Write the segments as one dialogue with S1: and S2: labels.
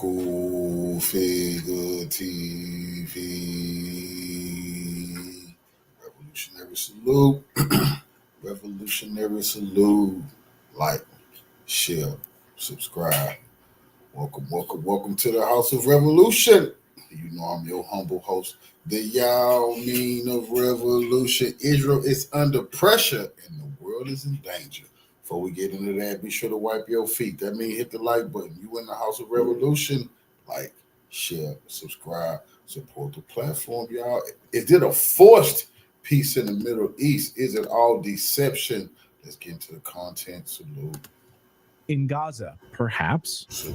S1: Cool Figure TV. Revolutionary salute. Revolutionary salute. Like, share, subscribe. Welcome to the House of Revolution. You know I'm your humble host, the Yao Mean of Revolution. Israel is under pressure and the world is in danger. Before we get into that, be sure to wipe your feet. That means hit the like button. You in the House of Revolution, like, share, subscribe, support the platform, y'all. Is it a forced peace in the Middle East? Is it all deception? Let's get into the content. Salute.
S2: In Gaza, perhaps.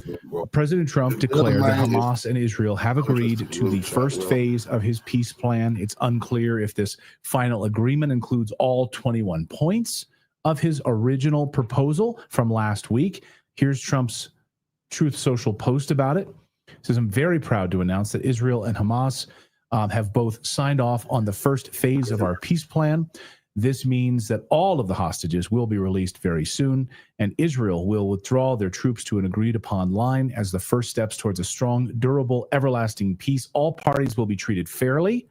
S2: President Trump declared that Hamas and Israel have agreed to the first phase of his peace plan. It's unclear if this final agreement includes all 21 points of his original proposal from last week. Here's Trump's Truth Social post about it. It says, I'm very proud to announce that Israel and Hamas have both signed off on the first phase of our peace plan. This means that all of the hostages will be released very soon, and Israel will withdraw their troops to an agreed-upon line as the first steps towards a strong, durable, everlasting peace. All parties will be treated fairly.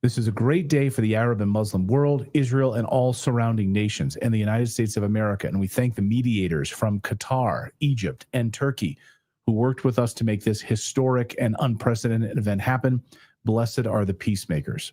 S2: This is a great day for the Arab and Muslim world, Israel, and all surrounding nations, and the United States of America. And we thank the mediators from Qatar, Egypt, and Turkey who worked with us to make this historic and unprecedented event happen. Blessed are the peacemakers.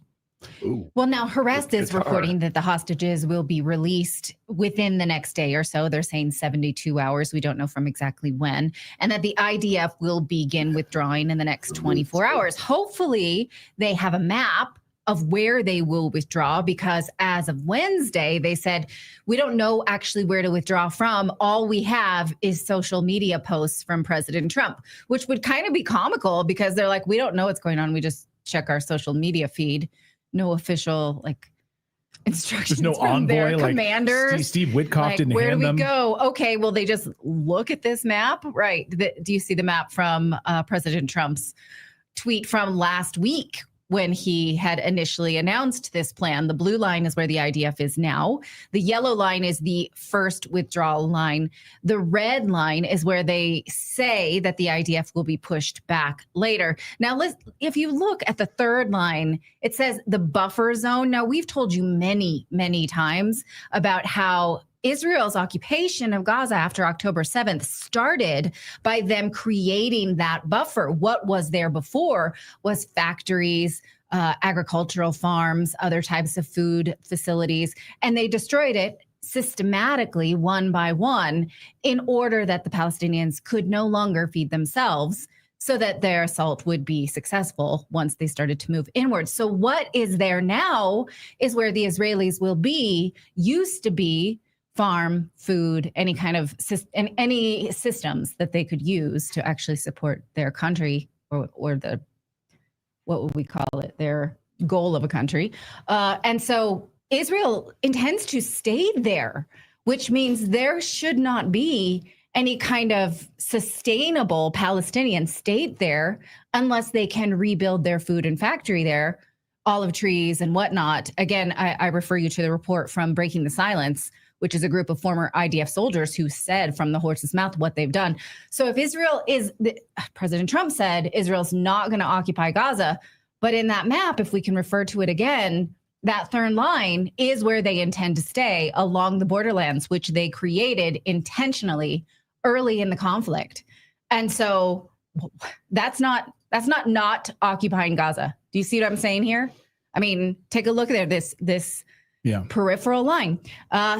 S3: Ooh. Well, now Haaretz is reporting that the hostages will be released within the next day or so. They're saying 72 hours. We don't know from exactly when. And that the IDF will begin withdrawing in the next 24 hours. Hopefully, they have a map of where they will withdraw, because as of Wednesday, they said, we don't know actually where to withdraw from. All we have is social media posts from President Trump, which would kind of be comical because they're like, we don't know what's going on. We just check our social media feed. No official instructions.
S2: There's no
S3: from
S2: envoy,
S3: their commanders.
S2: Steve Witkoff didn't
S3: where
S2: hand
S3: do we
S2: them.
S3: go? Okay, well, they just look at this map, right? Do you see the map from President Trump's tweet from last week when he had initially announced this plan? The blue line is where the IDF is now. The yellow line is the first withdrawal line. The red line is where they say that the IDF will be pushed back later. Now, if you look at the third line, it says the buffer zone. Now, we've told you many, many times about how Israel's occupation of Gaza after October 7th started by them creating that buffer. What was there before was factories, agricultural farms, other types of food facilities, and they destroyed it systematically one by one in order that the Palestinians could no longer feed themselves, so that their assault would be successful once they started to move inward. So what is there now is where the Israelis will be, used to be, farm, food, any kind of any systems that they could use to actually support their country, or the, what would we call it, their goal of a country. And so Israel intends to stay there, which means there should not be any kind of sustainable Palestinian state there unless they can rebuild their food and factory there, olive trees and whatnot. Again, I refer you to the report from Breaking the Silence, which is a group of former IDF soldiers who said from the horse's mouth what they've done. So if Israel President Trump said Israel's not going to occupy Gaza, but in that map, if we can refer to it again, that third line is where they intend to stay along the borderlands, which they created intentionally early in the conflict. And so that's not occupying Gaza. Do you see what I'm saying here? I mean, take a look at this peripheral line.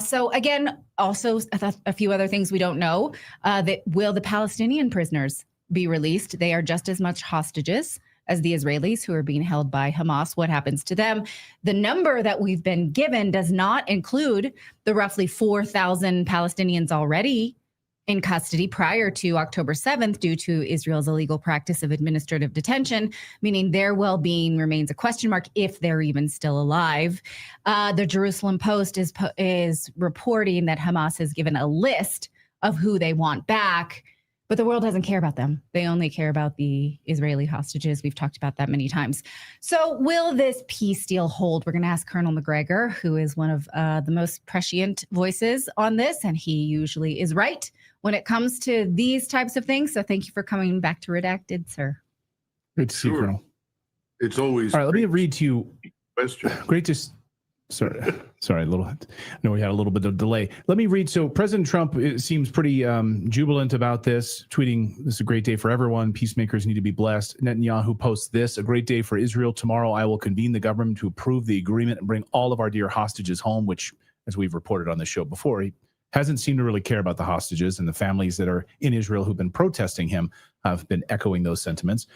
S3: So again, also a few other things we don't know. That will the Palestinian prisoners be released? They are just as much hostages as the Israelis who are being held by Hamas. What happens to them? The number that we've been given does not include the roughly 4,000 Palestinians already in custody prior to October 7th due to Israel's illegal practice of administrative detention, meaning their well-being remains a question mark if they're even still alive. The Jerusalem Post is reporting that Hamas has given a list of who they want back, but the world doesn't care about them. They only care about the Israeli hostages. We've talked about that many times. So will this peace deal hold? We're going to ask Colonel Macgregor, who is one of the most prescient voices on this, and he usually is right when it comes to these types of things. So thank you for coming back to Redacted, sir.
S2: Great to see you, Colonel.
S4: It's always
S2: all right. Let me read to you.
S4: Question.
S2: Great to. Sorry, a little. No, we had a little bit of delay. Let me read. So President Trump seems pretty jubilant about this, tweeting, "This is a great day for everyone. Peacemakers need to be blessed." Netanyahu posts this: "A great day for Israel. Tomorrow I will convene the government to approve the agreement and bring all of our dear hostages home," which, as we've reported on the show before, he hasn't seemed to really care about the hostages, and the families that are in Israel who've been protesting him have been echoing those sentiments.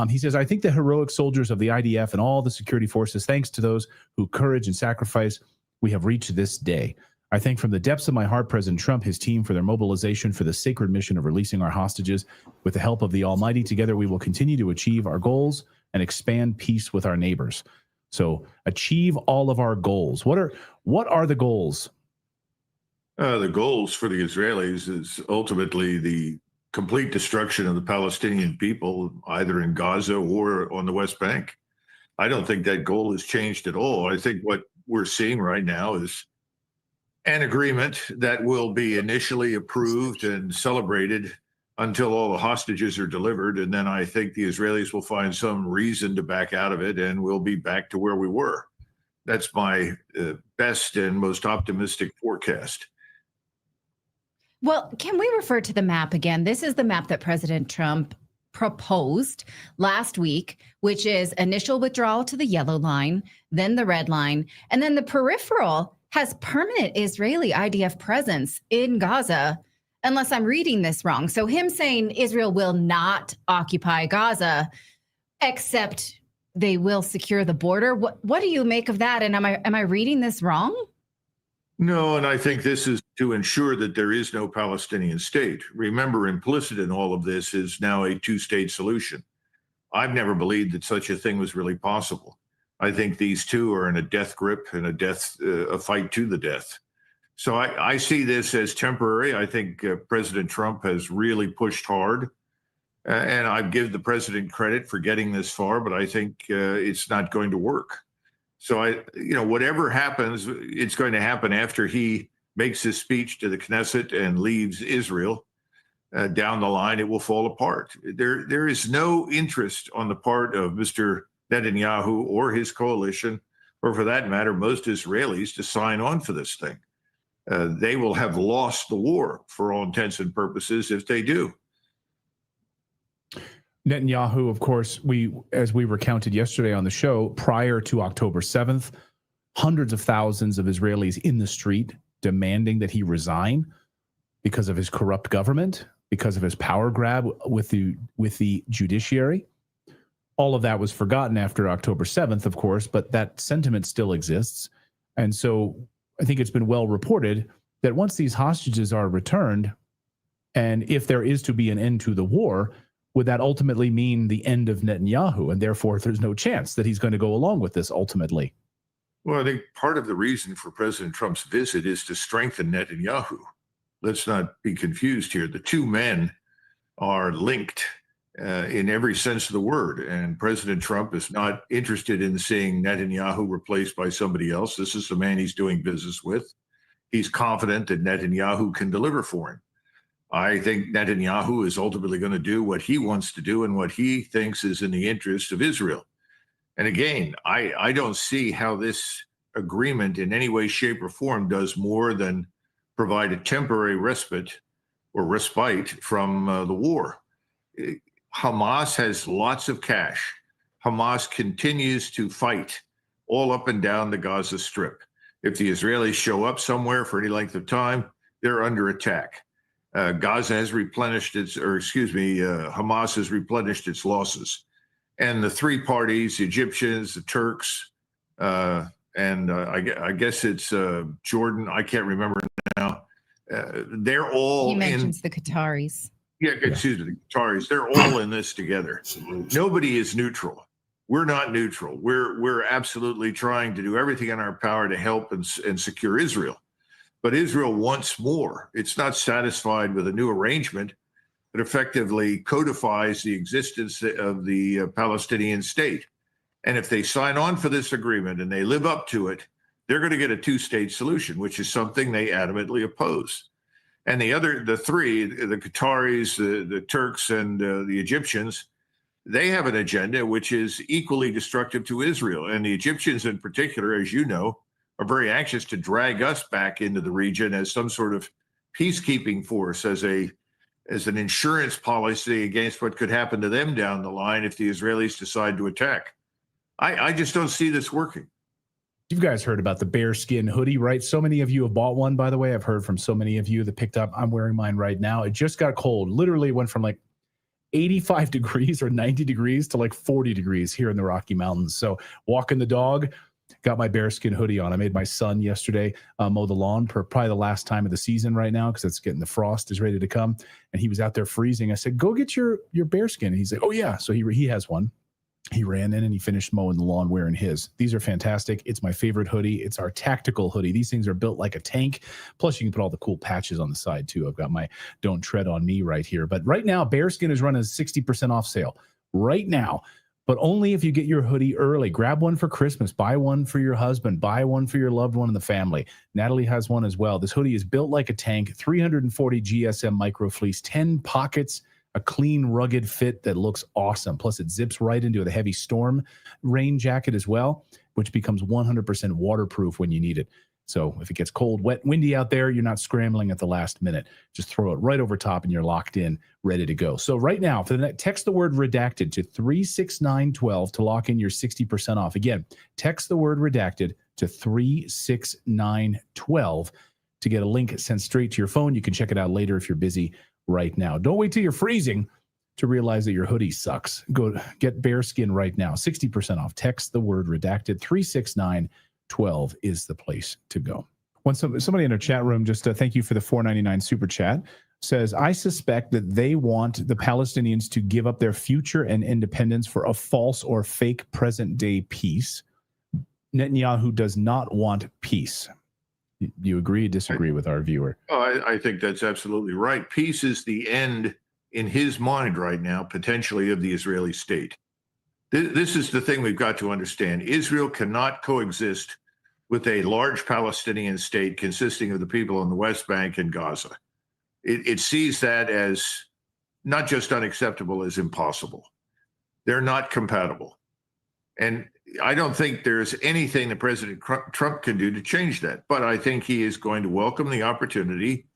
S2: He says, "I think the heroic soldiers of the IDF and all the security forces, thanks to those who courage and sacrifice, we have reached this day. I thank from the depths of my heart President Trump, his team, for their mobilization for the sacred mission of releasing our hostages. With the help of the Almighty, together we will continue to achieve our goals and expand peace with our neighbors." So achieve all of our goals. What are the goals?
S4: The goals for the Israelis is ultimately the complete destruction of the Palestinian people, either in Gaza or on the West Bank. I don't think that goal has changed at all. I think what we're seeing right now is an agreement that will be initially approved and celebrated until all the hostages are delivered. And then I think the Israelis will find some reason to back out of it, and we'll be back to where we were. That's my best and most optimistic forecast.
S3: Well, can we refer to the map again? This is the map that President Trump proposed last week, which is initial withdrawal to the yellow line, then the red line, and then the peripheral has permanent Israeli IDF presence in Gaza, unless I'm reading this wrong. So him saying Israel will not occupy Gaza, except they will secure the border. What do you make of that? And am I reading this wrong?
S4: No, and I think this is to ensure that there is no Palestinian state. Remember, implicit in all of this is now a two-state solution. I've never believed that such a thing was really possible. I think these two are in a death grip and a fight to the death. So I see this as temporary. I think President Trump has really pushed hard, and I give the president credit for getting this far, but I think it's not going to work. So whatever happens, it's going to happen after he makes his speech to the Knesset and leaves Israel. Down the line, it will fall apart. There is no interest on the part of Mr. Netanyahu or his coalition, or for that matter, most Israelis, to sign on for this thing. They will have lost the war for all intents and purposes if they do.
S2: Netanyahu, of course, as we recounted yesterday on the show, prior to October 7th, hundreds of thousands of Israelis in the street demanding that he resign because of his corrupt government, because of his power grab with the judiciary. All of that was forgotten after October 7th, of course, but that sentiment still exists. And so I think it's been well reported that once these hostages are returned, and if there is to be an end to the war, would that ultimately mean the end of Netanyahu? And therefore, there's no chance that he's going to go along with this ultimately.
S4: Well, I think part of the reason for President Trump's visit is to strengthen Netanyahu. Let's not be confused here. The two men are linked in every sense of the word. And President Trump is not interested in seeing Netanyahu replaced by somebody else. This is the man he's doing business with. He's confident that Netanyahu can deliver for him. I think Netanyahu is ultimately going to do what he wants to do and what he thinks is in the interest of Israel. And again, I don't see how this agreement in any way, shape, or form does more than provide a temporary respite from the war. Hamas has lots of cash. Hamas continues to fight all up and down the Gaza Strip. If the Israelis show up somewhere for any length of time, they're under attack. Gaza has replenished Hamas has replenished its losses. And the three parties, the Egyptians, the Turks, and I guess it's Jordan, I can't remember now. They're all
S3: He mentions the Qataris.
S4: Yeah, excuse me, the Qataris. They're all in this together. Nobody is neutral. We're not neutral. We're absolutely trying to do everything in our power to help and secure Israel. But Israel wants more. It's not satisfied with a new arrangement that effectively codifies the existence of the Palestinian state. And if they sign on for this agreement and they live up to it, they're going to get a two-state solution, which is something they adamantly oppose. And the three, the Qataris, the Turks, and the Egyptians, they have an agenda which is equally destructive to Israel. And the Egyptians in particular, as you know, are very anxious to drag us back into the region as some sort of peacekeeping force, as an insurance policy against what could happen to them down the line if the Israelis decide to attack. I just don't see this working.
S2: You guys heard about the bearskin hoodie, right? So many of you have bought one, by the way. I've heard from so many of you that picked up. I'm wearing mine right now. It just got cold. Literally went from like 85 degrees or 90 degrees to like 40 degrees here in the Rocky Mountains. So walking the dog, got my bearskin hoodie on. I made my son yesterday mow the lawn for probably the last time of the season right now because it's getting, the frost is ready to come. And he was out there freezing. I said, go get your bearskin. And he's like, oh yeah. So he has one. He ran in and he finished mowing the lawn wearing his. These are fantastic. It's my favorite hoodie. It's our tactical hoodie. These things are built like a tank. Plus, you can put all the cool patches on the side, too. I've got my Don't Tread on Me right here. But right now, Bearskin is running a 60% off sale right now. But only if you get your hoodie early. Grab one for Christmas. Buy one for your husband. Buy one for your loved one in the family. Natalie has one as well. This hoodie is built like a tank. 340 GSM micro fleece, 10 pockets, a clean, rugged fit that looks awesome. Plus, it zips right into the heavy storm rain jacket as well, which becomes 100% waterproof when you need it. So if it gets cold, wet, windy out there, you're not scrambling at the last minute. Just throw it right over top and you're locked in, ready to go. So right now, for the next, text the word redacted to 36912 to lock in your 60% off. Again, text the word redacted to 36912 to get a link sent straight to your phone. You can check it out later if you're busy right now. Don't wait till you're freezing to realize that your hoodie sucks. Go get Bearskin right now. 60% off. Text the word redacted. 36912 is the place to go. When somebody in our chat room, just thank you for the $4.99 super chat, says, I suspect that they want the Palestinians to give up their future and independence for a false or fake present day peace. Netanyahu does not want peace. You agree or disagree with our viewer?
S4: Oh, I think that's absolutely right. Peace is the end in his mind right now, potentially, of the Israeli state. This is the thing we've got to understand. Israel cannot coexist with a large Palestinian state consisting of the people on the West Bank and Gaza. It sees that as not just unacceptable, as impossible. They're not compatible. And I don't think there's anything that President Trump can do to change that. But I think he is going to welcome the opportunity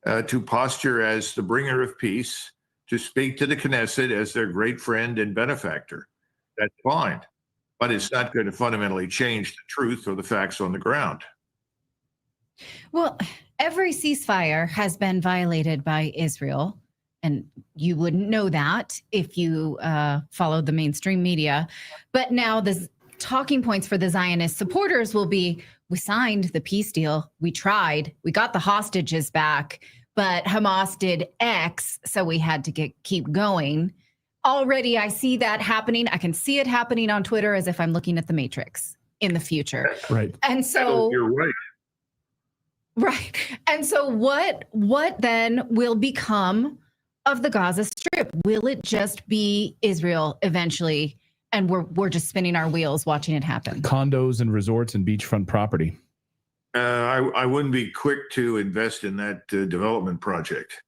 S4: to posture as the bringer of peace, to speak to the Knesset as their great friend and benefactor. That's fine. But it's not going to fundamentally change the truth or the facts on the ground.
S3: Well, every ceasefire has been violated by Israel. And you wouldn't know that if you followed the mainstream media. But now the talking points for the Zionist supporters will be, we signed the peace deal. We tried. We got the hostages back. But Hamas did X, so we had to keep going. Already, I see that happening. I can see it happening on Twitter as if I'm looking at the Matrix in the future.
S2: Right.
S3: And so
S4: you're right.
S3: Right. And so what then will become of the Gaza Strip? Will it just be Israel eventually, and we're just spinning our wheels watching it happen?
S2: Condos and resorts and beachfront property.
S4: I wouldn't be quick to invest in that development project.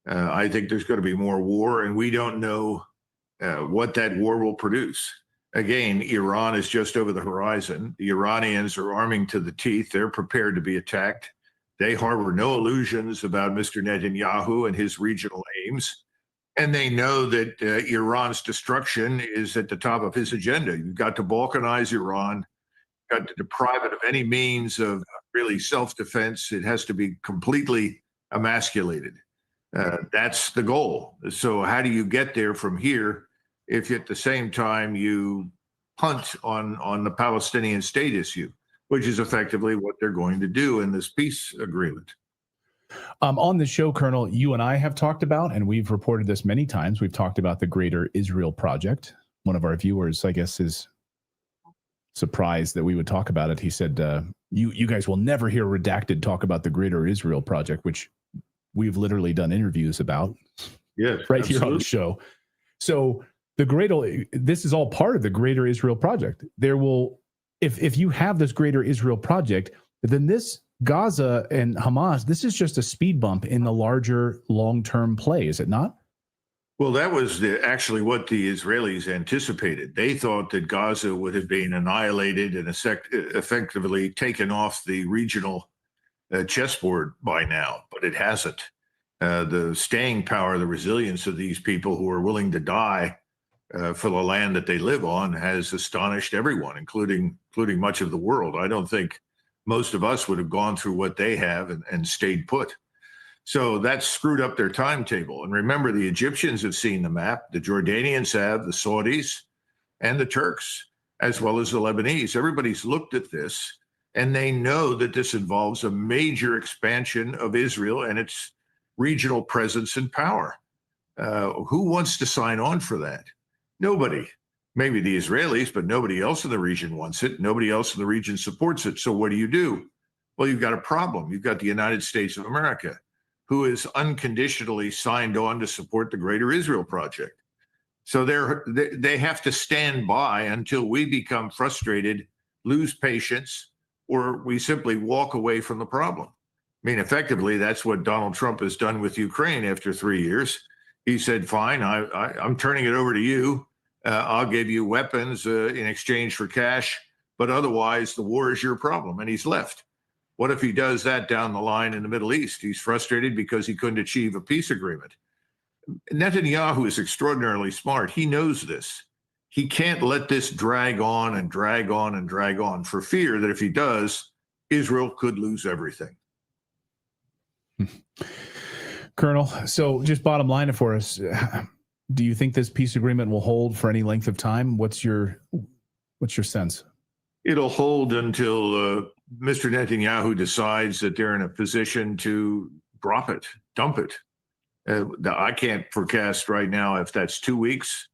S4: I think there's going to be more war, and we don't know what that war will produce. Again, Iran is just over the horizon. The Iranians are arming to the teeth. They're prepared to be attacked. They harbor no illusions about Mr. Netanyahu and his regional aims. And they know that Iran's destruction is at the top of his agenda. You've got to balkanize Iran, you've got to deprive it of any means of really self-defense. It has to be completely emasculated. That's the goal. So how do you get there from here if at the same time you punt on the Palestinian state issue, which is effectively what they're going to do in this peace agreement?
S2: On the show, Colonel, you and I have talked about, and we've reported this many times, we've talked about the Greater Israel Project. One of our viewers, I guess, is surprised that we would talk about it. He said, you guys will never hear Redacted talk about the Greater Israel Project, which we've literally done interviews about.
S4: Yes,
S2: right
S4: absolutely.
S2: Here on the show. So this is all part of the Greater Israel Project. There will, if you have this Greater Israel Project, then this Gaza and Hamas, this is just a speed bump in the larger long-term play, is it not?
S4: Well, that was actually what the Israelis anticipated. They thought that Gaza would have been annihilated and effectively taken off the regional chessboard by now, but it hasn't. The staying power, the resilience of these people who are willing to die for the land that they live on has astonished everyone, including much of the world. I don't think most of us would have gone through what they have and stayed put. So that's screwed up their timetable. And remember, the Egyptians have seen the map, the Jordanians have, the Saudis, and the Turks, as well as the Lebanese. Everybody's looked at this, and they know that this involves a major expansion of Israel and its regional presence and power. Who wants to sign on for that? Nobody. Maybe the Israelis, but nobody else in the region wants it. Nobody else in the region supports it. So what do? Well, you've got a problem. You've got the United States of America, who is unconditionally signed on to support the Greater Israel Project. So they have to stand by until we become frustrated, lose patience, or we simply walk away from the problem. I mean, effectively, that's what Donald Trump has done with Ukraine after 3 years. He said, fine, I'm turning it over to you. I'll give you weapons in exchange for cash, but otherwise the war is your problem. And he's left. What if he does that down the line in the Middle East? He's frustrated because he couldn't achieve a peace agreement. Netanyahu is extraordinarily smart. He knows this. He can't let this drag on and drag on and drag on for fear that if he does, Israel could lose everything.
S2: Colonel, so just bottom line it for us. Do you think this peace agreement will hold for any length of time? What's your sense? It'll
S4: hold until Mr. Netanyahu decides that they're in a position to drop it, dump it. I can't forecast right now if that's 2 weeks,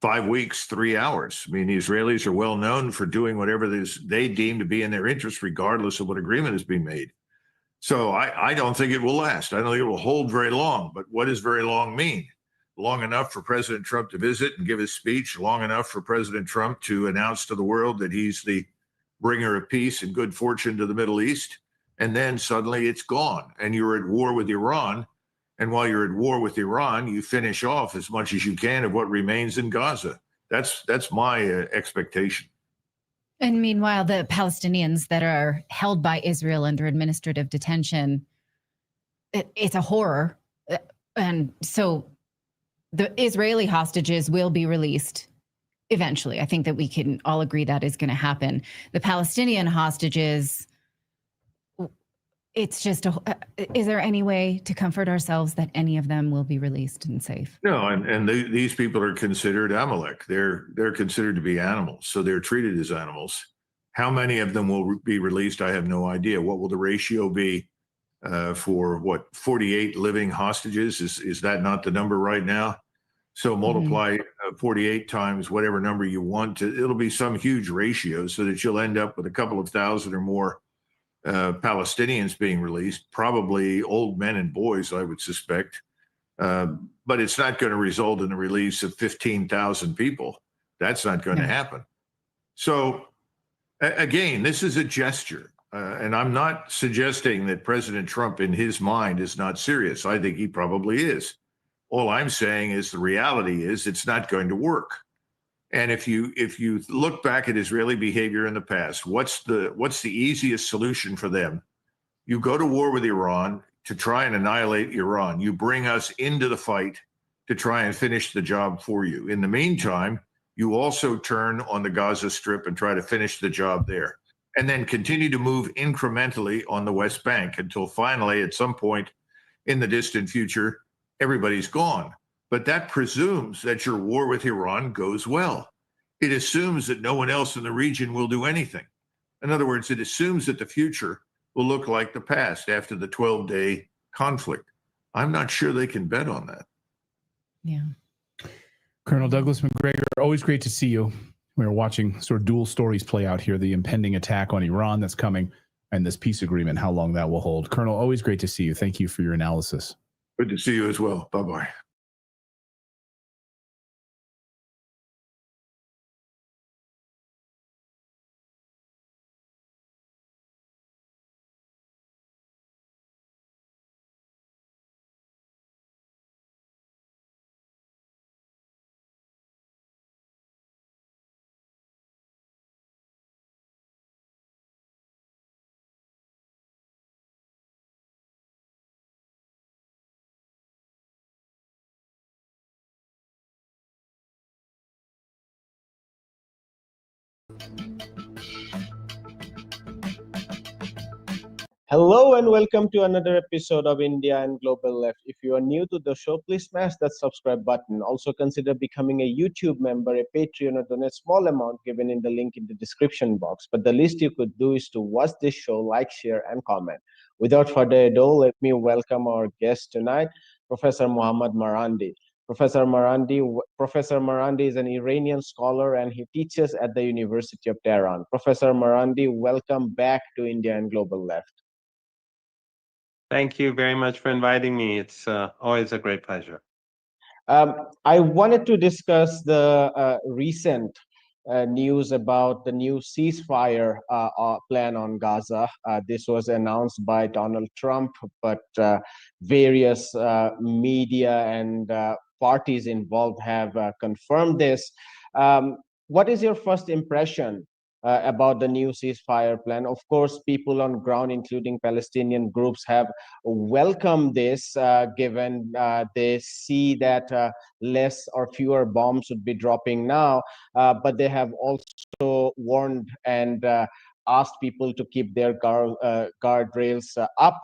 S4: 5 weeks, 3 hours. I mean, the Israelis are well known for doing whatever they deem to be in their interest, regardless of what agreement is being made. So I don't think it will last. I don't think it will hold very long. But what does very long mean? Long enough for President Trump to visit and give his speech, long enough for President Trump to announce to the world that he's the bringer of peace and good fortune to the Middle East. And then suddenly it's gone and you're at war with Iran. And while you're at war with Iran, you finish off as much as you can of what remains in Gaza. That's my expectation.
S3: And meanwhile, the Palestinians that are held by Israel under administrative detention, it's a horror. And so the Israeli hostages will be released eventually. I think that we can all agree that is going to happen. The Palestinian hostages, it's just, is there any way to comfort ourselves that any of them will be released and safe?
S4: No, and these people are considered Amalek. They're considered to be animals, so they're treated as animals. How many of them will be released? I have no idea. What will the ratio be for 48 living hostages? Is that not the number right now? So multiply 48 times whatever number you want. It'll be some huge ratio so that you'll end up with a couple of thousand or more Palestinians being released, probably old men and boys, I would suspect. But it's not going to result in the release of 15,000 people. That's not going to happen. So again, this is a gesture. And I'm not suggesting that President Trump in his mind is not serious. I think he probably is. All I'm saying is the reality is it's not going to work. And if you look back at Israeli behavior in the past, what's the easiest solution for them? You go to war with Iran to try and annihilate Iran. You bring us into the fight to try and finish the job for you. In the meantime, you also turn on the Gaza Strip and try to finish the job there, and then continue to move incrementally on the West Bank until finally, at some point in the distant future, everybody's gone. But that presumes that your war with Iran goes well. It assumes that no one else in the region will do anything. In other words, it assumes that the future will look like the past after the 12-day conflict. I'm not sure they can bet on that.
S3: Yeah.
S2: Colonel Douglas Macgregor, always great to see you. We're watching sort of dual stories play out here, the impending attack on Iran that's coming and this peace agreement, how long that will hold. Colonel, always great to see you. Thank you for your analysis.
S4: Good to see you as well. Bye-bye.
S5: Hello and welcome to another episode of India and Global Left. If you are new to the show, please smash that subscribe button. Also consider becoming a YouTube member, a Patreon, or donate small amount given in the link in the description box. But the least you could do is to watch this show, like, share, and comment. Without further ado, let me welcome our guest tonight, Professor Mohammad Marandi. Professor Marandi is an Iranian scholar and he teaches at the University of Tehran. Professor Marandi, welcome back to India and Global Left.
S6: Thank you very much for inviting me. It's always a great pleasure.
S5: I wanted to discuss the recent news about the new ceasefire plan on Gaza. This was announced by Donald Trump, but various media and parties involved have confirmed this. What is your first impression about the new ceasefire plan? Of course, people on ground, including Palestinian groups, have welcomed this, given they see that less or fewer bombs would be dropping now, but they have also warned and asked people to keep their guardrails up,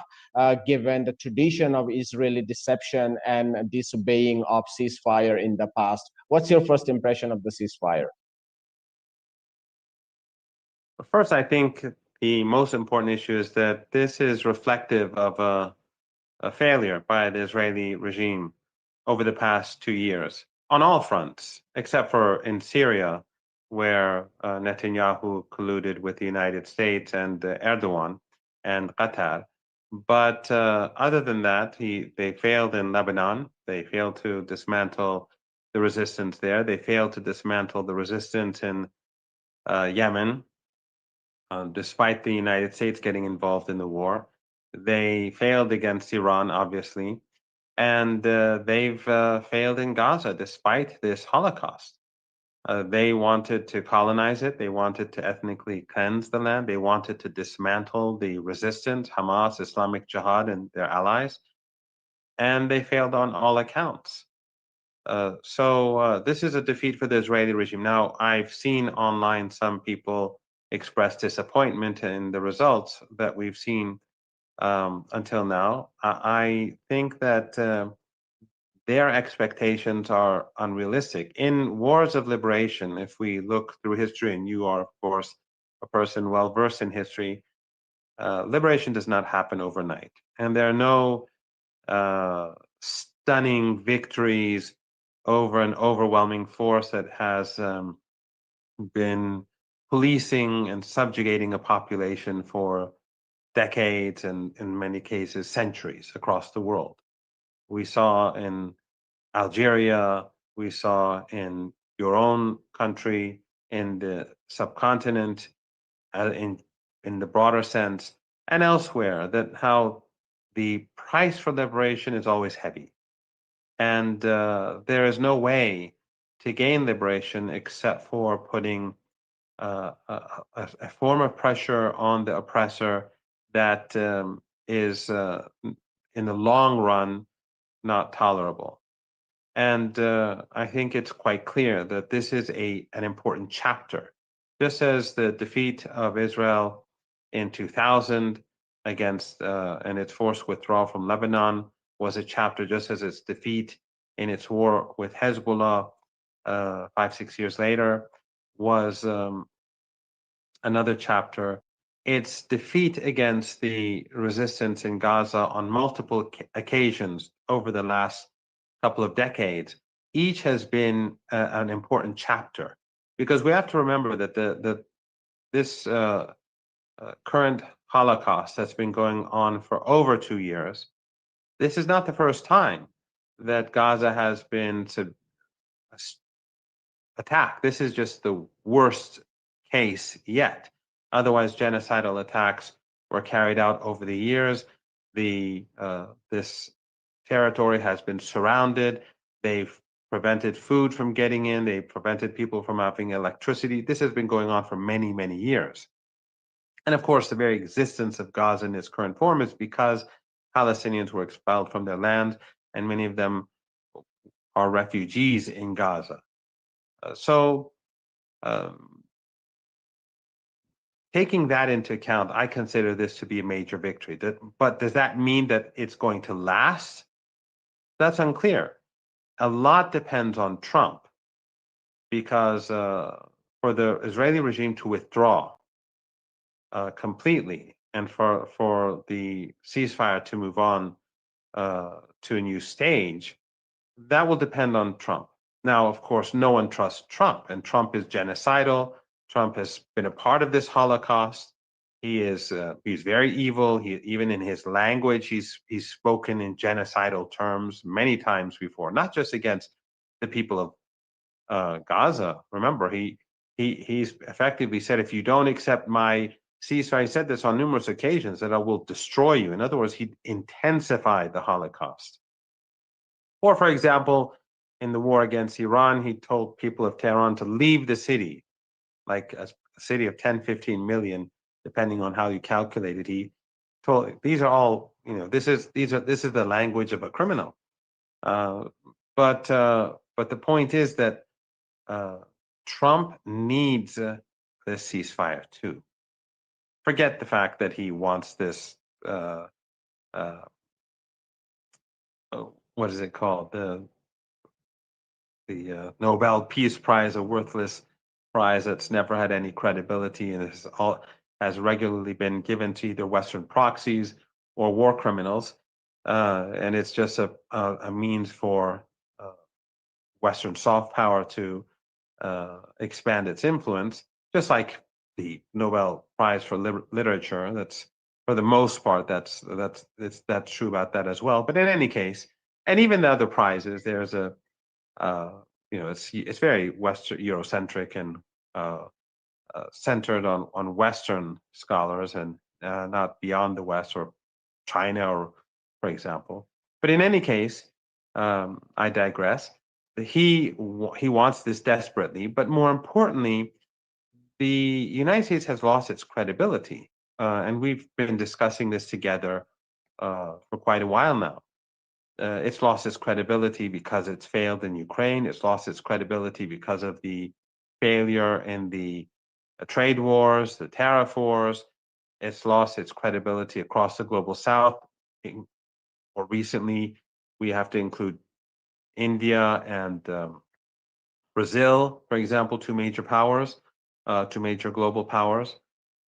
S5: given the tradition of Israeli deception and disobeying of ceasefire in the past. What's your first impression of the ceasefire?
S6: First, I think the most important issue is that this is reflective of a failure by the Israeli regime over the past 2 years on all fronts, except for in Syria, where Netanyahu colluded with the United States and Erdogan and Qatar. But other than that, they failed in Lebanon. They failed to dismantle the resistance there. They failed to dismantle the resistance in Yemen. Despite the United States getting involved in the war. They failed against Iran, obviously, and they've failed in Gaza despite this Holocaust. They wanted to colonize it. They wanted to ethnically cleanse the land. They wanted to dismantle the resistance, Hamas, Islamic Jihad, and their allies. And they failed on all accounts. So this is a defeat for the Israeli regime. Now, I've seen online some people express disappointment in the results that we've seen until now. I think that their expectations are unrealistic. In wars of liberation, if we look through history, and you are, of course, a person well versed in history, liberation does not happen overnight. And there are no stunning victories over an overwhelming force that has been policing and subjugating a population for decades and in many cases centuries across the world. We saw in Algeria, we saw in your own country, in the subcontinent, in the broader sense, and elsewhere, that how the price for liberation is always heavy. And there is no way to gain liberation except for putting a form of pressure on the oppressor that is, in the long run, not tolerable. And I think it's quite clear that this is an important chapter. Just as the defeat of Israel in 2000 against and its forced withdrawal from Lebanon was a chapter, just as its defeat in its war with Hezbollah 5-6 years later was another chapter. Its defeat against the resistance in Gaza on multiple occasions over the last couple of decades, each has been an important chapter, because we have to remember that this current Holocaust that's been going on for over 2 years, this is not the first time that Gaza has been attacked. This is just the worst case yet. Otherwise, genocidal attacks were carried out over the years. This territory has been surrounded. They've prevented food from getting in. They've prevented people from having electricity. This has been going on for many, many years. And of course, the very existence of Gaza in its current form is because Palestinians were expelled from their land, and many of them are refugees in Gaza. So taking that into account, I consider this to be a major victory. But does that mean that it's going to last? That's unclear. A lot depends on Trump, because for the Israeli regime to withdraw completely and for the ceasefire to move on to a new stage, that will depend on Trump. Now, of course, no one trusts Trump, and Trump is genocidal. Trump has been a part of this Holocaust. He's very evil. Even in his language, he's spoken in genocidal terms many times before, not just against the people of Gaza. Remember, he's effectively said, if you don't accept my ceasefire, he said this on numerous occasions, that I will destroy you. In other words, he intensified the Holocaust. Or, for example, in the war against Iran, he told people of Tehran to leave the city, like a city of 10, 15 million, depending on how you calculate it. He told, these are all, this is the language of a criminal. But the point is that Trump needs this ceasefire too. Forget the fact that he wants this. What is it called? The Nobel Peace Prize, a worthless prize that's never had any credibility and has regularly been given to either Western proxies or war criminals, and it's just a means for Western soft power to expand its influence, just like the Nobel Prize for Literature. That's, for the most part, that's true about that as well. But in any case, and even the other prizes, there's a it's very Western Eurocentric and centered on Western scholars and not beyond the West or China, or for example. But in any case, I digress. He wants this desperately, but more importantly, the United States has lost its credibility, and we've been discussing this together for quite a while now. It's lost its credibility because it's failed in Ukraine. It's lost its credibility because of the failure in the trade wars, the tariff wars. It's lost its credibility across the global South. More recently, we have to include India and Brazil, for example, two major powers, two major global powers.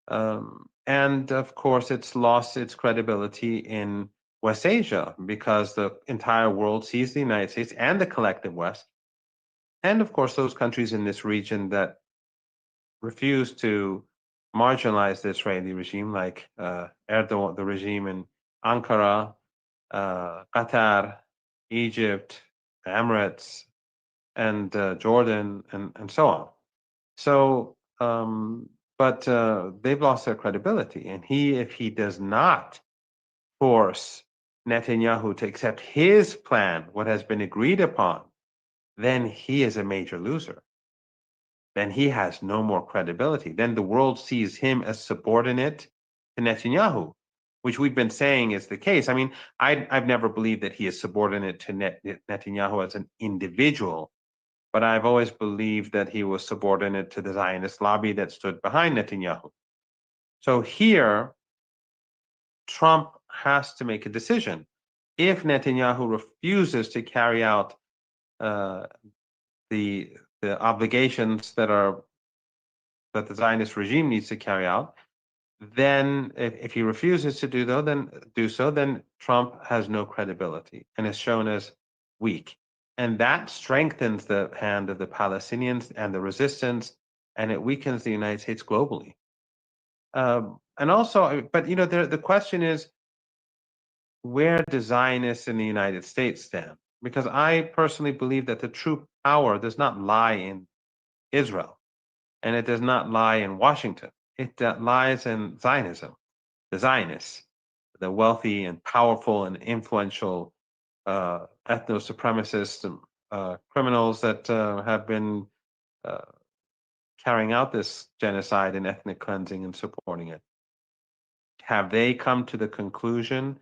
S6: And of course, it's lost its credibility in West Asia because the entire world sees the United States and the collective West, and of course, those countries in this region that refuse to marginalize the Israeli regime, like Erdogan, the regime in Ankara, Qatar, Egypt, Emirates, and Jordan, and so on. So, but they've lost their credibility, and if he does not force Netanyahu to accept his plan, what has been agreed upon, then he is a major loser. Then he has no more credibility. Then the world sees him as subordinate to Netanyahu, which we've been saying is the case. I mean, I've never believed that he is subordinate to Netanyahu as an individual, but I've always believed that he was subordinate to the Zionist lobby that stood behind Netanyahu. So here, Trump has to make a decision. If Netanyahu refuses to carry out the obligations that the Zionist regime needs to carry out, then if he refuses to do so, then Trump has no credibility and is shown as weak. And that strengthens the hand of the Palestinians and the resistance, and it weakens the United States globally. And also, but the question is, where do Zionists in the United States stand? Because I personally believe that the true power does not lie in Israel, and it does not lie in Washington. It lies in Zionism, the Zionists, the wealthy and powerful and influential ethno-supremacist criminals that have been carrying out this genocide and ethnic cleansing and supporting it. Have they come to the conclusion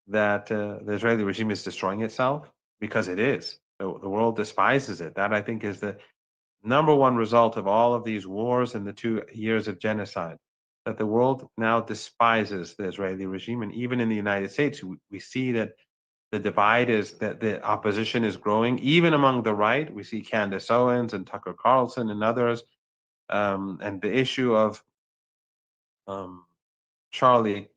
S6: that the Israeli regime is destroying itself? Because it is. The world despises it. That, I think, is the number one result of all of these wars and the 2 years of genocide. that the world now despises the Israeli regime. And even in the United States, we see that the divide is that the opposition is growing, even among the right. We see Candace Owens and Tucker Carlson and others. And the issue of Charlie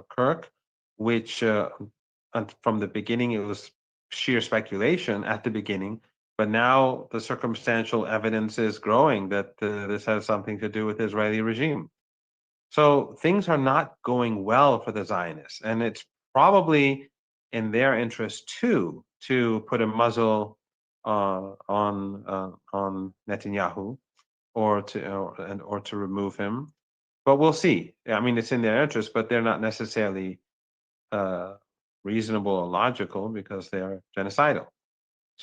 S6: Kirk, which from the beginning, it was sheer speculation at the beginning, but now the circumstantial evidence is growing that this has something to do with the Israeli regime. So things are not going well for the Zionists, and it's probably in their interest too to put a muzzle on Netanyahu, or to remove him. But we'll see. I mean, it's in their interest, but they're not necessarily reasonable or logical because they're genocidal.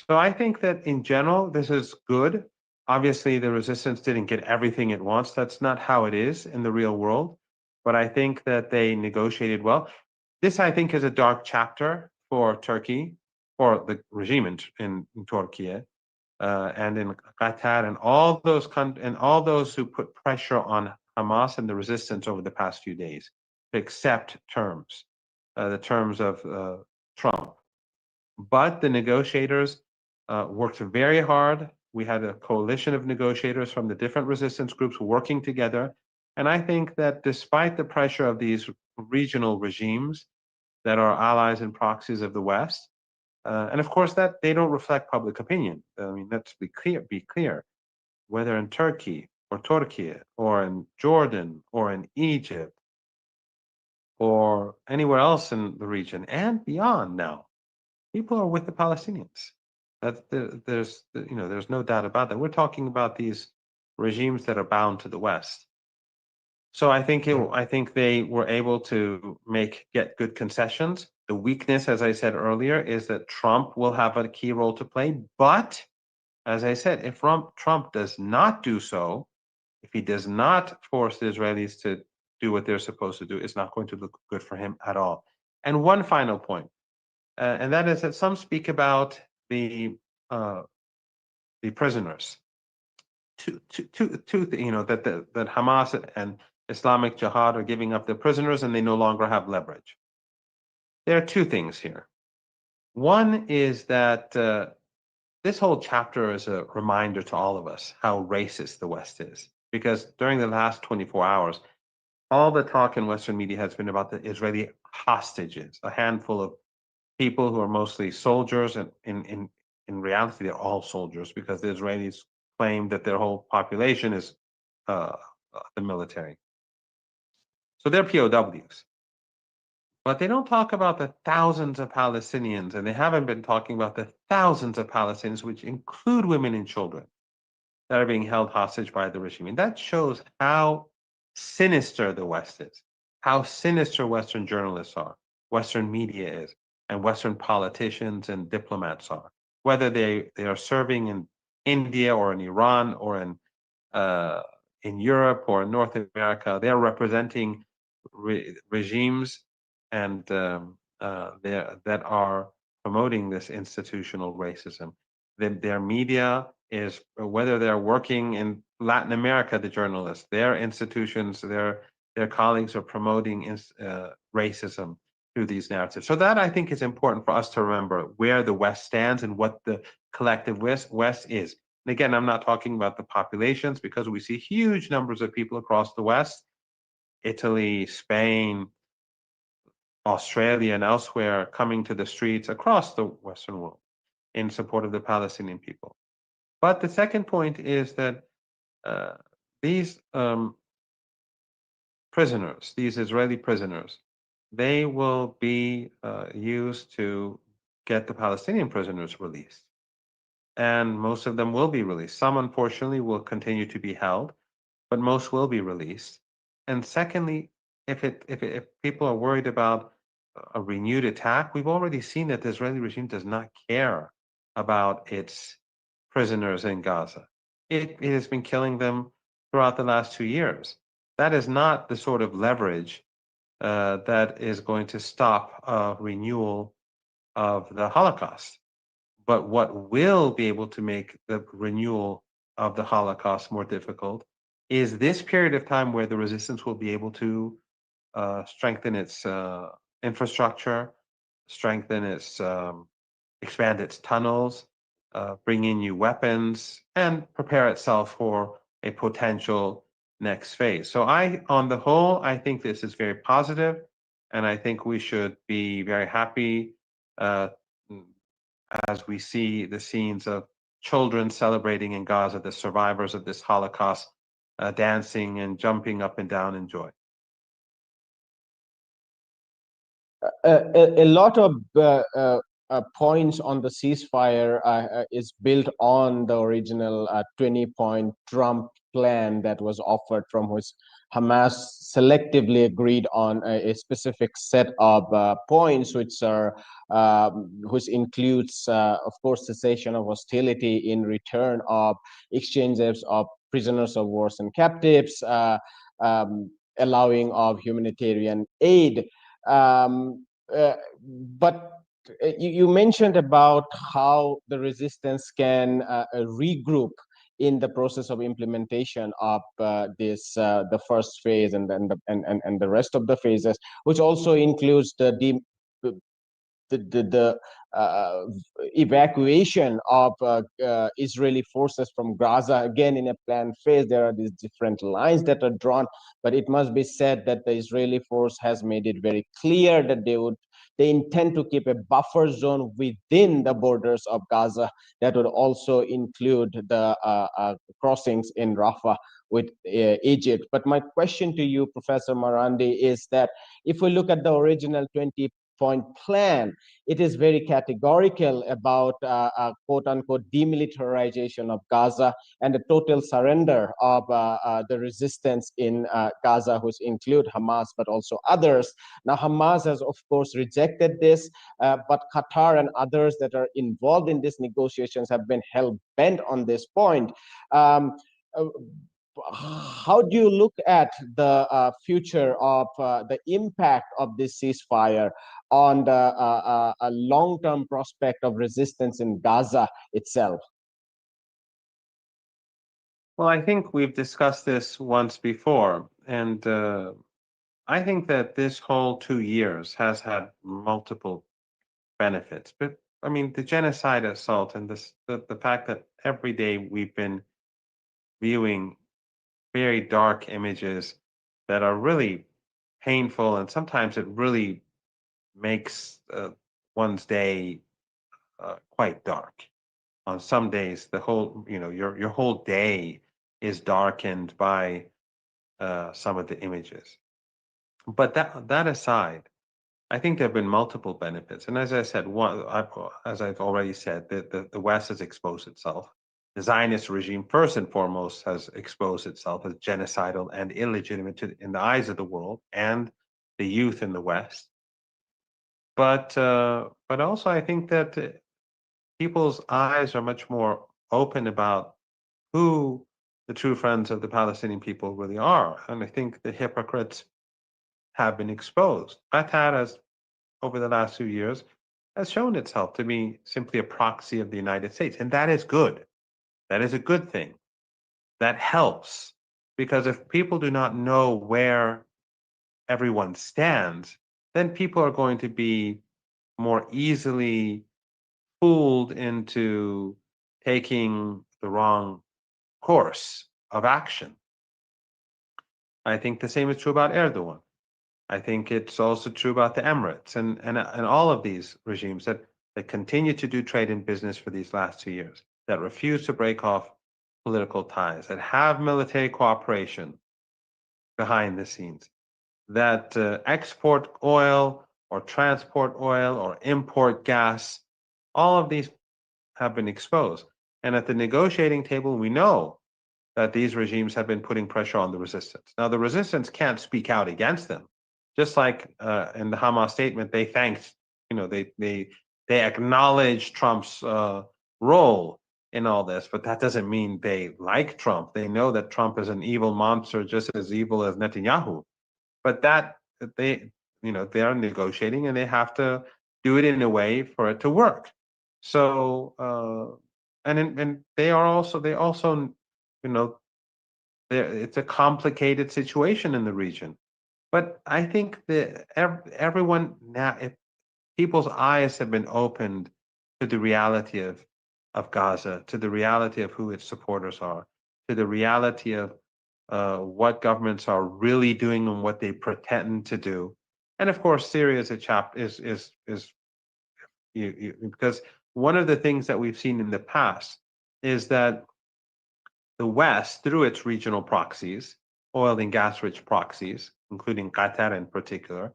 S6: So I think that in general, this is good. Obviously, the resistance didn't get everything it wants. That's not how it is in the real world. But I think that they negotiated well. This, I think, is a dark chapter for Turkey, for the regime in Turkey, and in Qatar, and all those who put pressure on Hamas and the resistance over the past few days to accept terms, the terms of Trump. But the negotiators worked very hard. We had a coalition of negotiators from the different resistance groups working together. And I think that despite the pressure of these regional regimes that are allies and proxies of the West, and of course that they don't reflect public opinion. I mean, let's be clear, whether in Turkey or Turkey or in Jordan or in Egypt or anywhere else in the region and beyond now, people are with the Palestinians. There's no doubt about that. We're talking about these regimes that are bound to the West. So I think they were able to get good concessions. The weakness, as I said earlier, is that Trump will have a key role to play. But as I said, if Trump does not do so, if he does not force the Israelis to do what they're supposed to do, it's not going to look good for him at all. And one final point, and that is that some speak about the prisoners. That Hamas and Islamic Jihad are giving up their prisoners and they no longer have leverage. There are two things here. One is that this whole chapter is a reminder to all of us how racist the West is. Because during the last 24 hours, all the talk in Western media has been about the Israeli hostages, a handful of people who are mostly soldiers, and in reality, they're all soldiers because the Israelis claim that their whole population is the military. So they're POWs. But they don't talk about the thousands of Palestinians, and they haven't been talking about the thousands of Palestinians, which include women and children, that are being held hostage by the regime. And that shows how sinister the West is, how sinister Western journalists are, Western media is, and Western politicians and diplomats are. Whether they are serving in India or in Iran or in Europe or in North America, they are representing regimes and that are promoting this institutional racism. Their media is, whether they're working in Latin America, the journalists, their institutions, their colleagues are promoting racism through these narratives. So that, I think, is important for us to remember where the West stands and what the collective West is. And again, I'm not talking about the populations, because we see huge numbers of people across the West, Italy, Spain, Australia, and elsewhere, coming to the streets across the Western world in support of the Palestinian people. But the second point is that these prisoners, these Israeli prisoners, they will be used to get the Palestinian prisoners released. And most of them will be released. Some, unfortunately, will continue to be held, but most will be released. And secondly, if people are worried about a renewed attack, we've already seen that the Israeli regime does not care about its prisoners in Gaza. It has been killing them throughout the last 2 years. That is not the sort of leverage that is going to stop a renewal of the Holocaust. But what will be able to make the renewal of the Holocaust more difficult is this period of time where the resistance will be able to strengthen its infrastructure, strengthen its, expand its tunnels, bring in new weapons, and prepare itself for a potential next phase. So on the whole, I think this is very positive, and I think we should be very happy uh, as we see the scenes of children celebrating in Gaza, the survivors of this Holocaust, dancing and jumping up and down in joy.
S5: A lot of points on the ceasefire is built on the original 20-point Trump plan that was offered, from which Hamas selectively agreed on a specific set of points, which includes, of course, cessation of hostility in return of exchanges of prisoners of war and captives, allowing of humanitarian aid. But you mentioned about how the resistance can regroup in the process of implementation of the first phase and then the rest of the phases, which also includes the evacuation of Israeli forces from Gaza. Again, in a planned phase, there are these different lines that are drawn, but it must be said that the Israeli force has made it very clear that they intend to keep a buffer zone within the borders of Gaza that would also include the crossings in Rafah with Egypt. But my question to you, Professor Marandi, is that if we look at the original 20-point plan, it is very categorical about quote-unquote demilitarization of Gaza and the total surrender of the resistance in Gaza, which include Hamas, but also others. Now, Hamas has, of course, rejected this, but Qatar and others that are involved in these negotiations have been hell-bent on this point. How do you look at the future of the impact of this ceasefire on the long-term prospect of resistance in Gaza itself?
S6: Well, I think we've discussed this once before, and I think that this whole 2 years has had multiple benefits. But I mean, the genocide assault and the fact that every day we've been viewing very dark images that are really painful, and sometimes it really makes one's day quite dark. On some days, the whole, your whole day is darkened by some of the images. But that aside, I think there have been multiple benefits. And as I said, as I've already said, the West has exposed itself. The Zionist regime, first and foremost, has exposed itself as genocidal and illegitimate in the eyes of the world and the youth in the West. But also, I think that people's eyes are much more open about who the true friends of the Palestinian people really are. And I think the hypocrites have been exposed. Fatah has, over the last few years, has shown itself to be simply a proxy of the United States. And that is good. That is a good thing. That helps. Because if people do not know where everyone stands, then people are going to be more easily fooled into taking the wrong course of action. I think the same is true about Erdogan. I think it's also true about the Emirates and all of these regimes that continue to do trade and business for these last 2 years, that refuse to break off political ties, that have military cooperation behind the scenes, that export oil or transport oil or import gas. All of these have been exposed. And at the negotiating table, we know that these regimes have been putting pressure on the resistance. Now, the resistance can't speak out against them. Just like in the Hamas statement, they thanked, they acknowledged Trump's role in all this, but that doesn't mean they like Trump. They know that Trump is an evil monster, just as evil as Netanyahu. But they are negotiating, and they have to do it in a way for it to work. So and they also it's a complicated situation in the region. But I think that everyone now, if people's eyes have been opened to the reality of Gaza, to the reality of who its supporters are, to the reality of what governments are really doing and what they pretend to do. And of course, Syria is a because one of the things that we've seen in the past is that the West, through its regional proxies, oil and gas rich proxies, including Qatar in particular,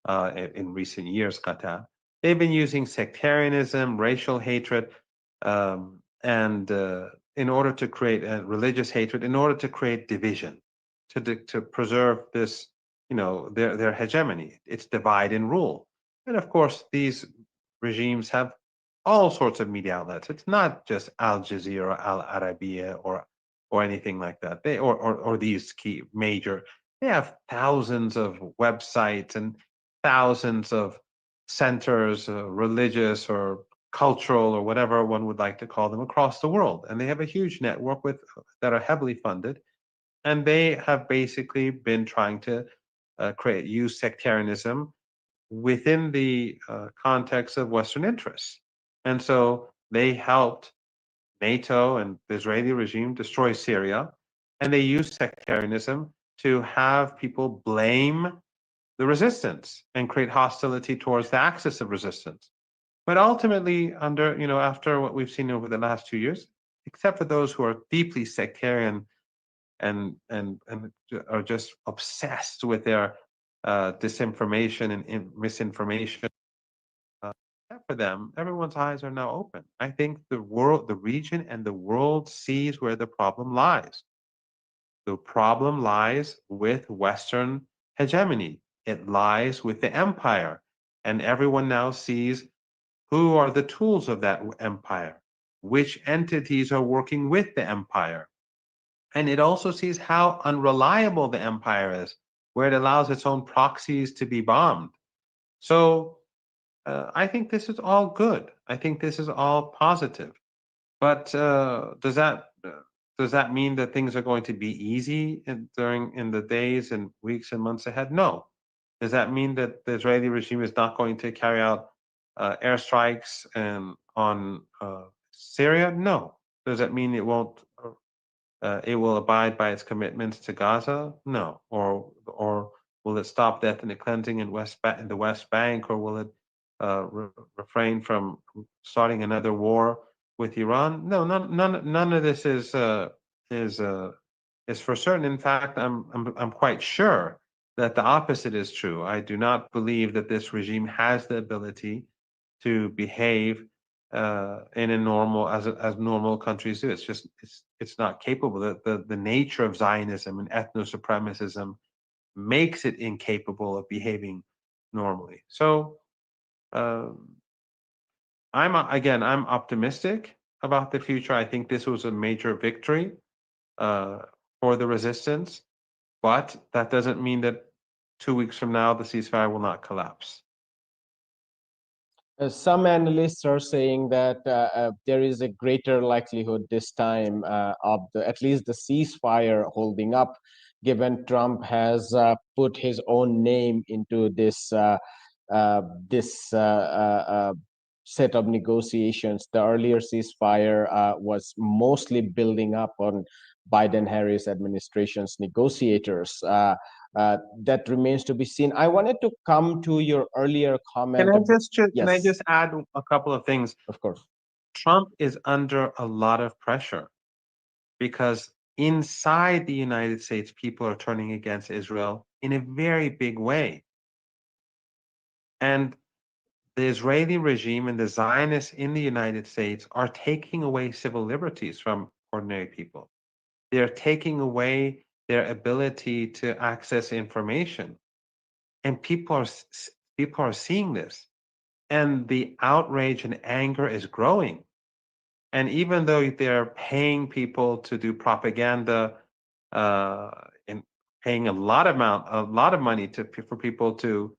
S6: in recent years, Qatar, they've been using sectarianism, racial hatred, and in order to create religious hatred, in order to create division, to preserve this, their hegemony. It's divide and rule. And of course, these regimes have all sorts of media outlets. It's not just Al Jazeera, Al Arabiya, or anything like that. They or these key major. They have thousands of websites and thousands of centers, religious or cultural or whatever one would like to call them, across the world, and they have a huge network that are heavily funded, and they have basically been trying to use sectarianism within the context of Western interests, and so they helped NATO and the Israeli regime destroy Syria, and they used sectarianism to have people blame the resistance and create hostility towards the axis of resistance. But ultimately, after what we've seen over the last 2 years, except for those who are deeply sectarian and are just obsessed with their disinformation and misinformation, except for them, everyone's eyes are now open. I think the region, and the world sees where the problem lies. The problem lies with Western hegemony. It lies with the empire, and everyone now sees who are the tools of that empire, which entities are working with the empire. And it also sees how unreliable the empire is, where it allows its own proxies to be bombed. So I think this is all good. I think this is all positive. But does that mean that things are going to be easy in the days and weeks and months ahead? No. Does that mean that the Israeli regime is not going to carry out airstrikes on Syria? No. Does that mean it won't? It will abide by its commitments to Gaza? No. Or will it stop the ethnic cleansing in the West Bank, or will it refrain from starting another war with Iran? No. None of this is for certain. In fact, I'm quite sure that the opposite is true. I do not believe that this regime has the ability to behave in a normal as normal countries do. It's not capable. The nature of Zionism and ethno supremacism makes it incapable of behaving normally. So I'm optimistic about the future. I think this was a major victory for the resistance, but that doesn't mean that 2 weeks from now the ceasefire will not collapse.
S5: Some analysts are saying that there is a greater likelihood this time of at least the ceasefire holding up, given Trump has put his own name into this set of negotiations. The earlier ceasefire was mostly building up on Biden-Harris administration's negotiators. That remains to be seen. I wanted to come to your earlier comment.
S6: Can I just add a couple of things?
S5: Of course.
S6: Trump is under a lot of pressure because inside the United States, people are turning against Israel in a very big way. And the Israeli regime and the Zionists in the United States are taking away civil liberties from ordinary people. They're taking away their ability to access information. And people are seeing this. And the outrage and anger is growing. And even though they're paying people to do propaganda and paying a lot of money for people to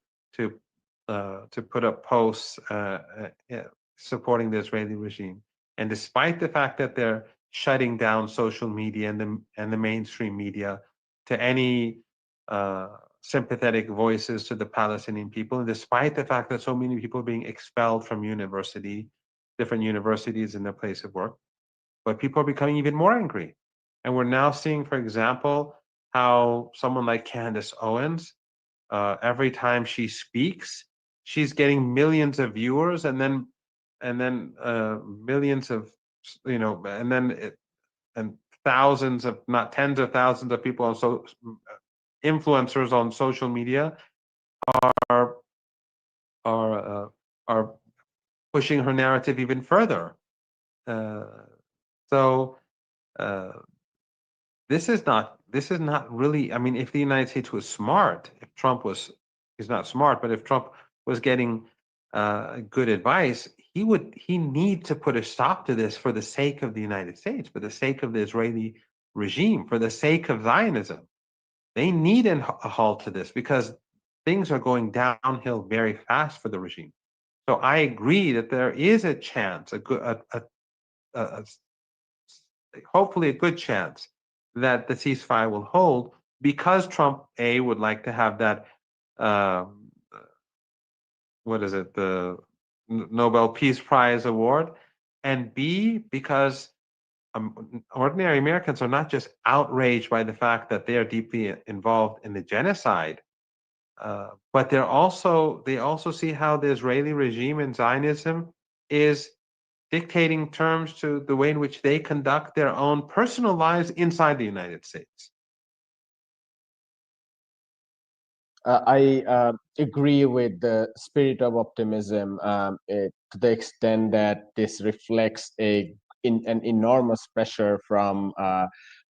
S6: put up posts supporting the Israeli regime, and despite the fact that they're shutting down social media and the mainstream media to any sympathetic voices to the Palestinian people, and despite the fact that so many people are being expelled from different universities in their place of work, but people are becoming even more angry. And we're now seeing, for example, how someone like Candace Owens, every time she speaks, she's getting millions of viewers, and then millions of, and thousands of, not tens of thousands of people also influencers on social media are are uh, are pushing her narrative even further. Uh, so uh, this is not really. I mean, if the United States was smart, if Trump was, he's not smart, but if Trump was getting good advice, he need to put a stop to this for the sake of the United States, for the sake of the Israeli regime, for the sake of Zionism. They need a halt to this because things are going downhill very fast for the regime. So I agree that there is a chance, a hopefully a good chance that the ceasefire will hold, because Trump would like to have that what is it, the Nobel Peace Prize award, and B, because ordinary Americans are not just outraged by the fact that they are deeply involved in the genocide, but they also see how the Israeli regime and Zionism is dictating terms to the way in which they conduct their own personal lives inside the United States.
S5: I agree with the spirit of optimism to the extent that this reflects an enormous pressure from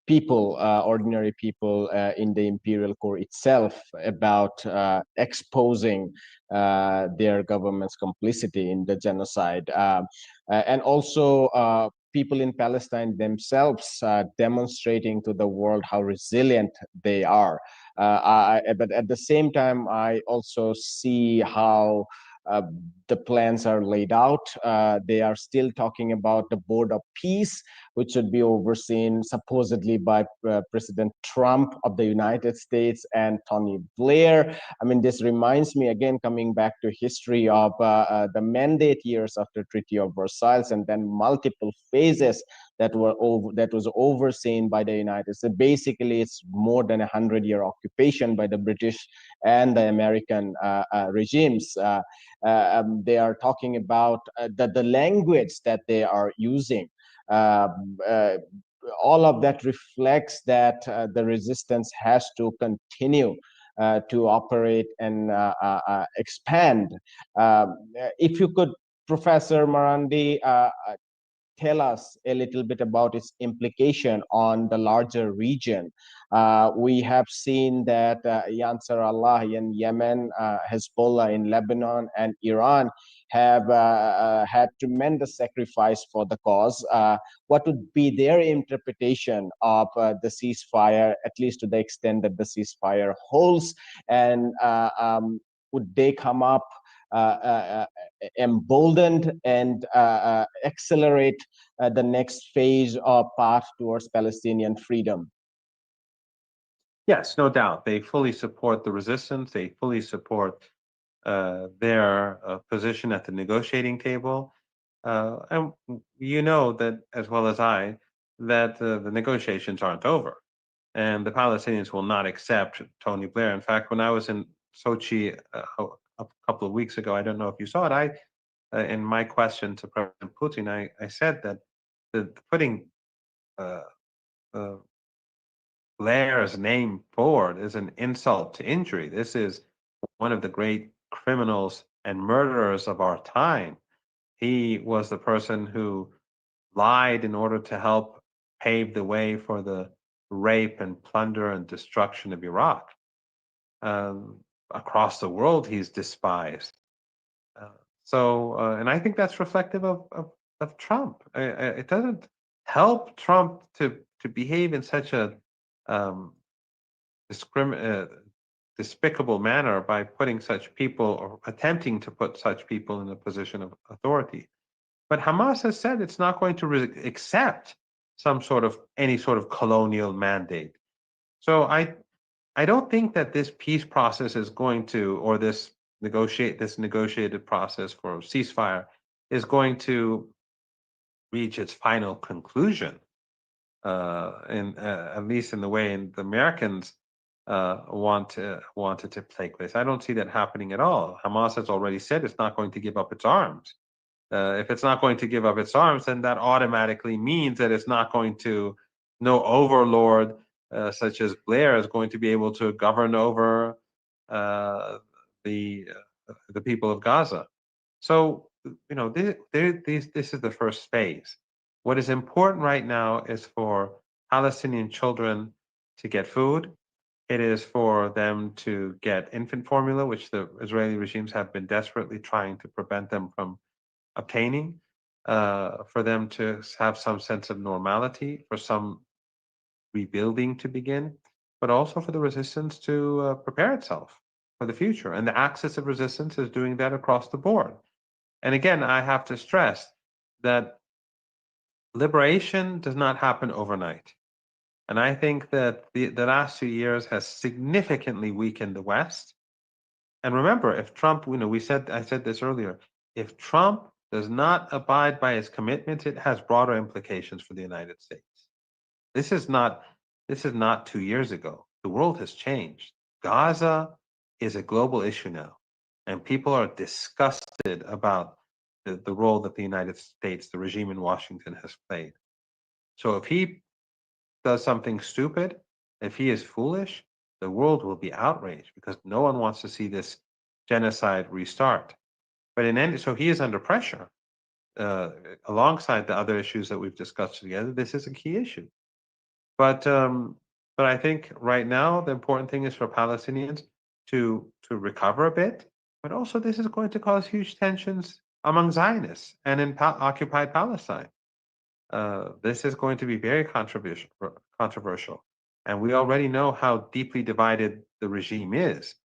S5: people, ordinary people in the imperial core itself, about exposing their government's complicity in the genocide, and also people in Palestine themselves demonstrating to the world how resilient they are. But at the same time, I also see how the plans are laid out. They are still talking about the Board of Peace, which should be overseen supposedly by President Trump of the United States and Tony Blair. I mean, this reminds me, again, coming back to history, of the mandate years after Treaty of Versailles, and then multiple phases that was overseen by the United States. Basically, it's more than 100-year occupation by the British and the American regimes. They are talking about the language that they are using. All of that reflects that the resistance has to continue to operate and expand. If you could, Professor Marandi, tell us a little bit about its implication on the larger region. We have seen that Ansar Allah in Yemen, Hezbollah in Lebanon, and Iran have had tremendous sacrifice for the cause. What would be their interpretation of the ceasefire, at least to the extent that the ceasefire holds? And would they come up emboldened and accelerate the next phase or path towards Palestinian freedom?
S6: Yes, no doubt. They fully support the resistance. They fully support their position at the negotiating table. And you know that, as well as I, that the negotiations aren't over. And the Palestinians will not accept Tony Blair. In fact, when I was in Sochi a couple of weeks ago, I don't know if you saw it, in my question to President Putin, I said that putting Blair's name forward is an insult to injury. This is one of the great criminals and murderers of our time. He was the person who lied in order to help pave the way for the rape and plunder and destruction of Iraq. Across the world, he's despised. And I think that's reflective of Trump. It doesn't help Trump to behave in such a despicable manner by putting such people, or attempting to put such people, in a position of authority. But Hamas has said it's not going to accept any sort of colonial mandate. So I don't think that this peace process is going to, or this negotiated process for ceasefire is going to reach its final conclusion, at least in the way the Americans want it to take place. I don't see that happening at all. Hamas has already said it's not going to give up its arms. If it's not going to give up its arms, then that automatically means that it's not going to, no overlord such as Blair is going to be able to govern over the people of Gaza. So, this is the first phase. What is important right now is for Palestinian children to get food. It is for them to get infant formula, which the Israeli regimes have been desperately trying to prevent them from obtaining, for them to have some sense of normality, for some rebuilding to begin, but also for the resistance to prepare itself for the future. And the axis of resistance is doing that across the board. And again, I have to stress that liberation does not happen overnight. And I think that the last 2 years has significantly weakened the West. And remember, if Trump, I said this earlier, if Trump does not abide by his commitments, it has broader implications for the United States. This is not 2 years ago. The world has changed. Gaza is a global issue now, and people are disgusted about the role that the United States, the regime in Washington, has played. So if he does something stupid, if he is foolish, the world will be outraged because no one wants to see this genocide restart. But so he is under pressure. Alongside the other issues that we've discussed together, this is a key issue. But I think right now the important thing is for Palestinians to recover a bit. But also, this is going to cause huge tensions among Zionists and in occupied Palestine. This is going to be very controversial. And we already know how deeply divided the regime is.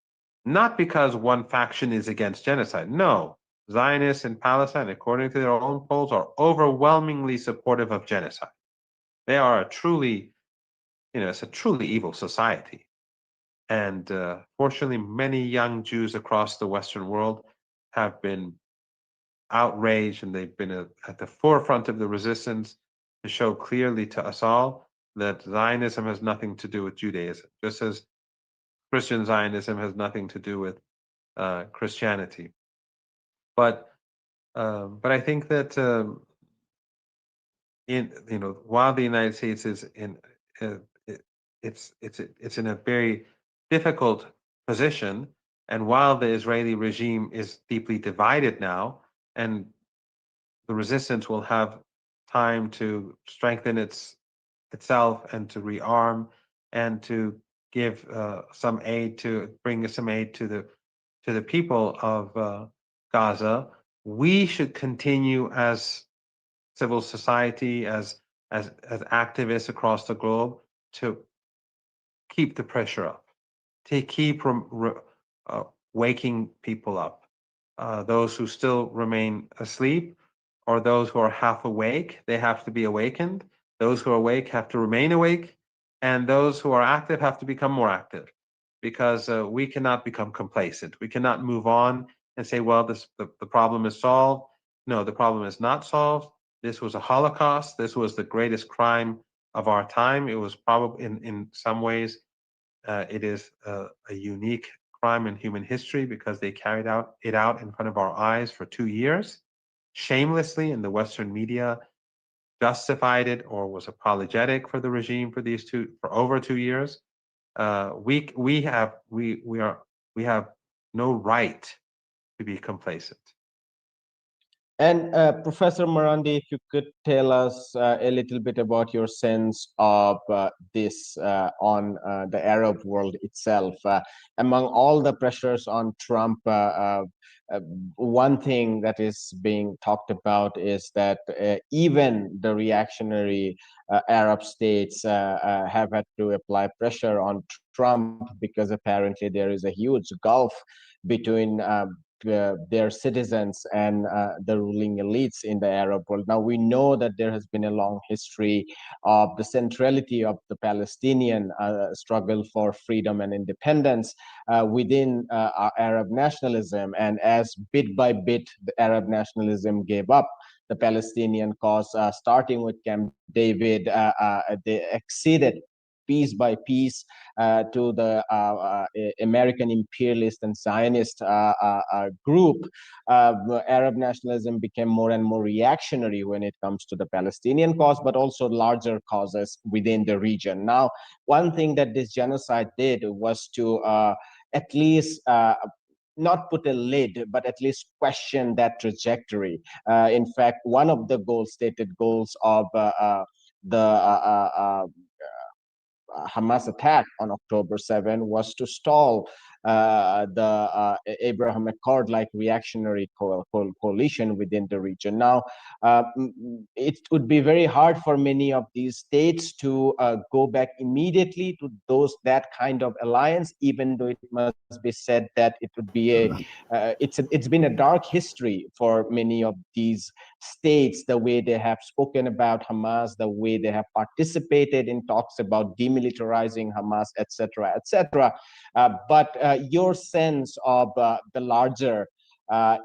S6: Not because one faction is against genocide. No, Zionists in Palestine, according to their own polls, are overwhelmingly supportive of genocide. They are it's a truly evil society. And fortunately, many young Jews across the Western world have been outraged, and they've been at the forefront of the resistance to show clearly to us all that Zionism has nothing to do with Judaism, just as Christian Zionism has nothing to do with Christianity. But I think that while the United States is it's in a very difficult position, and while the Israeli regime is deeply divided now, and the resistance will have time to strengthen itself and to rearm and to give some aid to the people of Gaza, we should continue as civil society, as activists across the globe, to keep the pressure up, to keep waking people up, those who still remain asleep, or those who are half awake. They have to be awakened. Those who are awake have to remain awake, and those who are active have to become more active, because we cannot become complacent. We cannot move on and say, well, the problem is solved. No, the problem is not solved. This was a Holocaust. This was the greatest crime of our time. It was probably, in some ways, it is a unique crime in human history, because they carried it out in front of our eyes for 2 years, shamelessly, in the Western media justified it or was apologetic for the regime for over 2 years. We have no right to be complacent.
S5: And Professor Marandi, if you could tell us a little bit about your sense of this on the Arab world itself. Among all the pressures on Trump, one thing that is being talked about is that even the reactionary Arab states have had to apply pressure on Trump, because apparently there is a huge gulf between their citizens and the ruling elites in the Arab world. Now, we know that there has been a long history of the centrality of the Palestinian struggle for freedom and independence within Arab nationalism. And as bit by bit, the Arab nationalism gave up the Palestinian cause, starting with Camp David, they acceded piece by piece to the American imperialist and Zionist group. Arab nationalism became more and more reactionary when it comes to the Palestinian cause, but also larger causes within the region. Now, one thing that this genocide did was to at least not put a lid, but at least question that trajectory. In fact, one of the stated goals of the Hamas attack on October 7 was to stall the Abraham Accord-like reactionary coalition within the region. Now, it would be very hard for many of these states to go back immediately to that kind of alliance, even though it must be said that it would be it's been a dark history for many of these states, the way they have spoken about Hamas, the way they have participated in talks about demilitarizing Hamas, etc., etc. But your sense of the larger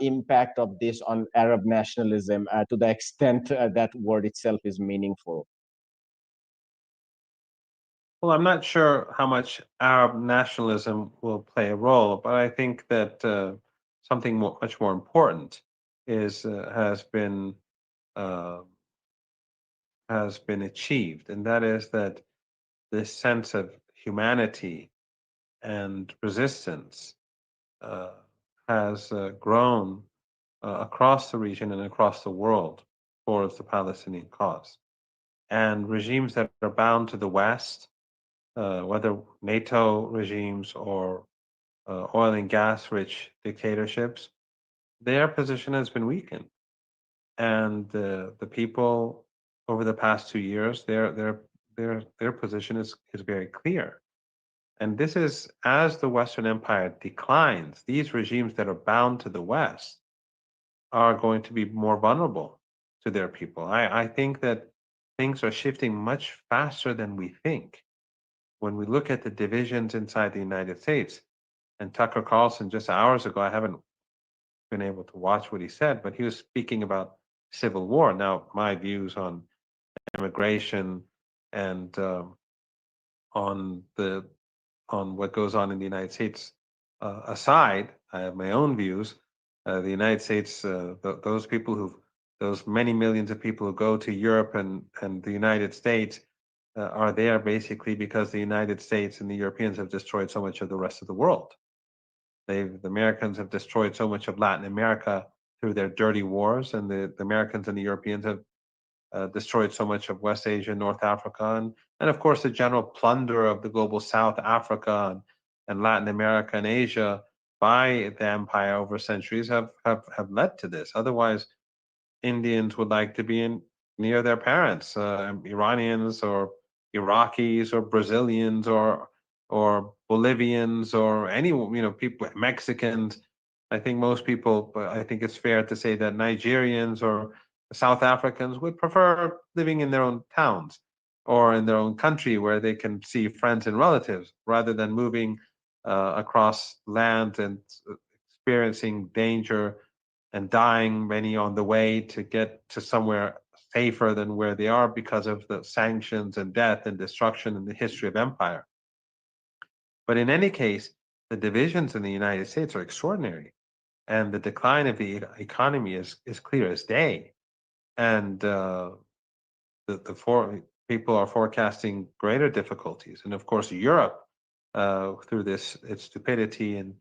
S5: impact of this on Arab nationalism, to the extent that word itself is meaningful.
S6: Well, I'm not sure how much Arab nationalism will play a role, but I think that something much more important has been achieved, and that is that this sense of humanity and resistance has grown across the region and across the world towards the Palestinian cause. And regimes that are bound to the West, whether NATO regimes or oil and gas-rich dictatorships, their position has been weakened. And the people over the past 2 years, their position is very clear. And this is, as the Western Empire declines, these regimes that are bound to the West are going to be more vulnerable to their people. I think that things are shifting much faster than we think. When we look at the divisions inside the United States, and Tucker Carlson just hours ago, I haven't been able to watch what he said, but he was speaking about civil war. Now, my views on immigration and on what goes on in the United States aside, I have my own views. The United States, those many millions of people who go to Europe and the United States are there basically because the United States and the Europeans have destroyed so much of the rest of the world. The Americans have destroyed so much of Latin America through their dirty wars, and the Americans and the Europeans have destroyed so much of West Asia, North Africa, and of course the general plunder of the global South Africa and Latin America and Asia by the empire over centuries have led to this. Otherwise, Indians would like to be near their parents, Iranians or Iraqis or Brazilians or Bolivians or any people, Mexicans. I think most people, I think it's fair to say that Nigerians or South Africans would prefer living in their own towns or in their own country where they can see friends and relatives rather than moving across land and experiencing danger and dying, many on the way to get to somewhere safer than where they are because of the sanctions and death and destruction in the history of empire. But in any case, the divisions in the United States are extraordinary, and the decline of the economy is clear as day. And people are forecasting greater difficulties. And of course, Europe, through its stupidity and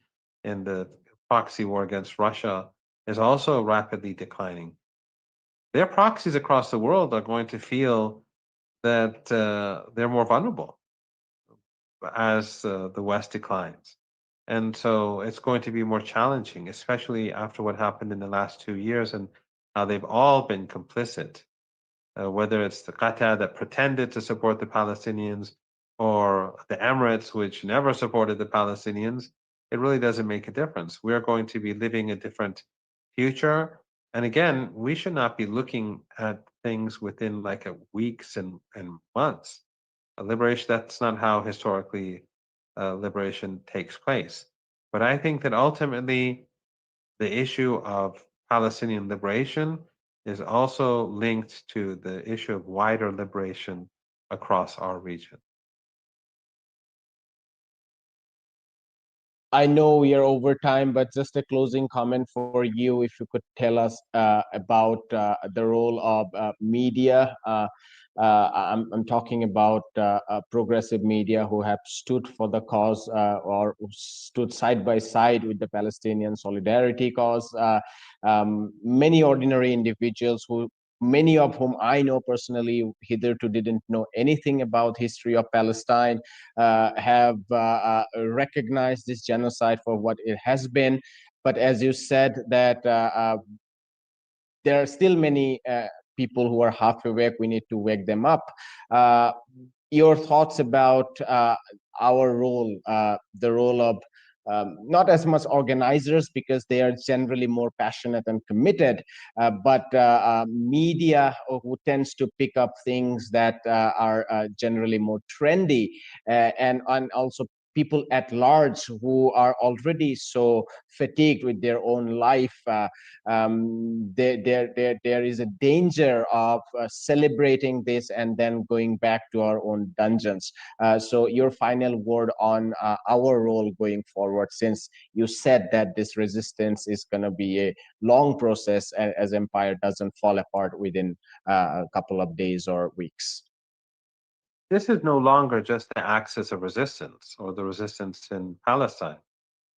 S6: in the proxy war against Russia, is also rapidly declining. Their proxies across the world are going to feel that they're more vulnerable as the West declines. And so it's going to be more challenging, especially after what happened in the last 2 years and how they've all been complicit, whether it's the Qatar that pretended to support the Palestinians or the Emirates, which never supported the Palestinians, it really doesn't make a difference. We're going to be living a different future. And again, we should not be looking at things within like a weeks and months. A liberation, that's not how historically liberation takes place. But I think that ultimately the issue of Palestinian liberation is also linked to the issue of wider liberation across our region.
S5: I know we are over time, but just a closing comment for you. If you could tell us about the role of media. I'm talking about progressive media who have stood for the cause or stood side by side with the Palestinian solidarity cause. Many ordinary individuals who many of whom I know personally hitherto didn't know anything about history of Palestine, have recognized this genocide for what it has been. But as you said, that there are still many people who are half awake. We need to wake them up. Your thoughts about our role, the role of not as much organizers because they are generally more passionate and committed, but media who tends to pick up things that are generally more trendy, and also people at large who are already so fatigued with their own life. There is a danger of celebrating this and then going back to our own dungeons. So your final word on our role going forward, since you said that this resistance is going to be a long process as empire doesn't fall apart within a couple of days or weeks.
S6: This is no longer just the axis of resistance or the resistance in Palestine.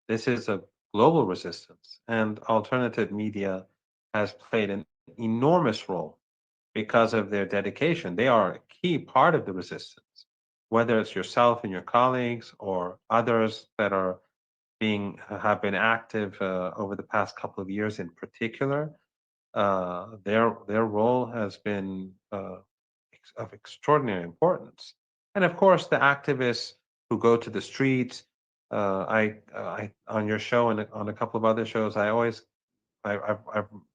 S6: This is a global resistance, and alternative media has played an enormous role because of their dedication. They are a key part of the resistance, whether it's yourself and your colleagues or others that are have been active over the past couple of years in particular. Their role has been of extraordinary importance. And of course, the activists who go to the streets. I on your show and on a couple of other shows, I've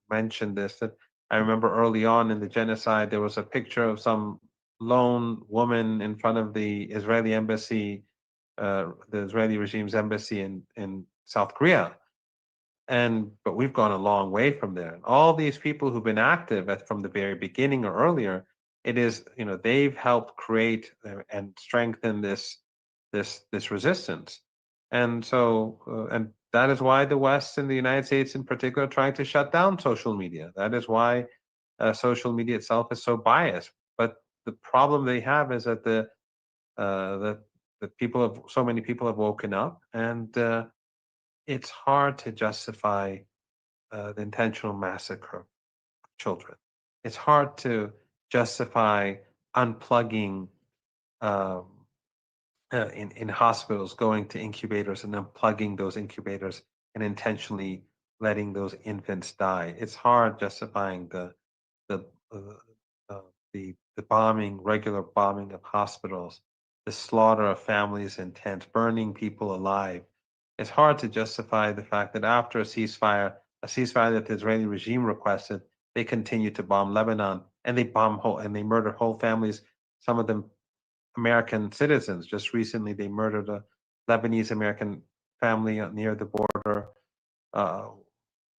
S6: mentioned this, that I remember early on in the genocide, there was a picture of some lone woman in front of the Israeli embassy, the Israeli regime's embassy in South Korea. But we've gone a long way from there. And all these people who've been active from the very beginning or earlier, it is, they've helped create and strengthen this resistance. And so, and that is why the West and the United States in particular are trying to shut down social media. That is why social media itself is so biased. But the problem they have is that so many people have woken up, and it's hard to justify the intentional massacre of children. It's hard to justify unplugging in hospitals, going to incubators and unplugging those incubators and intentionally letting those infants die. It's hard justifying the bombing, regular bombing of hospitals, the slaughter of families in tents, burning people alive. It's hard to justify the fact that after a ceasefire that the Israeli regime requested, they continue to bomb Lebanon, and they murder whole families, some of them American citizens. Just recently, they murdered a Lebanese American family near the border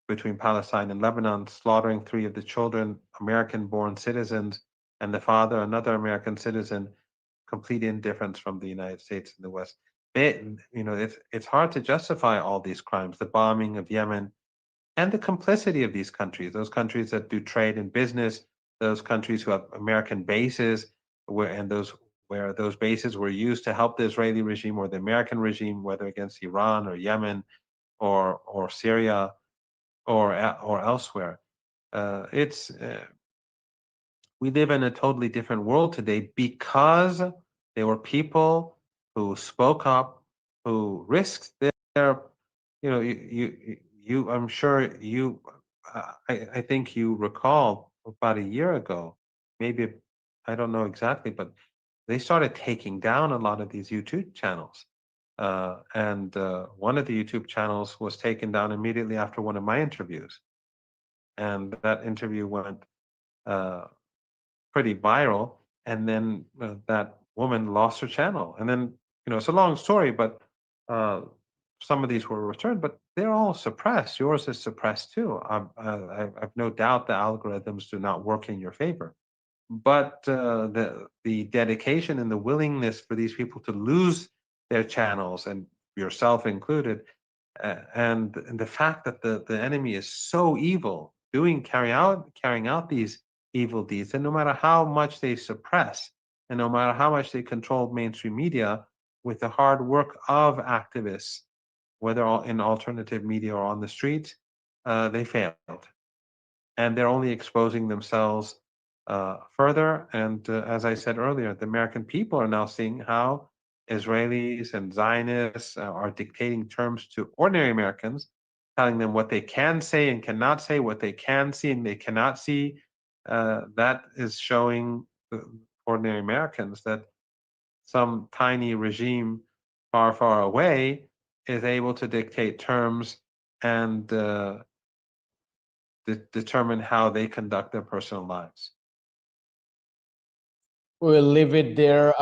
S6: between Palestine and Lebanon, slaughtering 3 of the children, American-born citizens, and the father, another American citizen. Complete indifference from the United States and the West. It's hard to justify all these crimes, the bombing of Yemen, and the complicity of these countries, those countries that do trade and business, those countries who have American bases, where those bases were used to help the Israeli regime or the American regime, whether against Iran or Yemen or Syria or elsewhere. We live in a totally different world today because there were people who spoke up, who risked their, I'm sure you, I think you recall about a year ago, maybe, I don't know exactly, but they started taking down a lot of these YouTube channels. And one of the YouTube channels was taken down immediately after one of my interviews. And that interview went pretty viral. And then that woman lost her channel. And then, it's a long story, but some of these were returned, but they're all suppressed. Yours is suppressed too. I've no doubt the algorithms do not work in your favor. But the dedication and the willingness for these people to lose their channels, and yourself included, and the fact that the enemy is so evil, carrying out these evil deeds, and no matter how much they suppress, and no matter how much they control mainstream media, with the hard work of activists, whether in alternative media or on the street, they failed, and they're only exposing themselves further. And as I said earlier, the American people are now seeing how Israelis and Zionists are dictating terms to ordinary Americans, telling them what they can say and cannot say, what they can see and they cannot see. That is showing ordinary Americans that some tiny regime far, far away is able to dictate terms and determine how they conduct their personal lives.
S5: We'll leave it there.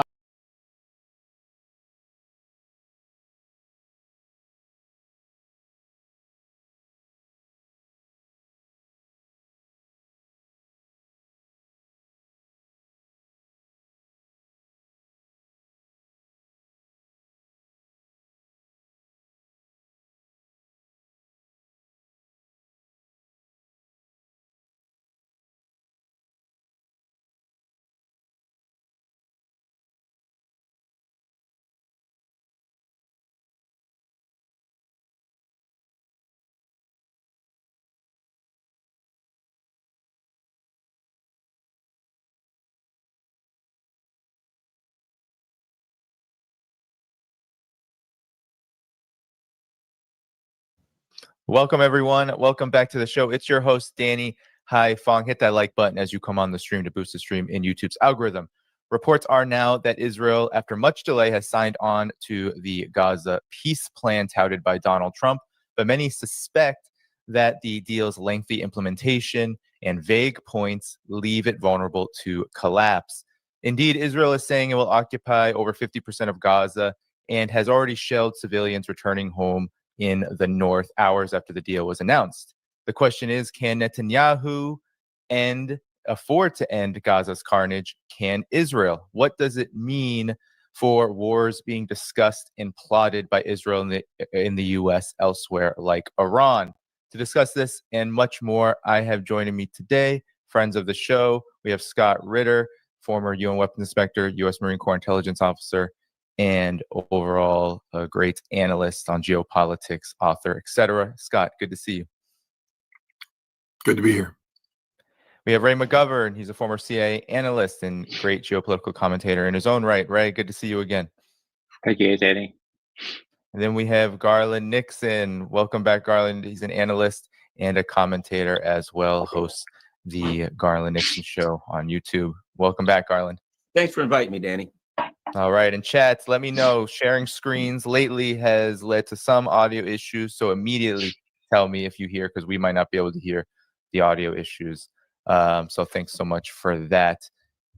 S7: Welcome, everyone. Welcome back to the show. It's your host, Danny Haiphong. Hit that like button as you come on the stream to boost the stream in YouTube's algorithm. Reports are now that Israel, after much delay, has signed on to the Gaza peace plan touted by Donald Trump, but many suspect that the deal's lengthy implementation and vague points leave it vulnerable to collapse. Indeed, Israel is saying it will occupy over 50% of Gaza and has already shelled civilians returning home in the north hours after the deal was announced. The question is, can Netanyahu afford to end Gaza's carnage? Can Israel? What does it mean for wars being discussed and plotted by Israel in the U.S. elsewhere, like Iran? To discuss this and much more, I have joining me today friends of the show. We have Scott Ritter, former UN weapons inspector, U.S. Marine Corps intelligence officer, and overall a great analyst on geopolitics, author, etc. Scott, good to see you.
S1: Good to be here.
S7: We have Ray McGovern. He's a former CIA analyst and great geopolitical commentator in his own right. Ray, good to see you again.
S8: Thank you, Danny.
S7: And then we have Garland Nixon. Welcome back, Garland. He's an analyst and a commentator as well, hosts the Garland Nixon Show on YouTube. Welcome back, Garland.
S8: Thanks for inviting me, Danny.
S7: All right, in chats, let me know. Sharing screens lately has led to some audio issues, so immediately tell me if you hear, because we might not be able to hear the audio issues. So thanks so much for that.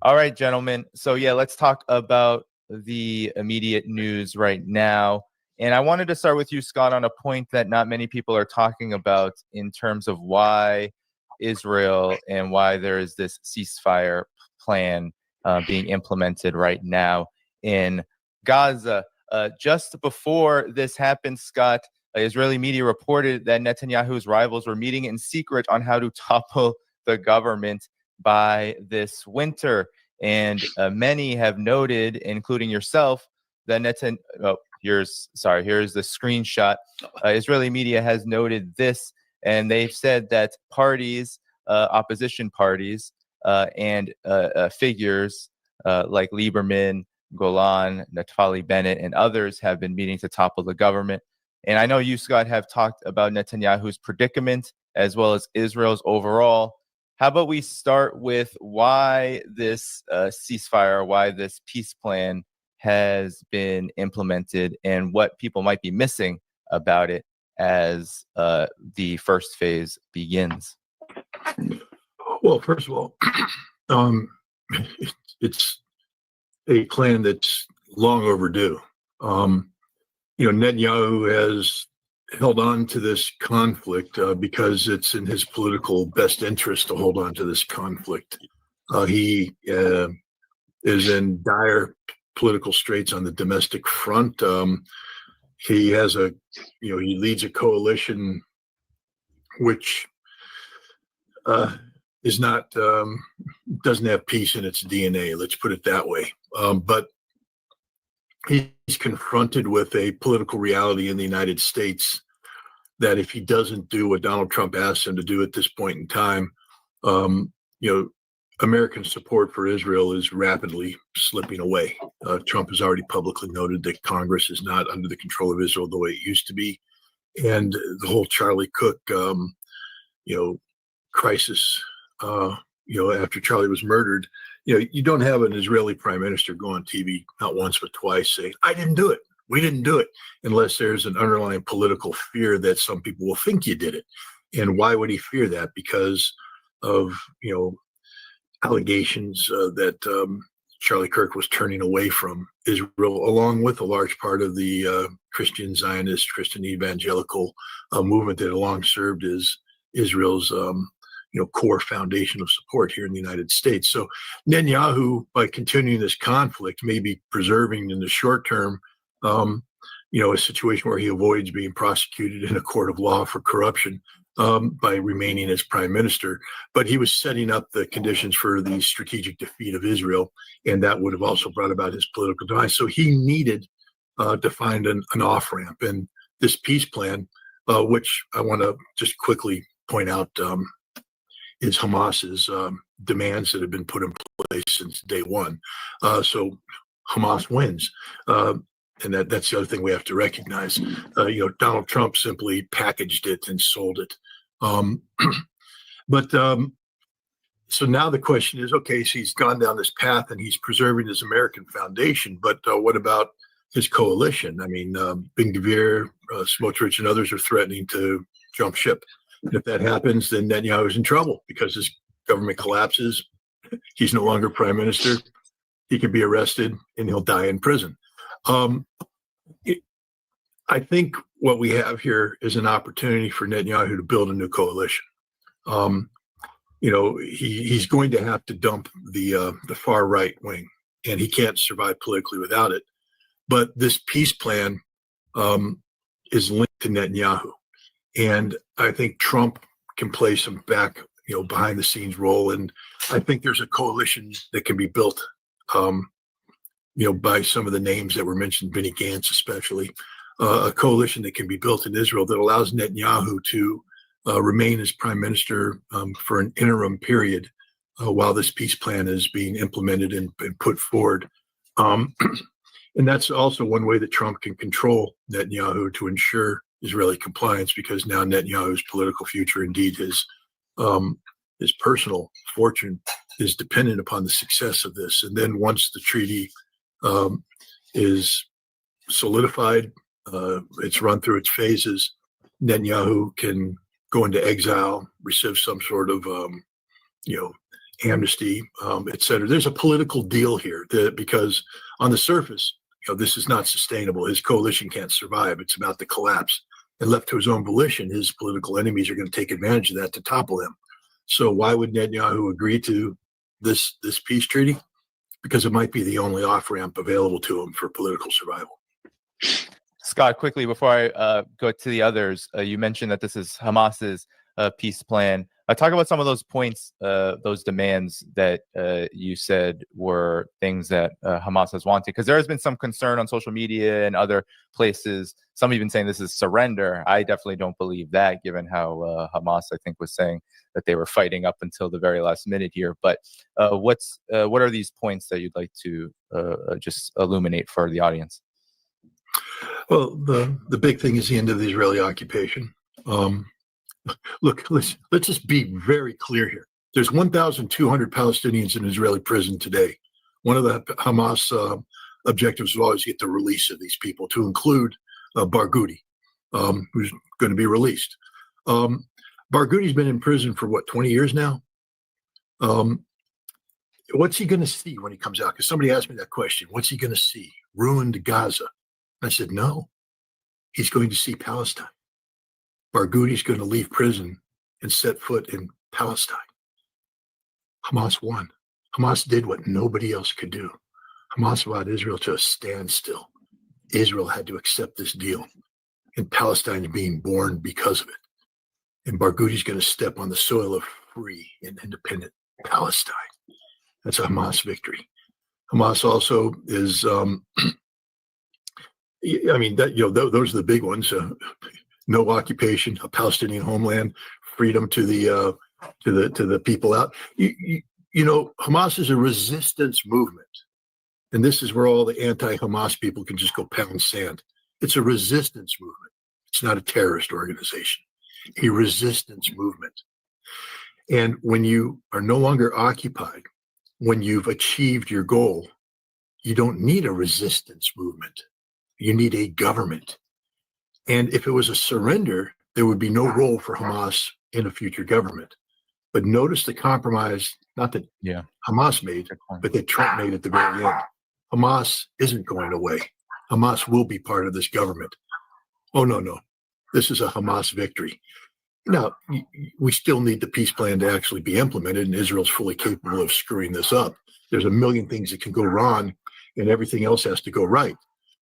S7: All right, gentlemen. So yeah, let's talk about the immediate news right now. And I wanted to start with you, Scott, on a point that not many people are talking about in terms of why Israel and why there is this ceasefire plan being implemented right now in Gaza. Just before this happened, Scott, Israeli media reported that Netanyahu's rivals were meeting in secret on how to topple the government by this winter. And many have noted, including yourself, that here's the screenshot. Israeli media has noted this, and they've said that parties, opposition parties, and figures like Lieberman, Golan, Naftali Bennett, and others have been meeting to topple the government. And I know you, Scott, have talked about Netanyahu's predicament as well as Israel's overall. How about we start with why this ceasefire, why this peace plan has been implemented and what people might be missing about it as the first phase begins?
S9: Well, first of all, it's a plan that's long overdue. Netanyahu has held on to this conflict because it's in his political best interest to hold on to this conflict. He is in dire political straits on the domestic front. He has he leads a coalition which is not doesn't have peace in its DNA. Let's put it that way. But he's confronted with a political reality in the United States that if he doesn't do what Donald Trump asked him to do at this point in time, American support for Israel is rapidly slipping away. Trump has already publicly noted that Congress is not under the control of Israel the way it used to be. And the whole Charlie Cook, crisis, after Charlie was murdered, you don't have an Israeli prime minister go on TV not once but twice saying, "I didn't do it. We didn't do it," unless there's an underlying political fear that some people will think you did it. And why would he fear that? Because of, allegations that Charlie Kirk was turning away from Israel, along with a large part of the Christian Zionist, Christian evangelical movement that had long served as Israel's core foundation of support here in the United States. So Netanyahu, by continuing this conflict, may be preserving in the short term, a situation where he avoids being prosecuted in a court of law for corruption by remaining as prime minister. But he was setting up the conditions for the strategic defeat of Israel, and that would have also brought about his political demise. So he needed to find an off-ramp. And this peace plan, which I want to just quickly point out, is Hamas's demands that have been put in place since day one. So Hamas wins. And that's the other thing we have to recognize. Donald Trump simply packaged it and sold it. So now the question is, okay, so he's gone down this path and he's preserving his American foundation, but what about his coalition? I mean, Ben-Gvir, Smotrich, and others are threatening to jump ship. And if that happens, then Netanyahu is in trouble because his government collapses. He's no longer prime minister. He could be arrested and he'll die in prison. I think what we have here is an opportunity for Netanyahu to build a new coalition. He's going to have to dump the far right wing, and he can't survive politically without it. But this peace plan is linked to Netanyahu, and I think Trump can play some behind the scenes role, and I think there's a coalition that can be built. By some of the names that were mentioned, Benny Gantz especially, a coalition that can be built in Israel that allows Netanyahu to remain as prime minister for an interim period while this peace plan is being implemented and put forward. And that's also one way that Trump can control Netanyahu to ensure Israeli compliance, because now Netanyahu's political future, indeed his personal fortune, is dependent upon the success of this. And then once the treaty is solidified, it's run through its phases, Netanyahu can go into exile, receive some sort of, amnesty, et cetera. There's a political deal here because on the surface, this is not sustainable. His coalition can't survive. It's about to collapse. And left to his own volition, his political enemies are going to take advantage of that to topple him. So why would Netanyahu agree to this peace treaty? Because it might be the only off-ramp available to him for political survival.
S7: Scott, quickly before I go to the others, you mentioned that this is Hamas's peace plan. Talk about some of those points, those demands that you said were things that Hamas has wanted, because there has been some concern on social media and other places, some even saying this is surrender. I definitely don't believe that, given how Hamas, I think, was saying that they were fighting up until the very last minute here. But what are these points that you'd like to just illuminate for the audience?
S9: Well, the big thing is the end of the Israeli occupation. Look, let's just be very clear here. There's 1,200 Palestinians in Israeli prison today. One of the Hamas objectives was always get the release of these people, to include Barghouti, who's going to be released. Barghouti's been in prison for 20 years now? What's he going to see when he comes out? Because somebody asked me that question. What's he going to see? Ruined Gaza. I said, no, he's going to see Palestine. Barghouti's going to leave prison and set foot in Palestine. Hamas won. Hamas did what nobody else could do. Hamas brought Israel to a standstill. Israel had to accept this deal, and Palestine is being born because of it. And Barghouti's going to step on the soil of free and independent Palestine. That's a Hamas victory. Hamas also is, those are the big ones. No occupation, a Palestinian homeland, freedom to the people out. Hamas is a resistance movement. And this is where all the anti-Hamas people can just go pound sand. It's a resistance movement. It's not a terrorist organization, a resistance movement. And when you are no longer occupied, when you've achieved your goal, you don't need a resistance movement. You need a government. And if it was a surrender, there would be no role for Hamas in a future government. But notice the compromise, not that Hamas made, but that Trump made at the very end. Hamas isn't going away. Hamas will be part of this government. Oh, no. This is a Hamas victory. Now, we still need the peace plan to actually be implemented, and Israel's fully capable of screwing this up. There's a million things that can go wrong, and everything else has to go right.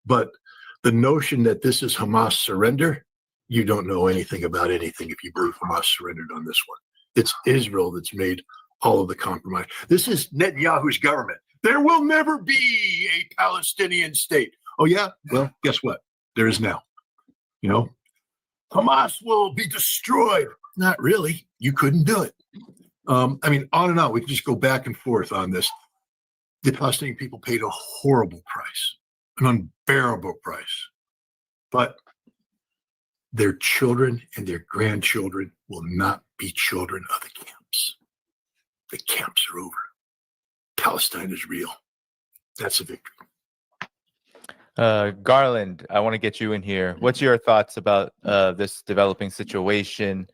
S9: But the notion that this is Hamas surrender, you don't know anything about anything if you believe Hamas surrendered on this one. It's Israel that's made all of the compromise. This is Netanyahu's government. There will never be a Palestinian state. Oh, yeah? Well, guess what? There is now. Hamas will be destroyed. Not really. You couldn't do it. On and on. We can just go back and forth on this. The Palestinian people paid a horrible price, an unbearable price. But their children and their grandchildren will not be children of the camps. The camps are over. Palestine is real. That's a victory.
S7: Garland, I want to get you in here. What's your thoughts about this developing situation?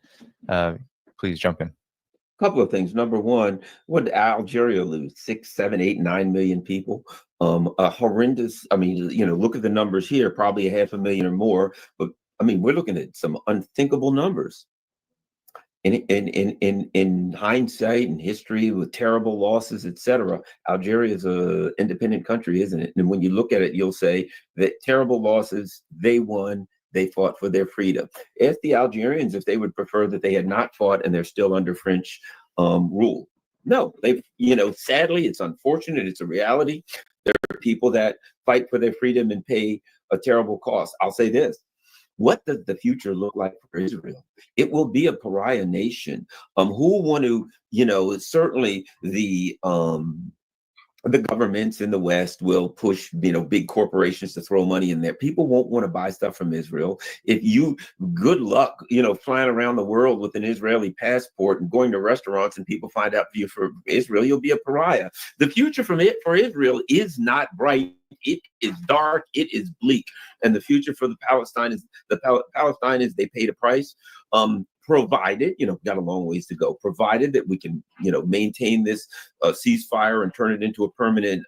S7: Please jump in.
S8: A couple of things. Number one, what did Algeria lose? 6, 7, 8, 9 million people. A horrendous. Look at the numbers here. Probably 500,000 or more. But we're looking at some unthinkable numbers. In hindsight and history, with terrible losses, etc., Algeria is an independent country, isn't it? And when you look at it, you'll say that terrible losses, they won, they fought for their freedom. Ask the Algerians if they would prefer that they had not fought and they're still under French rule. No, sadly, it's unfortunate. It's a reality. There are people that fight for their freedom and pay a terrible cost. I'll say this. What does the future look like for Israel? It will be a pariah nation. Who want to, certainly the governments in the West will push, big corporations to throw money in there. People won't want to buy stuff from Israel. Good luck, flying around the world with an Israeli passport and going to restaurants and people find out you're from Israel, you'll be a pariah. The future for Israel is not bright. It is dark. It is bleak. And the future for the Palestine is they paid a price. Provided, got a long ways to go, provided that we can, maintain this ceasefire and turn it into a permanent,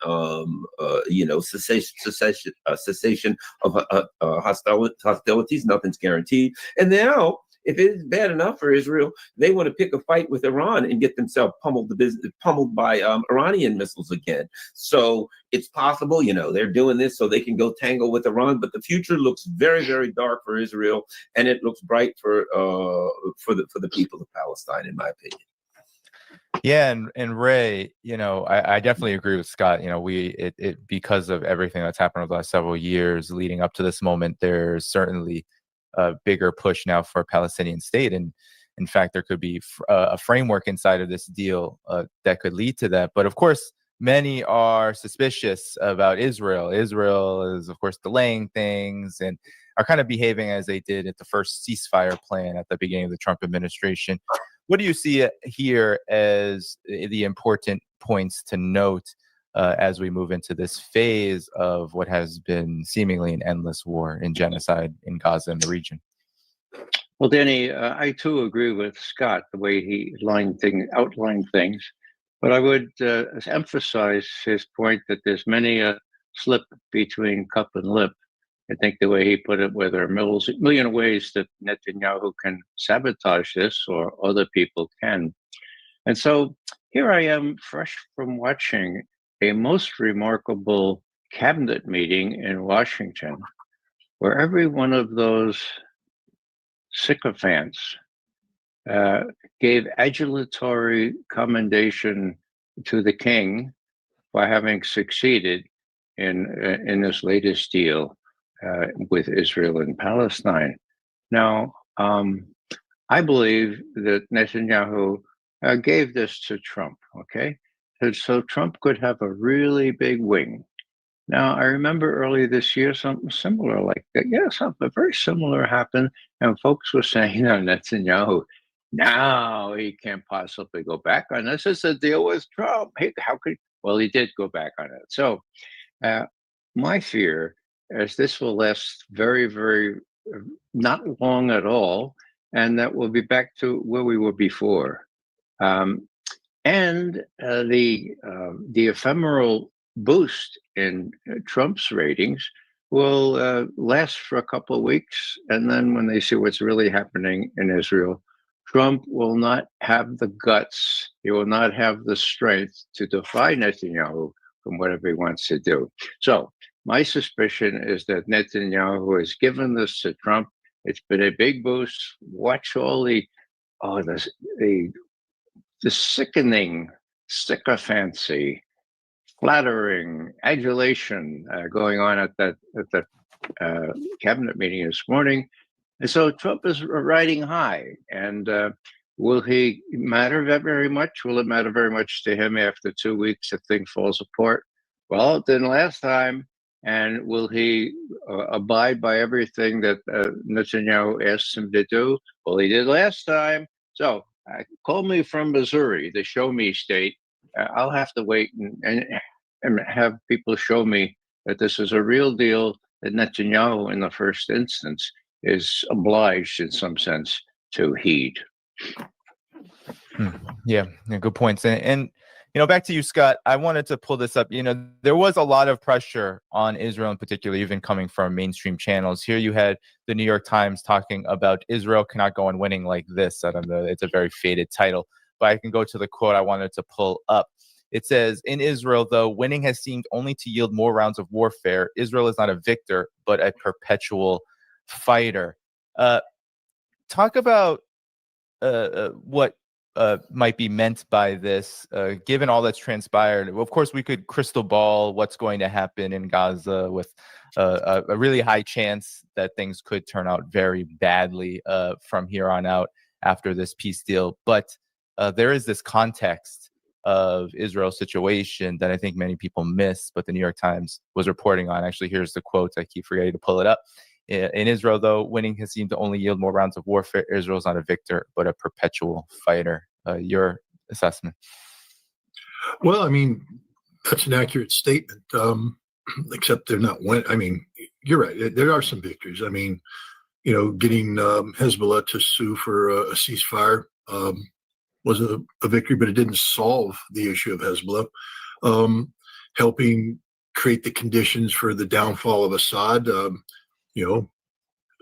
S8: cessation of hostilities. Nothing's guaranteed. And now, if it's bad enough for Israel, they want to pick a fight with Iran and get themselves pummeled by Iranian missiles again. So it's possible, they're doing this so they can go tangle with Iran. But the future looks very, very dark for Israel, and it looks bright for the people of Palestine, in my opinion.
S7: Yeah, and Ray, I definitely agree with Scott. Because of everything that's happened over the last several years leading up to this moment, there's certainly a bigger push now for a Palestinian state. And in fact, there could be a framework inside of this deal that could lead to that. But of course, many are suspicious about Israel. Israel is, of course, delaying things and are kind of behaving as they did at the first ceasefire plan at the beginning of the Trump administration. What do you see here as the important points to note as we move into this phase of what has been seemingly an endless war and genocide in Gaza and the region.
S10: Well, Danny, I too agree with Scott the way he outlined things, but I would emphasize his point that there's many a slip between cup and lip. I think the way he put it, where there are a million ways that Netanyahu can sabotage this, or other people can. And so here I am, fresh from watching a most remarkable cabinet meeting in Washington, where every one of those sycophants gave adulatory commendation to the king for having succeeded in this latest deal with Israel and Palestine. Now, I believe that Netanyahu gave this to Trump, okay? So Trump could have a really big wing. Now, I remember earlier this year, something similar like that. Yeah, something very similar happened. And folks were saying, Netanyahu, now he can't possibly go back on this. It's a deal with Trump. Hey, how could, well, he did go back on it. So my fear is this will last very, very, not long at all. And that we'll be back to where we were before. And the ephemeral boost in Trump's ratings will last for a couple of weeks. And then when they see what's really happening in Israel, Trump will not have the guts, he will not have the strength to defy Netanyahu from whatever he wants to do. So my suspicion is that Netanyahu has given this to Trump. It's been a big boost. Watch all the sickening sycophancy, flattering adulation going on at the cabinet meeting this morning. And so Trump is riding high. And will he matter very much? Will it matter very much to him after 2 weeks if things falls apart? Well, it didn't last time. And will he abide by everything that Netanyahu asked him to do? Well, he did last time. So call me from Missouri, the show me state. I'll have to wait and have people show me that this is a real deal, that Netanyahu in the first instance is obliged in some sense to heed.
S7: Yeah, good points. And back to you, Scott, I wanted to pull this up. There was a lot of pressure on Israel in particular, even coming from mainstream channels. Here you had the New York Times talking about Israel cannot go on winning like this. I don't know, it's a very faded title, but I can go to the quote I wanted to pull up. It says, in Israel, though, winning has seemed only to yield more rounds of warfare. Israel is not a victor, but a perpetual fighter. Talk about what might be meant by this, given all that's transpired. Of course, we could crystal ball what's going to happen in Gaza with a really high chance that things could turn out very badly from here on out after this peace deal. But there is this context of Israel's situation that I think many people miss, but the New York Times was reporting on. Actually, here's the quote. I keep forgetting to pull it up. In Israel, though, winning has seemed to only yield more rounds of warfare. Israel's not a victor, but a perpetual fighter. Your assessment?
S9: Well, I mean, that's an accurate statement, except they're not winning. I mean, you're right. There are some victories. I mean, getting Hezbollah to sue for a ceasefire was a victory, but it didn't solve the issue of Hezbollah. Helping create the conditions for the downfall of Assad,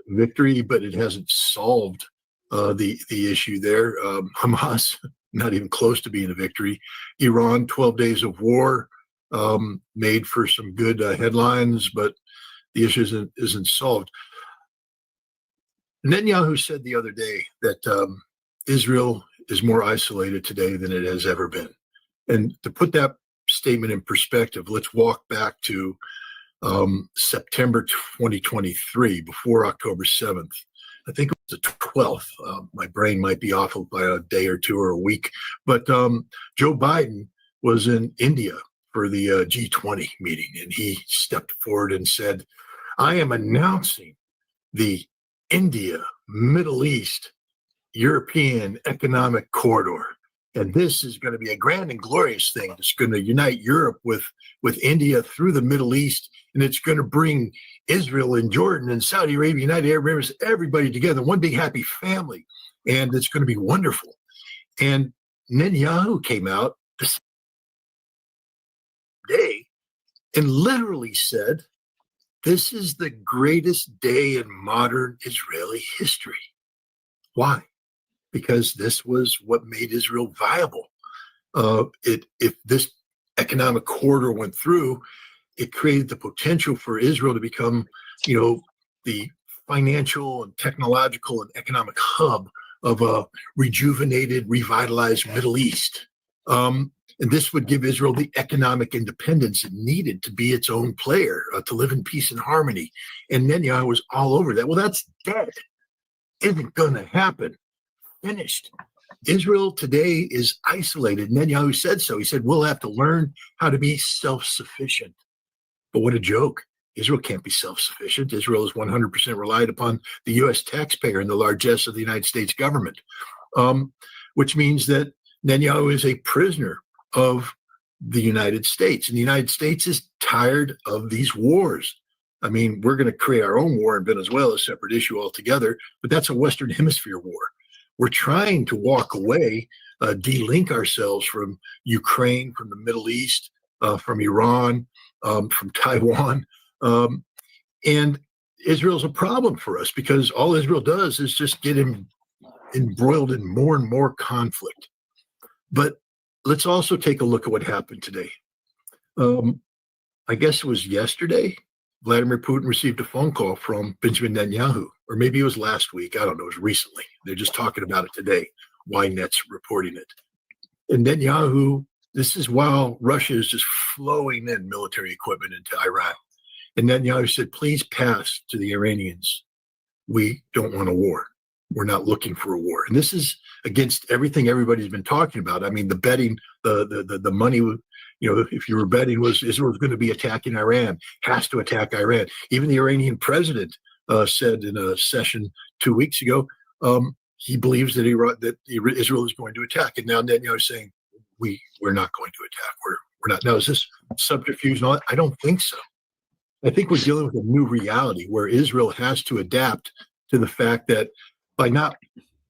S9: victory, but it hasn't solved the issue there. Hamas, not even close to being a victory. Iran, 12 days of war, made for some good headlines, but the issue isn't solved. Netanyahu said the other day that Israel is more isolated today than it has ever been. And to put that statement in perspective, let's walk back to September 2023, before October 7th. I think it was the 12th. My brain might be off by a day or two or a week. But Joe Biden was in India for the G20 meeting, and he stepped forward and said, I am announcing the India, Middle East, European Economic Corridor. And this is going to be a grand and glorious thing. It's going to unite Europe with India through the Middle East, and it's going to bring Israel and Jordan and Saudi Arabia, United Arab Emirates, everybody together, one big happy family. And it's going to be wonderful. And Netanyahu came out this day and literally said, this is the greatest day in modern Israeli history. Why? Because this was what made Israel viable. If this economic corridor went through, it created the potential for Israel to become, the financial and technological and economic hub of a rejuvenated, revitalized Middle East. And this would give Israel the economic independence it needed to be its own player, to live in peace and harmony. And Netanyahu was all over that. Well, that's dead. Isn't going to happen. Finished. Israel today is isolated. Netanyahu said so. He said, we'll have to learn how to be self-sufficient. But what a joke. Israel can't be self-sufficient. Israel is 100% relied upon the U.S. taxpayer and the largesse of the United States government, which means that Netanyahu is a prisoner of the United States. And the United States is tired of these wars. I mean, we're going to create our own war in Venezuela, a separate issue altogether, but that's a Western Hemisphere war. We're trying to walk away, de-link ourselves from Ukraine, from the Middle East, from Iran, from Taiwan. And Israel's a problem for us because all Israel does is just get embroiled in more and more conflict. But let's also take a look at what happened today. I guess it was yesterday, Vladimir Putin received a phone call from Benjamin Netanyahu, or maybe it was last week. I don't know. It was recently. They're just talking about it today. Ynet's reporting it. And Netanyahu, this is while Russia is just flowing in military equipment into Iran. And Netanyahu said, please pass to the Iranians. We don't want a war. We're not looking for a war. And this is against everything everybody's been talking about. I mean, the betting, the money, if you were betting was Israel's going to be attacking Iran, has to attack Iran. Even the Iranian president said in a session 2 weeks ago, he believes that Israel is going to attack. And now Netanyahu is saying, we're not going to attack. We're not. Now, is this subterfuge? No, I don't think so. I think we're dealing with a new reality where Israel has to adapt to the fact that by not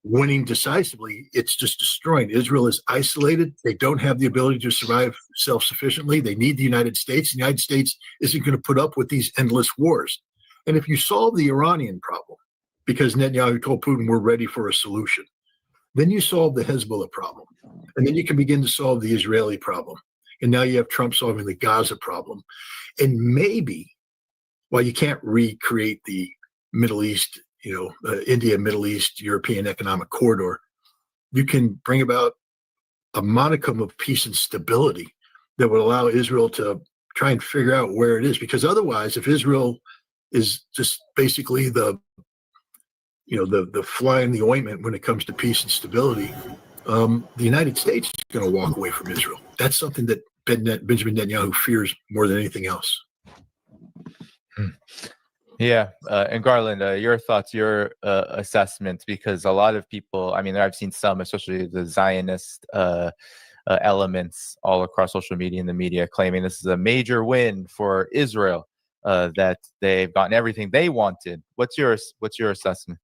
S9: winning decisively, it's just destroying. Israel is isolated. They don't have the ability to survive self-sufficiently. They need the United States. The United States isn't going to put up with these endless wars. And if you solve the Iranian problem, because Netanyahu told Putin we're ready for a solution, then you solve the Hezbollah problem. And then you can begin to solve the Israeli problem. And now you have Trump solving the Gaza problem. And maybe, while you can't recreate the Middle East, India, Middle East, European economic corridor, you can bring about a modicum of peace and stability that would allow Israel to try and figure out where it is. Because otherwise, if Israel is just basically the fly in the ointment when it comes to peace and stability, the United States is going to walk away from Israel. That's something that Benjamin Netanyahu fears more than anything else.
S7: Yeah. And Garland, your thoughts, your assessment, because a lot of people, I mean, I've seen some, especially the Zionist elements all across social media and the media, claiming this is a major win for Israel, that they've gotten everything they wanted. What's your assessment?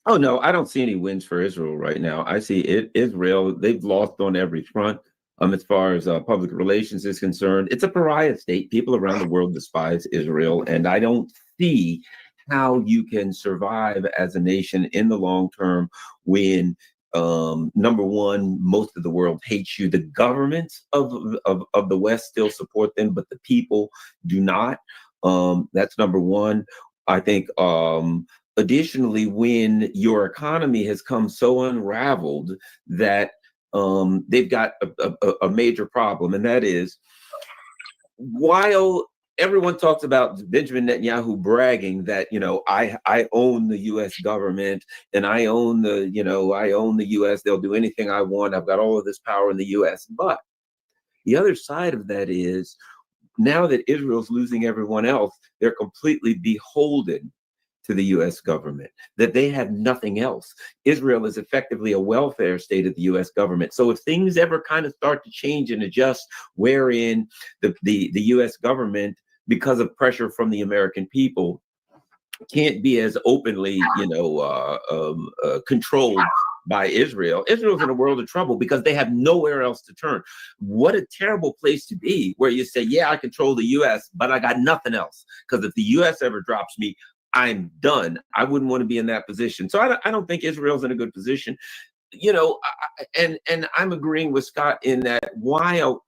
S8: Oh, no, I don't see any wins for Israel right now. I see Israel, they've lost on every front. As far as public relations is concerned, it's a pariah state. People around the world despise Israel, and I don't see how you can survive as a nation in the long term when, number one, most of the world hates you. The governments of the West still support them, but the people do not. That's number one. I think additionally, when your economy has come so unraveled that they've got a major problem, and that is, while everyone talks about Benjamin Netanyahu bragging that, I own the U.S. government and I own the U.S. They'll do anything I want. I've got all of this power in the U.S. But the other side of that is, now that Israel's losing everyone else, they're completely beholden to the U.S. government, that they have nothing else. Israel is effectively a welfare state of the U.S. government. So if things ever kind of start to change and adjust, wherein the U.S. government, because of pressure from the American people, can't be as openly, controlled by Israel. Israel's in a world of trouble because they have nowhere else to turn. What a terrible place to be, where you say, yeah, I control the U.S., but I got nothing else. Because if the U.S. ever drops me, I'm done. I wouldn't want to be in that position. So I don't think Israel's in a good position. And I'm agreeing with Scott in that while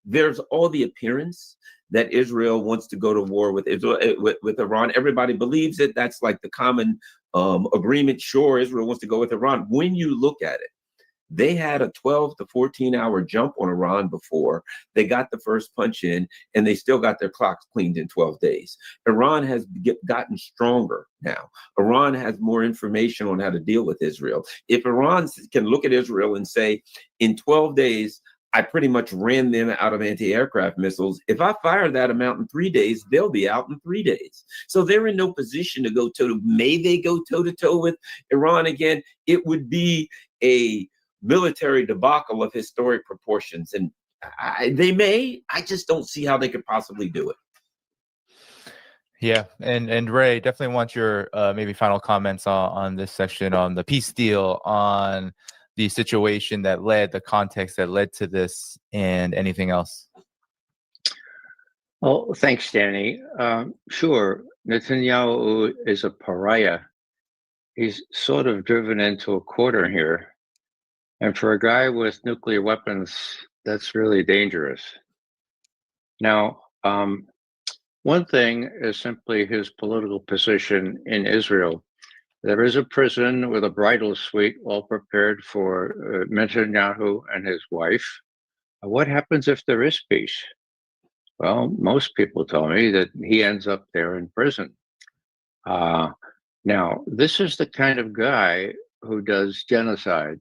S8: there's all the appearance that Israel wants to go to war with Israel, with Iran, everybody believes it. That's like the common agreement. Sure, Israel wants to go with Iran. When you look at it, they had a 12 to 14 hour jump on Iran before they got the first punch in, and they still got their clocks cleaned in 12 days. Iran has gotten stronger now. Iran has more information on how to deal with Israel. If Iran can look at Israel and say, in 12 days, I pretty much ran them out of anti-aircraft missiles. If I fire that amount in 3 days, they'll be out in 3 days. So they're in no position to go toe-to. May they go toe-to-toe with Iran again? It would be a military debacle of historic proportions. And they may. I just don't see how they could possibly do it.
S7: Yeah, and Ray, definitely want your maybe final comments on this section, on the peace deal, on the situation that led, the context that led to this, and anything else.
S10: Well, thanks, Danny. Sure, Netanyahu is a pariah. He's sort of driven into a corner here. And for a guy with nuclear weapons, that's really dangerous. Now, one thing is simply his political position in Israel. There is a prison with a bridal suite all prepared for Netanyahu and his wife. What happens if there is peace? Well, most people tell me that he ends up there in prison. Now, this is the kind of guy who does genocide.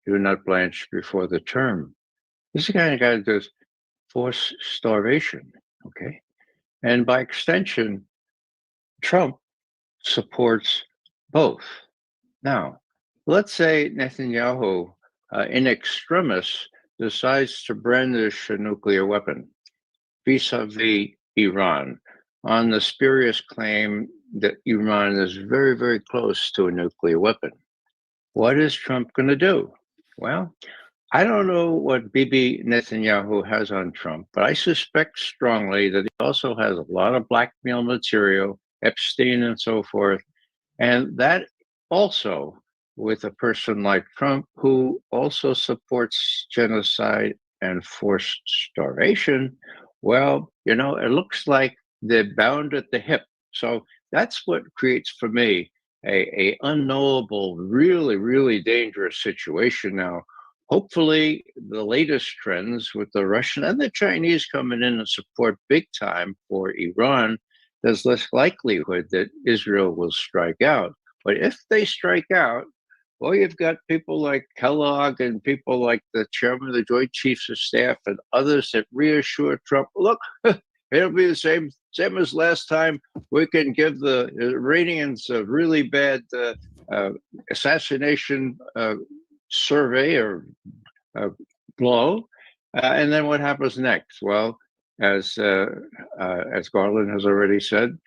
S10: Do not blanch before the term. This is the kind of guy who does forced starvation, okay? And by extension, Trump supports both. Now, let's say Netanyahu, in extremis, decides to brandish a nuclear weapon vis-a-vis Iran on the spurious claim that Iran is very, very close to a nuclear weapon. What is Trump going to do? Well, I don't know what Bibi Netanyahu has on Trump, but I suspect strongly that he also has a lot of blackmail material, Epstein and so forth. And that also, with a person like Trump, who also supports genocide and forced starvation, well, it looks like they're bound at the hip. So that's what creates for me a unknowable, really, really dangerous situation now. Hopefully, the latest trends with the Russian and the Chinese coming in and support big time for Iran, there's less likelihood that Israel will strike out. But if they strike out, well, you've got people like Kellogg and people like the chairman of the Joint Chiefs of Staff and others that reassure Trump, look, it'll be the same as last time. We can give the Iranians a really bad assassination survey or blow. And then what happens next? Well, as Garland has already said,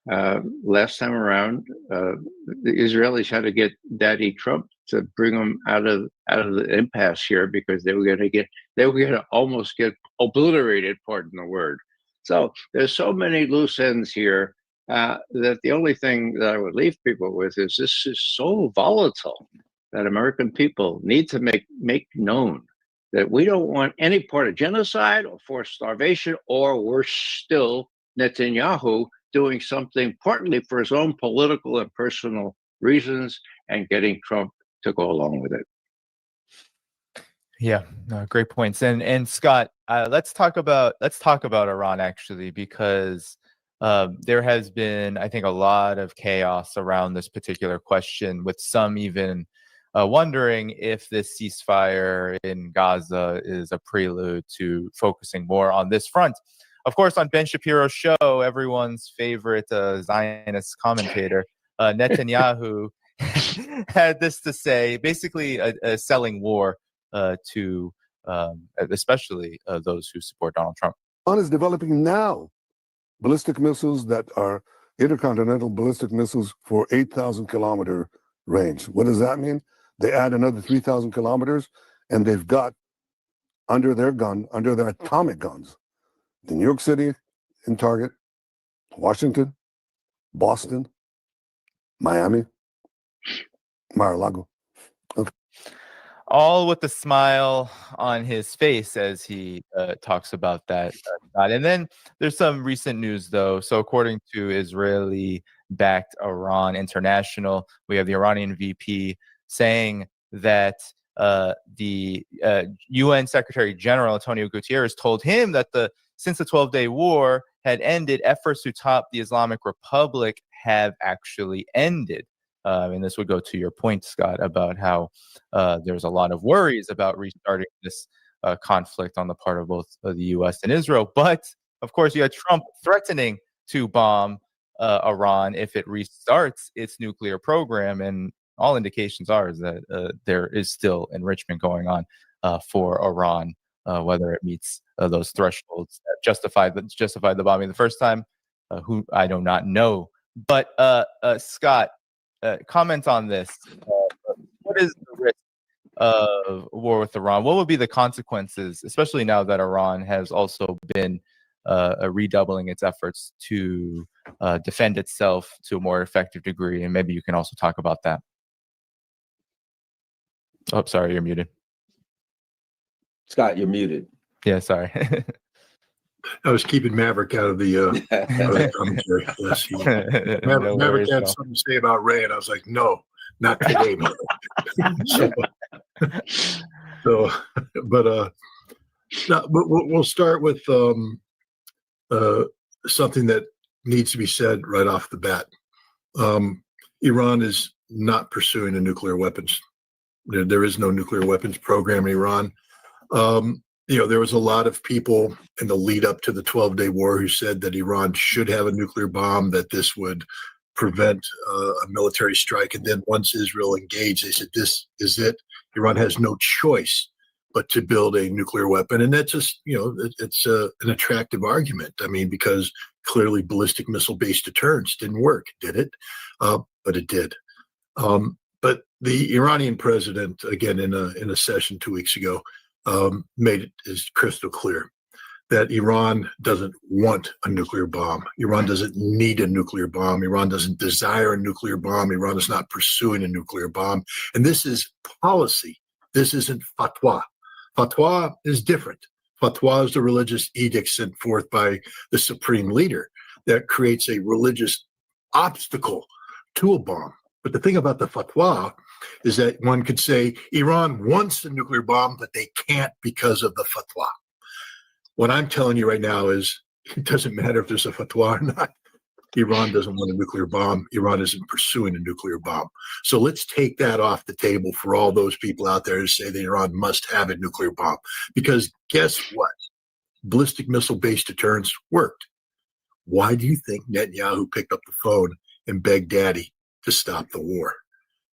S10: last time around, the Israelis had to get Daddy Trump to bring them out of the impasse here, because they were going to almost get obliterated, pardon the word. So there's so many loose ends here that the only thing that I would leave people with is this is so volatile that American people need to make known that we don't want any part of genocide or forced starvation, or worse still, Netanyahu doing something partly for his own political and personal reasons and getting Trump to go along with it.
S7: Yeah, great points. And Scott, let's talk about Iran, actually, because there has been, I think, a lot of chaos around this particular question, with some even wondering if this ceasefire in Gaza is a prelude to focusing more on this front. of course, on Ben Shapiro's show, everyone's favorite Zionist commentator, Netanyahu, had this to say, basically selling war to especially those who support Donald Trump.
S11: Iran is developing now ballistic missiles that are intercontinental ballistic missiles for 8,000 kilometer range. What does that mean? They add another 3,000 kilometers, and they've got under their atomic guns, the New York City in target, Washington, Boston, Miami, Mar-a-Lago.
S7: All with a smile on his face as he talks about that. And then there's some recent news, though. So according to Israeli-backed Iran International, we have the Iranian VP saying that the UN Secretary General Antonio Guterres told him that since the 12-day war had ended, efforts to top the Islamic Republic have actually ended. And this would go to your point, Scott, about how there's a lot of worries about restarting this conflict on the part of both the U.S. and Israel. But, of course, you had Trump threatening to bomb Iran if it restarts its nuclear program. And all indications are that there is still enrichment going on for Iran, whether it meets those thresholds that justified the bombing the first time. Who I do not know. But, Scott, comment on this. What is the risk of war with Iran? What would be the consequences, especially now that Iran has also been redoubling its efforts to defend itself to a more effective degree? And maybe you can also talk about that. Oh, sorry, you're muted.
S8: Scott, you're muted.
S7: Yeah, sorry.
S9: I was keeping Maverick out of the commentary. Yes, Maverick had something to say about Ray, and I was like, no, not today, but we'll start with something that needs to be said right off the bat. Iran is not pursuing a nuclear weapons. There is no nuclear weapons program in Iran. There was a lot of people in the lead up to the 12-day war who said that Iran should have a nuclear bomb, that this would prevent a military strike. And then once Israel engaged, they said, this is it. Iran has no choice but to build a nuclear weapon. And that's just, it's an attractive argument. I mean, because clearly ballistic missile-based deterrence didn't work, did it? But it did. But the Iranian president, again, in a session 2 weeks ago, made it as crystal clear that Iran doesn't want a nuclear bomb. Iran doesn't need a nuclear bomb. Iran doesn't desire a nuclear bomb. Iran is not pursuing a nuclear bomb. And this is policy. This isn't fatwa. Fatwa is different. Fatwa is the religious edict sent forth by the supreme leader that creates a religious obstacle to a bomb. But the thing about the fatwa is that one could say Iran wants a nuclear bomb, but they can't because of the fatwa. What I'm telling you right now is it doesn't matter if there's a fatwa or not. Iran doesn't want a nuclear bomb. Iran isn't pursuing a nuclear bomb. So let's take that off the table for all those people out there who say that Iran must have a nuclear bomb. Because guess what? Ballistic missile-based deterrence worked. Why do you think Netanyahu picked up the phone and begged Daddy to stop the war?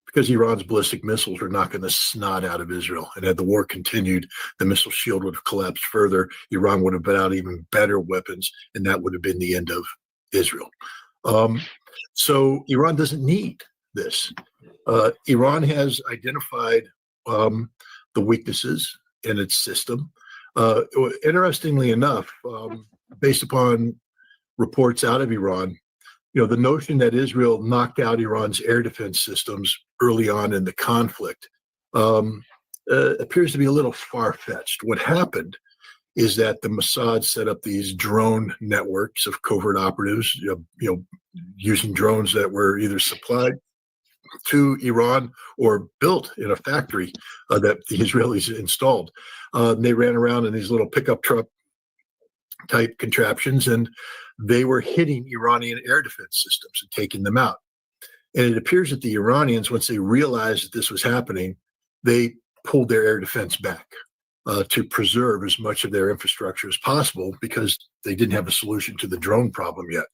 S9: Because Iran's ballistic missiles were knocking the snot out of Israel. And had the war continued, the missile shield would have collapsed further. Iran would have been out even better weapons, and that would have been the end of Israel. So Iran doesn't need this. Iran has identified the weaknesses in its system. Interestingly enough, based upon reports out of Iran, the notion that Israel knocked out Iran's air defense systems early on in the conflict appears to be a little far-fetched. What happened is that the Mossad set up these drone networks of covert operatives, using drones that were either supplied to Iran or built in a factory that the Israelis installed. They ran around in these little pickup truck type contraptions, and they were hitting Iranian air defense systems and taking them out. And it appears that the Iranians, once they realized that this was happening, they pulled their air defense back. to preserve as much of their infrastructure as possible because they didn't have a solution to the drone problem yet.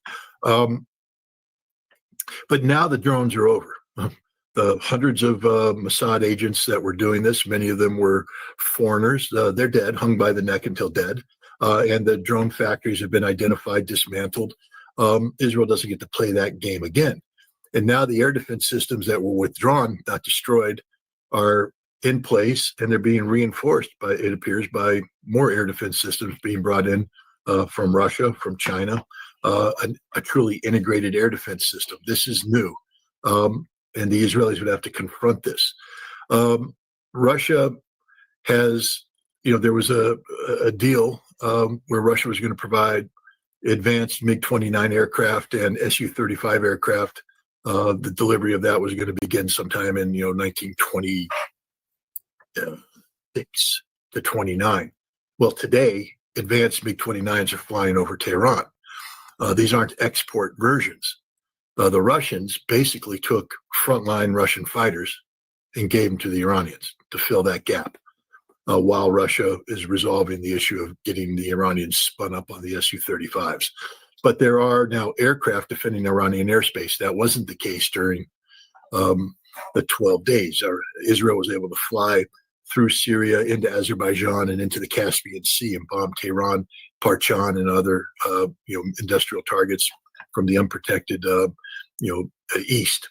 S9: But now the drones are over. The hundreds of Mossad agents that were doing this, many of them were foreigners. They're dead, hung by the neck until dead. And the drone factories have been identified, dismantled. Israel doesn't get to play that game again. And now the air defense systems that were withdrawn, not destroyed, are in place, and they're being reinforced by, it appears, by more air defense systems being brought in from Russia, from China, a truly integrated air defense system. This is new. And the Israelis would have to confront this. Russia has, there was a deal where Russia was going to provide advanced MiG-29 aircraft and Su-35 aircraft. The delivery of that was going to begin sometime in 1926 to 29. Well, today, advanced MiG-29s are flying over Tehran. These aren't export versions. The Russians basically took frontline Russian fighters and gave them to the Iranians to fill that gap, while Russia is resolving the issue of getting the Iranians spun up on the Su-35s. But there are now aircraft defending Iranian airspace. That wasn't the case during the 12 days. Israel was able to fly through Syria into Azerbaijan and into the Caspian Sea and bomb Tehran, Parchan, and other industrial targets from the unprotected east.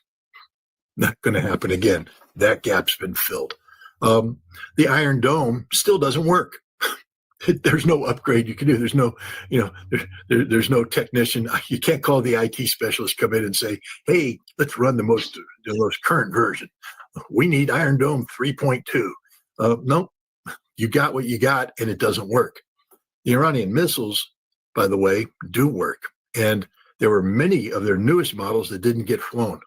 S9: Not going to happen again. That gap's been filled. The Iron Dome still doesn't work. There's no upgrade you can do. There's no, there's no technician. You can't call the IT specialist, come in and say, "Hey, let's run the most current version. We need Iron Dome 3.2." No, you got what you got, and it doesn't work. The Iranian missiles, by the way, do work, and there were many of their newest models that didn't get flown.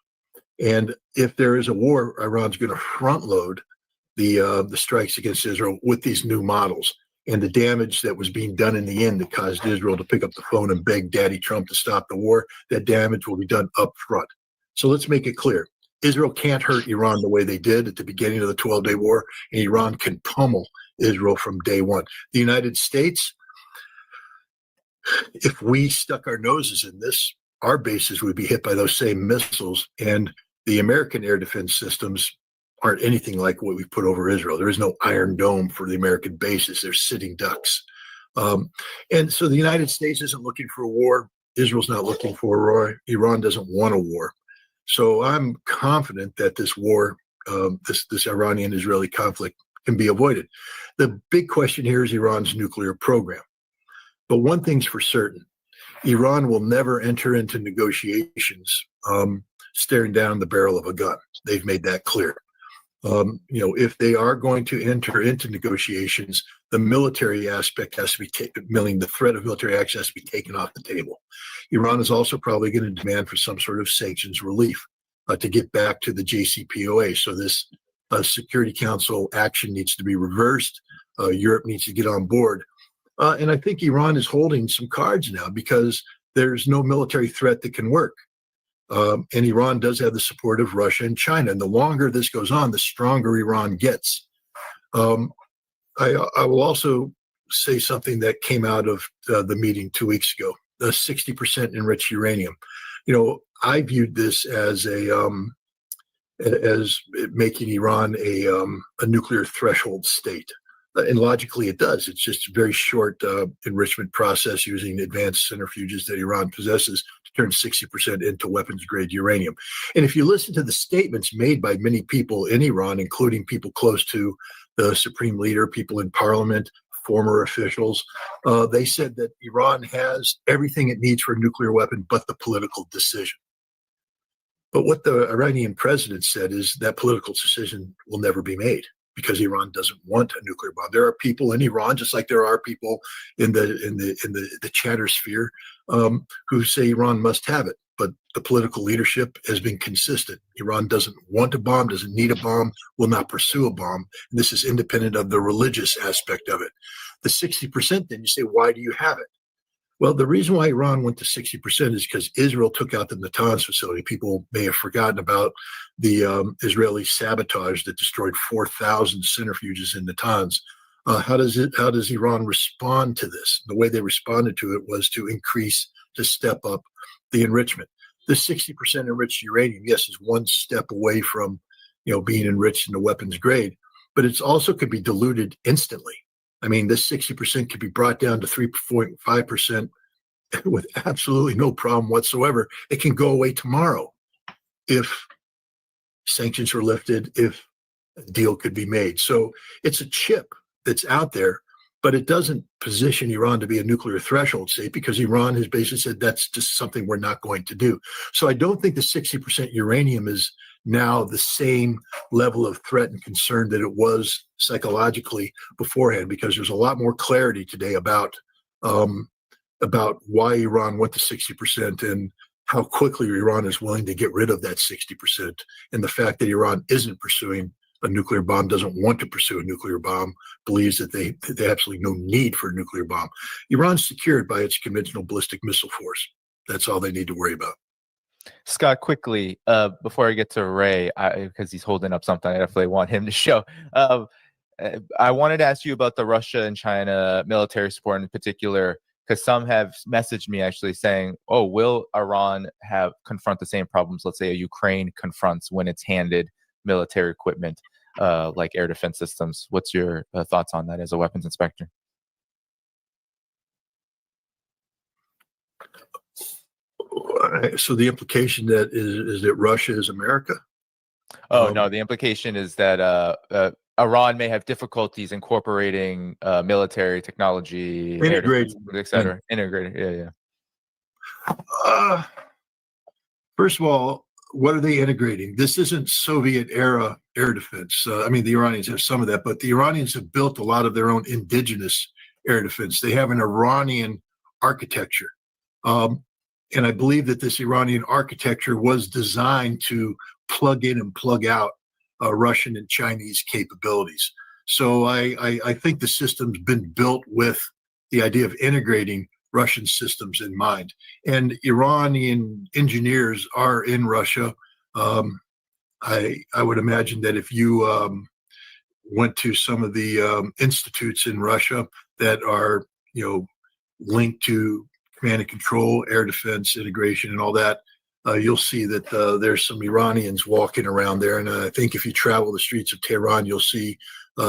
S9: And if there is a war, Iran's going to front load the strikes against Israel with these new models. And the damage that was being done in the end that caused Israel to pick up the phone and beg Daddy Trump to stop the war, that damage will be done up front. So let's make it clear. Israel can't hurt Iran the way they did at the beginning of the 12-day war, and Iran can pummel Israel from day one. The United States, if we stuck our noses in this, our bases would be hit by those same missiles, and the American air defense systems aren't anything like what we put over Israel. There is no Iron Dome for the American bases. They're sitting ducks. And so the United States isn't looking for a war. Israel's not looking for a war. Iran doesn't want a war. So I'm confident that this war, this Iranian-Israeli conflict can be avoided. The big question here is Iran's nuclear program. But one thing's for certain. Iran will never enter into negotiations staring down the barrel of a gun. They've made that clear. If they are going to enter into negotiations, the military aspect has to be taken, meaning the threat of military action has to be taken off the table. Iran is also probably going to demand for some sort of sanctions relief to get back to the JCPOA. So this Security Council action needs to be reversed. Europe needs to get on board. And I think Iran is holding some cards now because there's no military threat that can work. And Iran does have the support of Russia and China. And the longer this goes on, the stronger Iran gets. I will also say something that came out of the meeting 2 weeks ago, the 60% enriched uranium. I viewed this as as making Iran a nuclear threshold state. And logically it does. It's just a very short enrichment process using advanced centrifuges that Iran possesses to turn 60% into weapons-grade uranium. And if you listen to the statements made by many people in Iran, including people close to the supreme leader, people in parliament, former officials, they said that Iran has everything it needs for a nuclear weapon but the political decision. But what the Iranian president said is that political decision will never be made, because Iran doesn't want a nuclear bomb. There are people in Iran, just like there are people in the chatter sphere, who say Iran must have it. But the political leadership has been consistent. Iran doesn't want a bomb, doesn't need a bomb, will not pursue a bomb. And this is independent of the religious aspect of it. The 60%, then you say, why do you have it? Well, the reason why Iran went to 60% is because Israel took out the Natanz facility. People may have forgotten about the Israeli sabotage that destroyed 4,000 centrifuges in Natanz. How does Iran respond to this? The way they responded to it was to step up the enrichment. The 60% enriched uranium, yes, is one step away from, being enriched in the weapons grade, but it's also could be diluted instantly. I mean, this 60% could be brought down to 3.5% with absolutely no problem whatsoever. It can go away tomorrow if sanctions are lifted, if a deal could be made. So it's a chip that's out there, but it doesn't position Iran to be a nuclear threshold state, because Iran has basically said that's just something we're not going to do. So I don't think the 60% uranium is now the same level of threat and concern that it was psychologically beforehand, because there's a lot more clarity today about why Iran went to 60% and how quickly Iran is willing to get rid of that 60%, and the fact that Iran isn't pursuing a nuclear bomb, doesn't want to pursue a nuclear bomb, believes that they absolutely no need for a nuclear bomb. Iran's secured by its conventional ballistic missile force. That's all they need to worry about.
S7: Scott, quickly, before I get to Ray, because he's holding up something I definitely want him to show. I wanted to ask you about the Russia and China military support in particular, because some have messaged me actually saying, oh, will Iran confront the same problems, let's say, a Ukraine confronts when it's handed military equipment like air defense systems? What's your thoughts on that as a weapons inspector?
S9: So the implication that is that Russia is America?
S7: Oh, no, the implication is that Iran may have difficulties incorporating military technology,
S9: integrated,
S7: etc. Integrated, yeah.
S9: First of all, what are they integrating? This isn't Soviet era air defense. I mean, the Iranians have some of that, but the Iranians have built a lot of their own indigenous air defense. They have an Iranian architecture. And I believe that this Iranian architecture was designed to plug in and plug out Russian and Chinese capabilities. So I think the system's been built with the idea of integrating Russian systems in mind. And Iranian engineers are in Russia. I would imagine that if you went to some of the institutes in Russia that are, linked to command and control, air defense, integration, and all that, you'll see that there's some Iranians walking around there. And I think if you travel the streets of Tehran, you'll see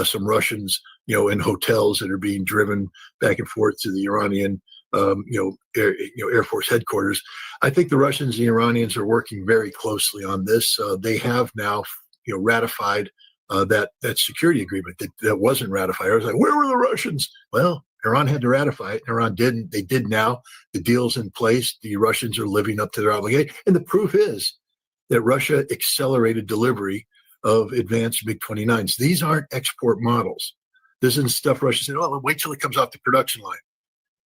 S9: some Russians, in hotels that are being driven back and forth to the Iranian, Air Force headquarters. I think the Russians and the Iranians are working very closely on this. They have now, ratified that security agreement that wasn't ratified. I was like, where were the Russians? Well, Iran had to ratify it. Iran didn't. They did now. The deal's in place. The Russians are living up to their obligation. And the proof is that Russia accelerated delivery of advanced MiG-29s. These aren't export models. This isn't stuff Russia said, oh, wait till it comes off the production line.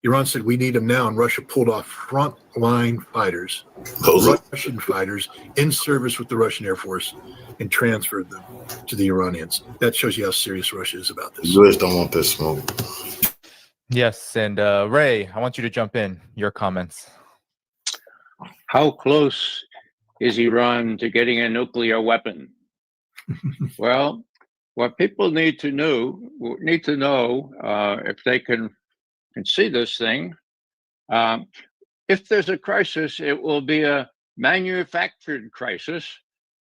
S9: Iran said, we need them now, and Russia pulled off frontline fighters, Russian fighters, in service with the Russian Air Force, and transferred them to the Iranians. That shows you how serious Russia is about this.
S1: You guys don't want this smoke.
S7: Yes, and Ray, I want you to jump in. Your comments.
S10: How close is Iran to getting a nuclear weapon? Well, what people need to know if they can see this thing, if there's a crisis, it will be a manufactured crisis.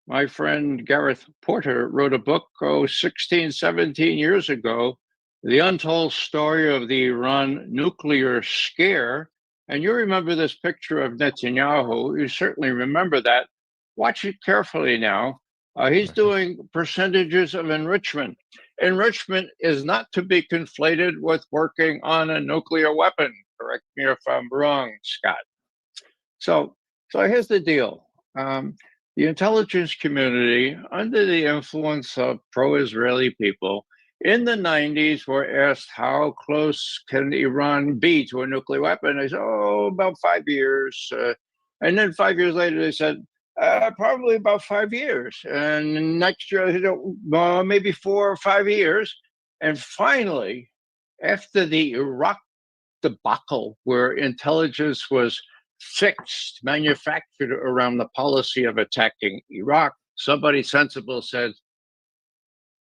S10: My friend Gareth Porter wrote a book 16, 17 years ago, The Untold Story of the Iran Nuclear Scare. And you remember this picture of Netanyahu. You certainly remember that. Watch it carefully now. He's doing percentages of enrichment. Enrichment is not to be conflated with working on a nuclear weapon. Correct me if I'm wrong, Scott. So here's the deal. The intelligence community, under the influence of pro-Israeli people, in the 90s were asked how close can Iran be to a nuclear weapon. They said, about 5 years. And then 5 years later, they said, probably about 5 years. And next year, maybe 4 or 5 years. And finally, after the Iraq debacle, where intelligence was fixed, manufactured around the policy of attacking Iraq, somebody sensible said,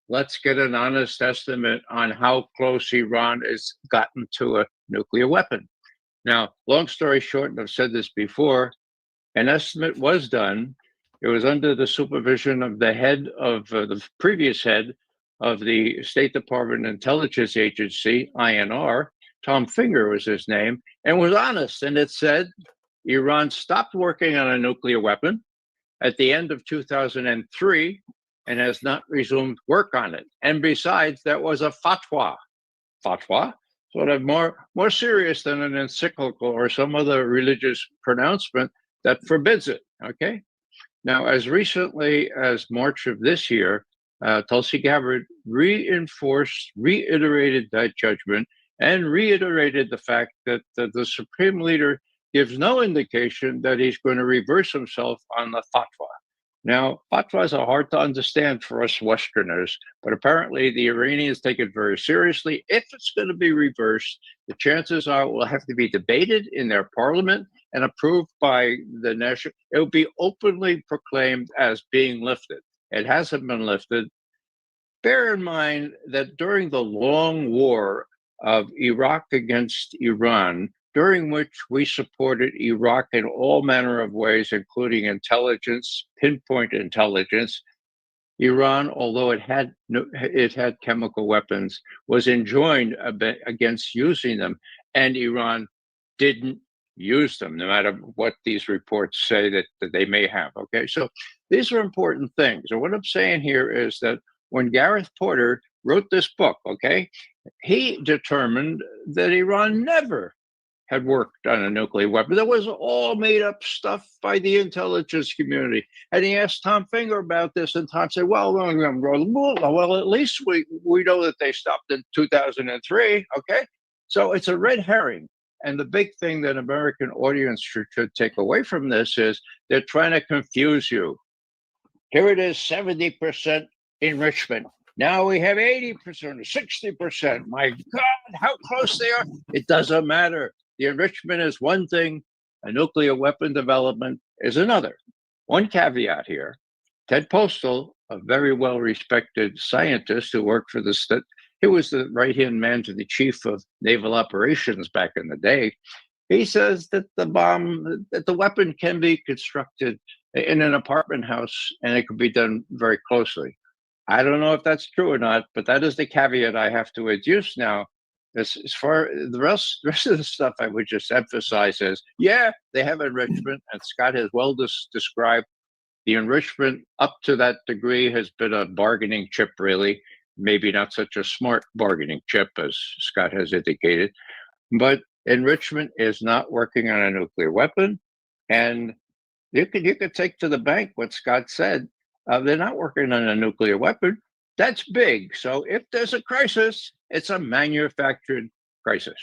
S10: let's get an honest estimate on how close Iran has gotten to a nuclear weapon. Now, long story short, and I've said this before, an estimate was done. It was under the supervision of the head of the previous head of the State Department Intelligence Agency, INR. Tom Finger was his name, and was honest. And it said Iran stopped working on a nuclear weapon at the end of 2003 and has not resumed work on it. And besides, that was a fatwa. Fatwa, sort of more serious than an encyclical or some other religious pronouncement that forbids it, okay? Now, as recently as March of this year, Tulsi Gabbard reiterated that judgment and reiterated the fact that the Supreme Leader gives no indication that he's going to reverse himself on the fatwa. Now, fatwas are hard to understand for us Westerners, but apparently the Iranians take it very seriously. If it's going to be reversed, the chances are it will have to be debated in their parliament and approved by the national. It will be openly proclaimed as being lifted. It hasn't been lifted. Bear in mind that during the long war of Iraq against Iran, during which we supported Iraq in all manner of ways, including intelligence, pinpoint intelligence, Iran, although it had chemical weapons, was enjoined against using them, and Iran didn't use them, no matter what these reports say that they may have. Okay, so these are important things. And what I'm saying here is that when Gareth Porter wrote this book, okay, he determined that Iran never had worked on a nuclear weapon. That was all made up stuff by the intelligence community. And he asked Tom Finger about this, and Tom said, well, at least we know that they stopped in 2003, okay? So it's a red herring. And the big thing that American audience should take away from this is they're trying to confuse you. Here it is, 70% enrichment. Now we have 80% or 60%. My God, how close they are. It doesn't matter. The enrichment is one thing, a nuclear weapon development is another. One caveat here, Ted Postal, a very well-respected scientist who worked for he was the right-hand man to the chief of naval operations back in the day. He says that the weapon can be constructed in an apartment house and it could be done very closely. I don't know if that's true or not, but that is the caveat I have to adduce now. As far the rest of the stuff, I would just emphasize is, yeah, they have enrichment, and Scott has well described the enrichment up to that degree has been a bargaining chip, really. Maybe not such a smart bargaining chip as Scott has indicated, but enrichment is not working on a nuclear weapon. And you could take to the bank what Scott said. They're not working on a nuclear weapon. That's big. So if there's a crisis, it's a manufactured crisis.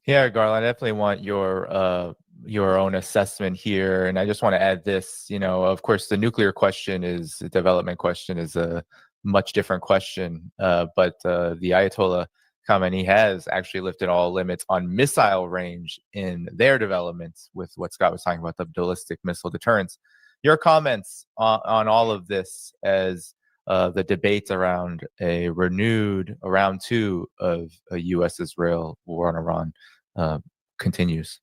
S7: Yeah, Garland, I definitely want your own assessment here. And I just want to add this, of course, the nuclear question the development question is a much different question. But the Ayatollah Khamenei has actually lifted all limits on missile range in their developments with what Scott was talking about, the ballistic missile deterrence. Your comments on all of this as the debates around a renewed round 2 of a U.S.-Israel war on Iran continues?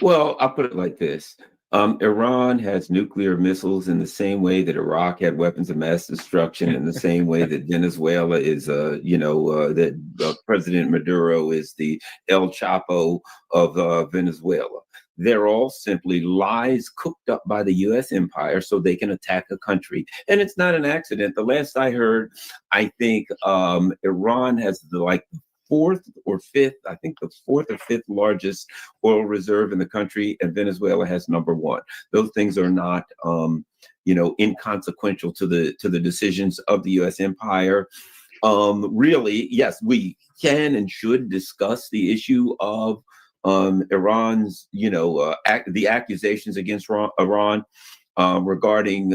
S8: Well, I'll put it like this. Iran has nuclear missiles in the same way that Iraq had weapons of mass destruction, in the same way that Venezuela is, that President Maduro is the El Chapo of Venezuela. They're all simply lies cooked up by the U.S. empire so they can attack a country. And it's not an accident. The last I heard, I think Iran has the fourth or fifth largest oil reserve in the country, and Venezuela has number 1. Those things are not, inconsequential to the decisions of the U.S. empire. Really, yes, we can and should discuss the issue of Iran's, the accusations against Iran regarding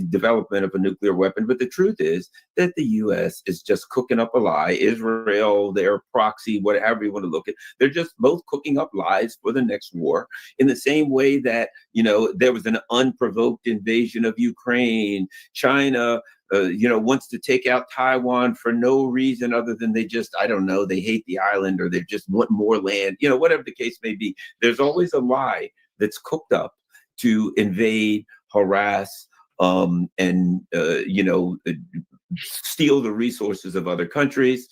S8: development of a nuclear weapon. But the truth is that the U.S. is just cooking up a lie. Israel, their proxy, whatever you want to look at, they're just both cooking up lies for the next war. In the same way that, there was an unprovoked invasion of Ukraine, China wants to take out Taiwan for no reason other than they just, I don't know, they hate the island or they just want more land, whatever the case may be. There's always a lie that's cooked up to invade, harass, and steal the resources of other countries.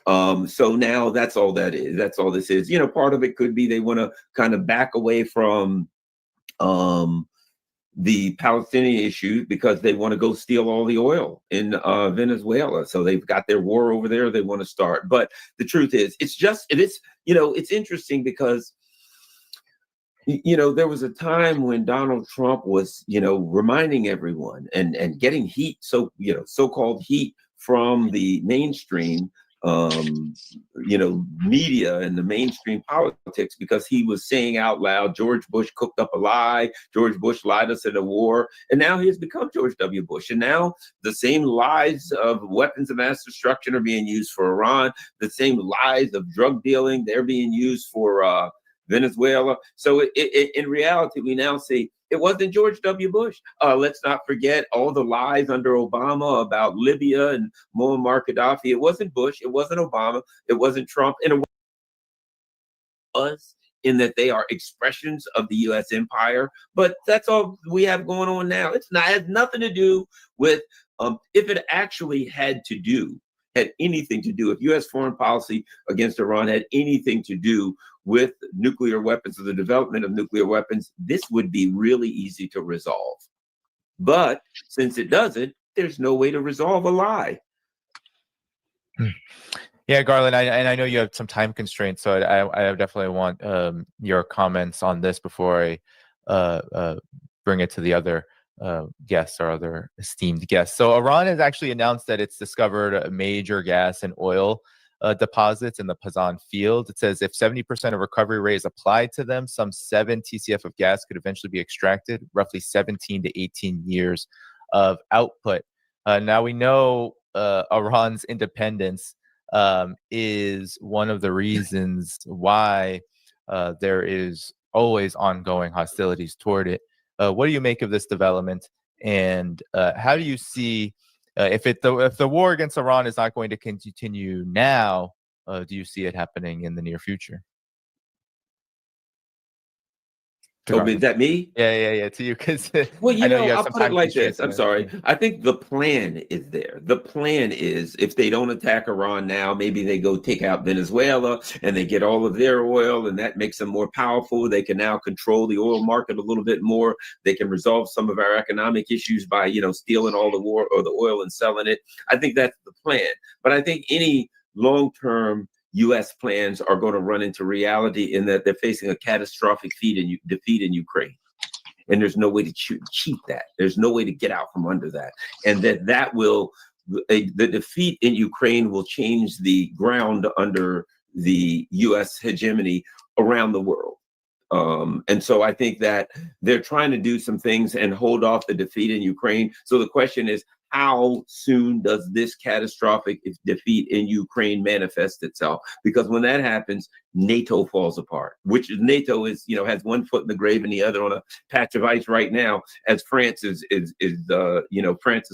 S8: So now that's all that is. That's all this is. Part of it could be they want to kind of back away from the Palestinian issue because they want to go steal all the oil in Venezuela. So they've got their war over there they want to start. But the truth is, it's interesting because there was a time when Donald Trump was, reminding everyone and getting heat, so-called heat from the mainstream, media and the mainstream politics, because he was saying out loud, George Bush cooked up a lie. George Bush lied us in a war. And now he has become George W. Bush. And now the same lies of weapons of mass destruction are being used for Iran. The same lies of drug dealing, they're being used for Venezuela. So in reality, we now see it wasn't George W. Bush. Let's not forget all the lies under Obama about Libya and Muammar Gaddafi. It wasn't Bush. It wasn't Obama. It wasn't Trump. And it was in that they are expressions of the U.S. empire. But that's all we have going on now. It has nothing to do with if it actually had anything to do, if U.S. foreign policy against Iran had anything to do with nuclear weapons or the development of nuclear weapons, this would be really easy to resolve. But since it doesn't, there's no way to resolve a lie.
S7: Yeah, Garland, I know you have some time constraints, so I definitely want your comments on this before I bring it to the other guests, our other esteemed guests. So Iran has actually announced that it's discovered major gas and oil deposits in the Pazan field. It says if 70% of recovery rate is applied to them, some 7 TCF of gas could eventually be extracted, roughly 17 to 18 years of output. Now we know Iran's independence is one of the reasons why there is always ongoing hostilities toward it. What do you make of this development, and how do you see if the war against Iran is not going to continue now? Do you see it happening in the near future?
S8: Oh, is that me?
S7: Yeah, to you, because
S8: well, I'll put it like this. I'm sorry. I think the plan is there. The plan is if they don't attack Iran now, maybe they go take out Venezuela and they get all of their oil, and that makes them more powerful. They can now control the oil market a little bit more. They can resolve some of our economic issues by, stealing all the oil and selling it. I think that's the plan. But I think any long-term U.S. plans are going to run into reality in that they're facing a catastrophic defeat in Ukraine. And there's no way to cheat that. There's no way to get out from under that. And the defeat in Ukraine will change the ground under the U.S. hegemony around the world. And so I think that they're trying to do some things and hold off the defeat in Ukraine. So the question is, how soon does this catastrophic defeat in Ukraine manifest itself? Because when that happens, NATO falls apart, which NATO is, has one foot in the grave and the other on a patch of ice right now, as France's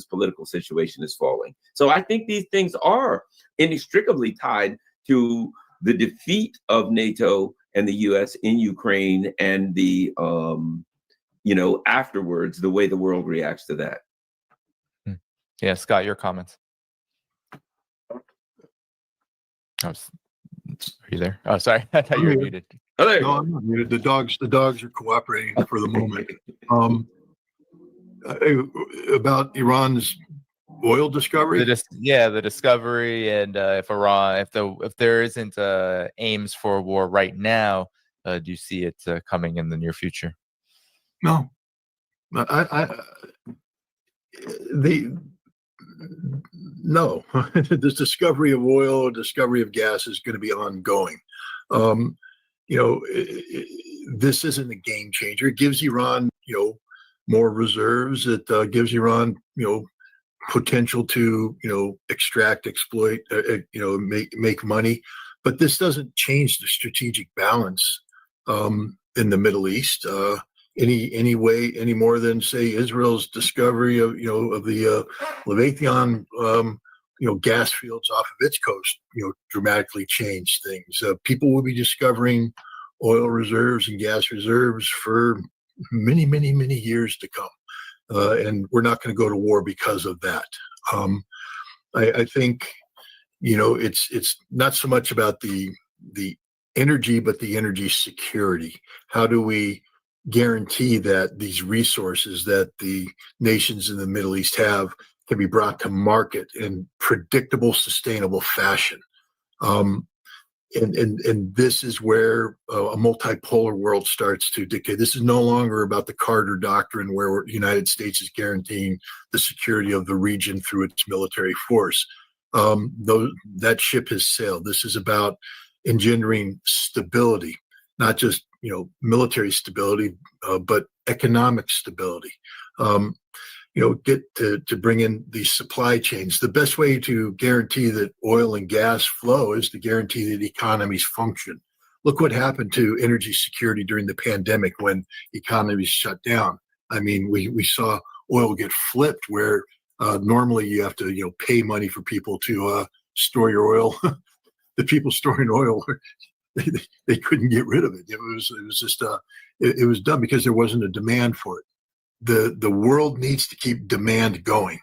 S8: political situation is falling. So I think these things are inextricably tied to the defeat of NATO and the U.S. in Ukraine and the, afterwards, the way the world reacts to that.
S7: Yeah, Scott, your comments. Are you there? Oh, sorry. I thought you were muted.
S8: Oh, there you
S9: go. I'm not muted. The dogs are cooperating for the moment. About Iran's oil discovery.
S7: The discovery, and if there isn't aims for a war right now, do you see it coming in the near future?
S9: No, No, this discovery of oil, discovery of gas is going to be ongoing. This isn't a game changer. It gives Iran, more reserves. It gives Iran, potential to, extract, exploit, make money. But this doesn't change the strategic balance in the Middle East. any way any more than say Israel's discovery of of the Leviathan gas fields off of its coast dramatically changed things. People will be discovering oil reserves and gas reserves for many years to come, and we're not going to go to war because of that. I think it's not so much about the energy, but the energy security. How do we guarantee that these resources that the nations in the Middle East have can be brought to market in predictable, sustainable fashion? And this is where a multipolar world starts to dictate. This is no longer about the Carter Doctrine, where the United States is guaranteeing the security of the region through its military force. Though that ship has sailed. This is about engendering stability, not just military stability, but economic stability. Get to bring in these supply chains. The best way to guarantee that oil and gas flow is to guarantee that economies function. Look what happened to energy security during the pandemic when economies shut down. I mean, we saw oil get flipped where normally you have to pay money for people to store your oil. The people storing oil, they couldn't get rid of it. It was just it was done because there wasn't a demand for it. The world needs to keep demand going,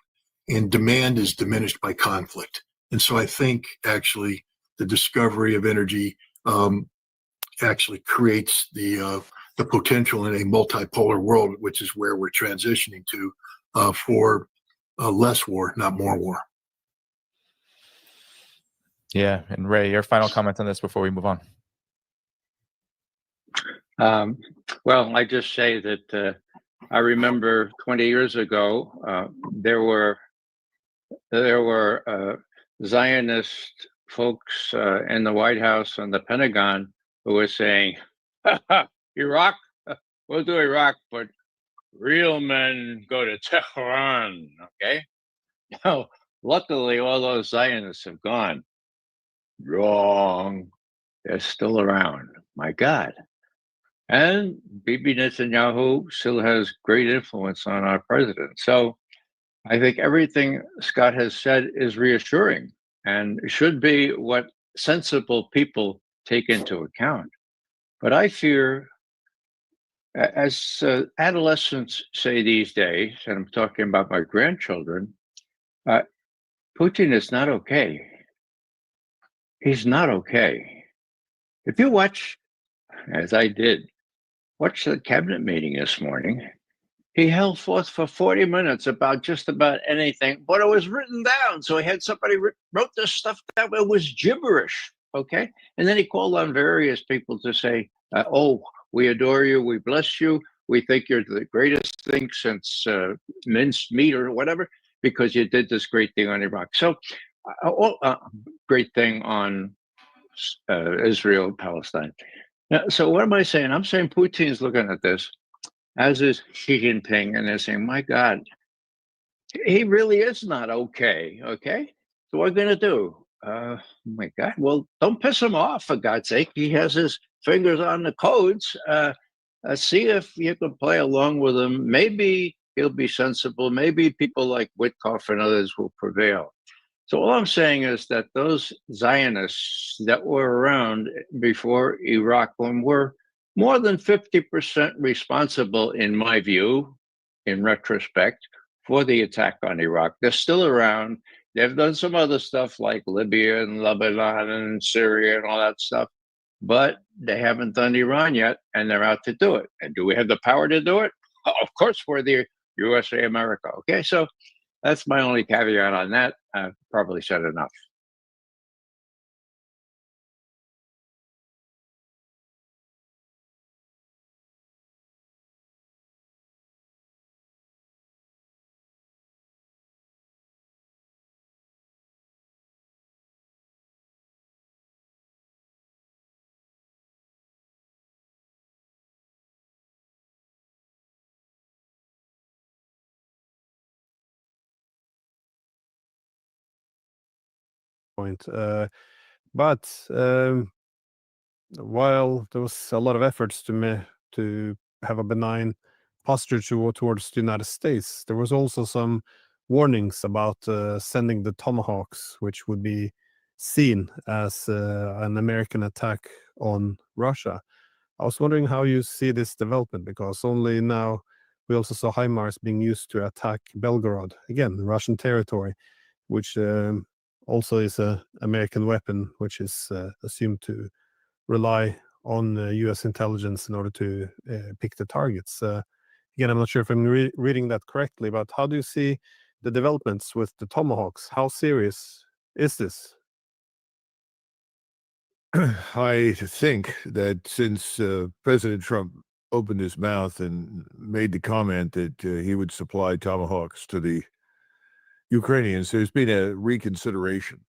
S9: and demand is diminished by conflict. And so I think actually the discovery of energy actually creates the potential in a multipolar world, which is where we're transitioning to for less war, not more war.
S7: Yeah, and Ray, your final comments on this before we move on.
S10: Well, I just say that I remember 20 years ago there were Zionist folks in the White House and the Pentagon who were saying, Iraq, we'll do Iraq, but real men go to Tehran. Okay. Now, luckily, all those Zionists have gone. Wrong. They're still around. My God. And Bibi Netanyahu still has great influence on our president. So I think everything Scott has said is reassuring and should be what sensible people take into account. But I fear, as adolescents say these days, and I'm talking about my grandchildren, Putin is not okay. He's not okay. If you watch, as I did, watch the cabinet meeting this morning, he held forth for 40 minutes about just about anything, but it was written down. So he had somebody wrote this stuff down. It was gibberish, okay? And then he called on various people to say, oh, we adore you, we bless you, we think you're the greatest thing since minced meat or whatever, because you did this great thing on Iraq. So, great thing on Israel, Palestine. Now, so what am I saying? I'm saying Putin's looking at this, as is Xi Jinping, and they're saying, my God, he really is not okay, okay? So what are we going to do? My God, well, don't piss him off, for God's sake. He has his fingers on the codes. See if you can play along with him. Maybe he'll be sensible. Maybe people like Witkoff and others will prevail. So all I'm saying is that those Zionists that were around before Iraq were more than 50% responsible, in my view, in retrospect, for the attack on Iraq. They're still around. They've done some other stuff like Libya and Lebanon and Syria and all that stuff, but they haven't done Iran yet, and they're out to do it. And do we have the power to do it? Oh, of course, we're the USA America. Okay, so that's my only caveat on that. I've probably said enough.
S12: Point. But while there was a lot of efforts to have a benign posture towards the United States. There was also some warnings about sending the Tomahawks, which would be seen as an American attack on Russia. I was wondering how you see this development, because only now we also saw HIMARS being used to attack Belgorod, again, Russian territory, which also is an American weapon, which is assumed to rely on U.S. intelligence in order to pick the targets. Again, I'm not sure if I'm reading that correctly, but how do you see the developments with the Tomahawks? How serious is this?
S4: I think that since President Trump opened his mouth and made the comment that he would supply Tomahawks to the Ukrainians, there's been a reconsideration.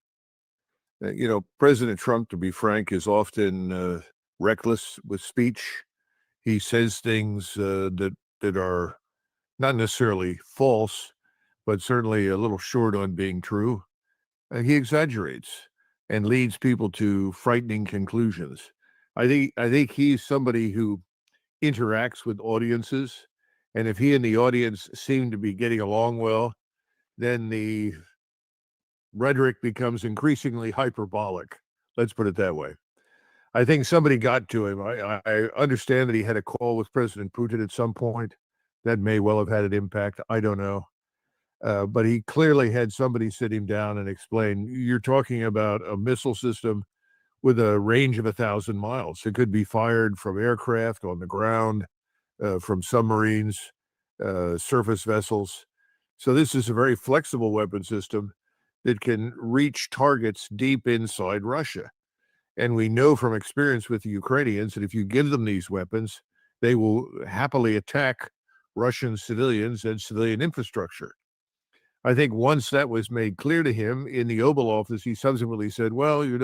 S4: President Trump, to be frank, is often reckless with speech. He says things that are not necessarily false, but certainly a little short on being true. He exaggerates and leads people to frightening conclusions. I think he's somebody who interacts with audiences, and if he and the audience seem to be getting along well, then the rhetoric becomes increasingly hyperbolic. Let's put it that way. I think somebody got to him. I understand that he had a call with President Putin at some point. That may well have had an impact. I don't know. But he clearly had somebody sit him down and explain, you're talking about a missile system with a range of 1,000 miles. It could be fired from aircraft, on the ground, from submarines, surface vessels. So this is a very flexible weapon system that can reach targets deep inside Russia. And we know from experience with the Ukrainians that if you give them these weapons, they will happily attack Russian civilians and civilian infrastructure. I think once that was made clear to him in the Oval Office, he subsequently said, well, we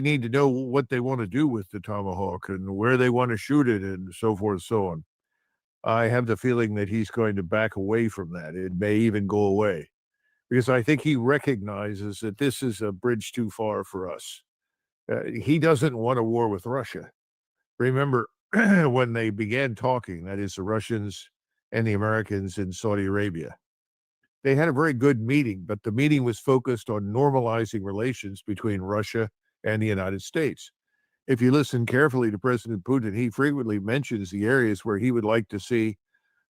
S4: need to know what they want to do with the Tomahawk and where they want to shoot it and so forth and so on. I have the feeling that he's going to back away from that. It may even go away, because I think he recognizes that this is a bridge too far for us. He doesn't want a war with Russia. Remember, when they began talking, that is the Russians and the Americans in Saudi Arabia, they had a very good meeting, but the meeting was focused on normalizing relations between Russia and the United States. If you listen carefully to President Putin, he frequently mentions the areas where he would like to see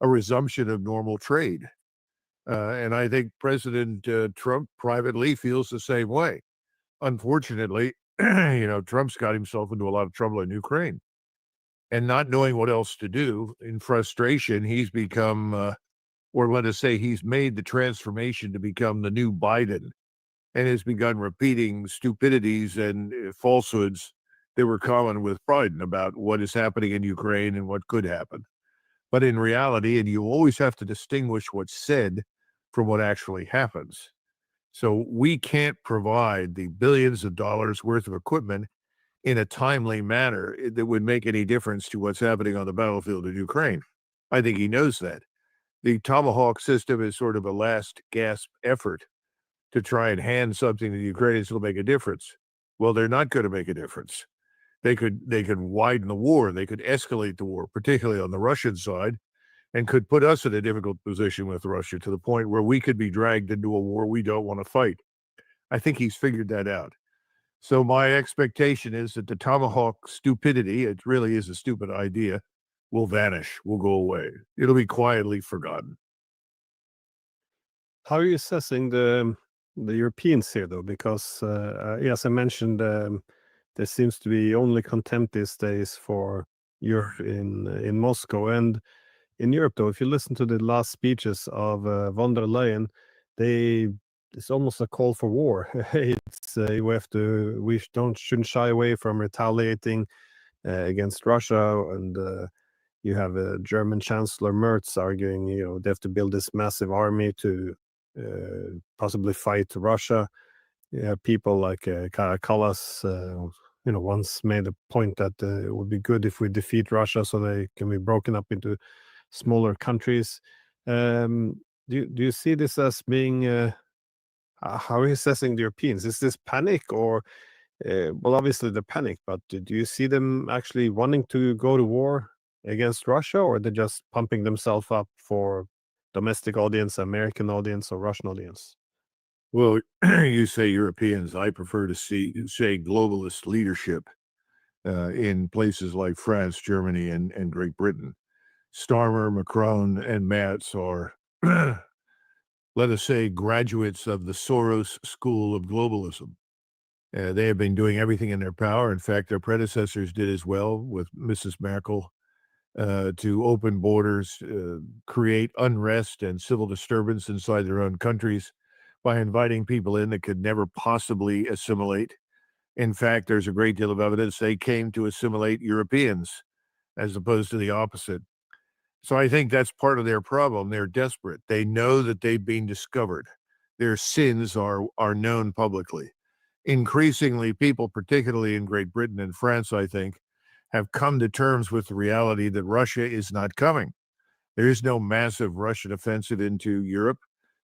S4: a resumption of normal trade. And I think President Trump privately feels the same way. Unfortunately, Trump's got himself into a lot of trouble in Ukraine. And not knowing what else to do, in frustration, he's become, or let us say, he's made the transformation to become the new Biden, and has begun repeating stupidities and falsehoods that were common with Biden about what is happening in Ukraine and what could happen. But in reality, and you always have to distinguish what's said from what actually happens. So we can't provide the billions of dollars worth of equipment in a timely manner that would make any difference to what's happening on the battlefield in Ukraine. I think he knows that. The Tomahawk system is sort of a last gasp effort to try and hand something to the Ukrainians that'll make a difference. Well, they're not going to make a difference. They could widen the war. They could escalate the war, particularly on the Russian side, and could put us in a difficult position with Russia to the point where we could be dragged into a war we don't want to fight. I think he's figured that out. So my expectation is that the Tomahawk stupidity, it really is a stupid idea, will vanish, will go away. It'll be quietly forgotten.
S12: How are you assessing the Europeans here, though? Because, as I mentioned, there seems to be only contempt these days for Europe in Moscow. And in Europe, though, if you listen to the last speeches of von der Leyen, it's almost a call for war. It's we shouldn't shy away from retaliating against Russia, and you have a German Chancellor Merz arguing, they have to build this massive army to possibly fight Russia. You have people like Kaja Kallas, once made a point that it would be good if we defeat Russia so they can be broken up into smaller countries. Do you see this as being how are you assessing the Europeans? Is this panic or, well, obviously the panic, but do you see them actually wanting to go to war against Russia, or they're just pumping themselves up for domestic audience, American audience, or Russian audience?
S4: Well, you say Europeans. I prefer to say globalist leadership in places like France, Germany, and Great Britain. Starmer, Macron, and Merz are, let us say, graduates of the Soros school of globalism. They have been doing everything in their power. In fact, their predecessors did as well with Mrs. Merkel to open borders, create unrest and civil disturbance inside their own countries by inviting people in that could never possibly assimilate. In fact, there's a great deal of evidence they came to assimilate Europeans as opposed to the opposite. So I think that's part of their problem. They're desperate. They know that they've been discovered. Their sins are known publicly. Increasingly, people, particularly in Great Britain and France, I think, have come to terms with the reality that Russia is not coming. There is no massive Russian offensive into Europe,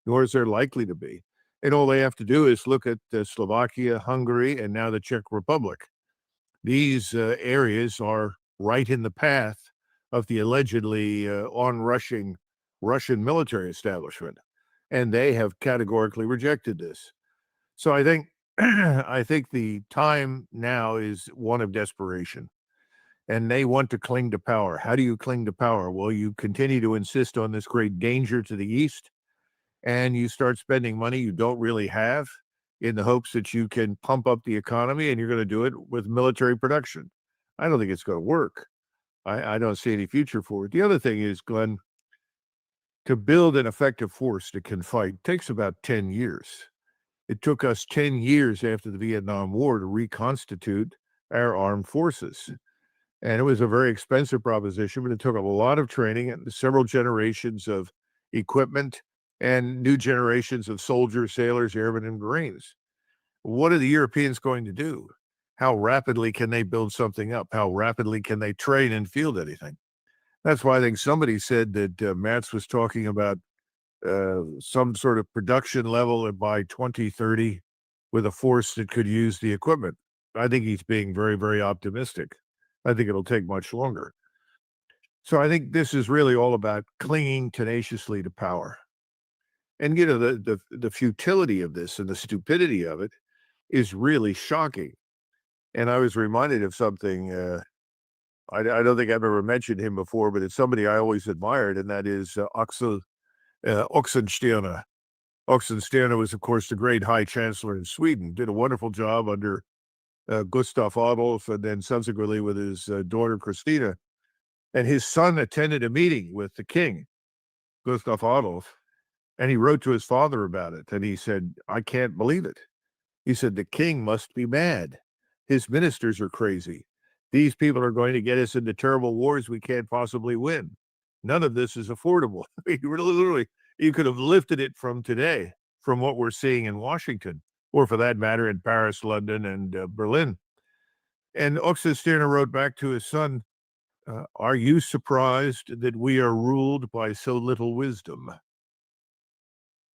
S4: nor is there likely to be. And all they have to do is look at Slovakia, Hungary, and now the Czech Republic. These areas are right in the path of the allegedly onrushing Russian military establishment, and they have categorically rejected this. So I think I think the time now is one of desperation, and they want to cling to power. How do you cling to power? Well, you continue to insist on this great danger to the east, and you start spending money you don't really have in the hopes that you can pump up the economy, and you're going to do it with military production. I don't think it's going to work. I don't see any future for it. The other thing is, Glenn, to build an effective force that can fight takes about 10 years. It took us 10 years after the Vietnam War to reconstitute our armed forces. And it was a very expensive proposition, but it took a lot of training and several generations of equipment and new generations of soldiers, sailors, airmen, and Marines. What are the Europeans going to do? How rapidly can they build something up? How rapidly can they train and field anything? That's why I think somebody said that Merz was talking about some sort of production level by 2030 with a force that could use the equipment. I think he's being very, very optimistic. I think it'll take much longer. So I think this is really all about clinging tenaciously to power. And, you know, the futility of this and the stupidity of it is really shocking. And I was reminded of something, I don't think I've ever mentioned him before, but it's somebody I always admired, and that is Axel Oxenstierna. Oxenstierna was, of course, the great High Chancellor in Sweden, did a wonderful job under Gustav Adolf, and then subsequently with his daughter Christina. And his son attended a meeting with the king, Gustav Adolf, and he wrote to his father about it. And he said, I can't believe it. He said, the king must be mad. His ministers are crazy. These people are going to get us into terrible wars we can't possibly win. None of this is affordable. Literally, you could have lifted it from today, from what we're seeing in Washington, or for that matter, in Paris, London, and Berlin. And Oxenstierna wrote back to his son, are you surprised that we are ruled by so little wisdom?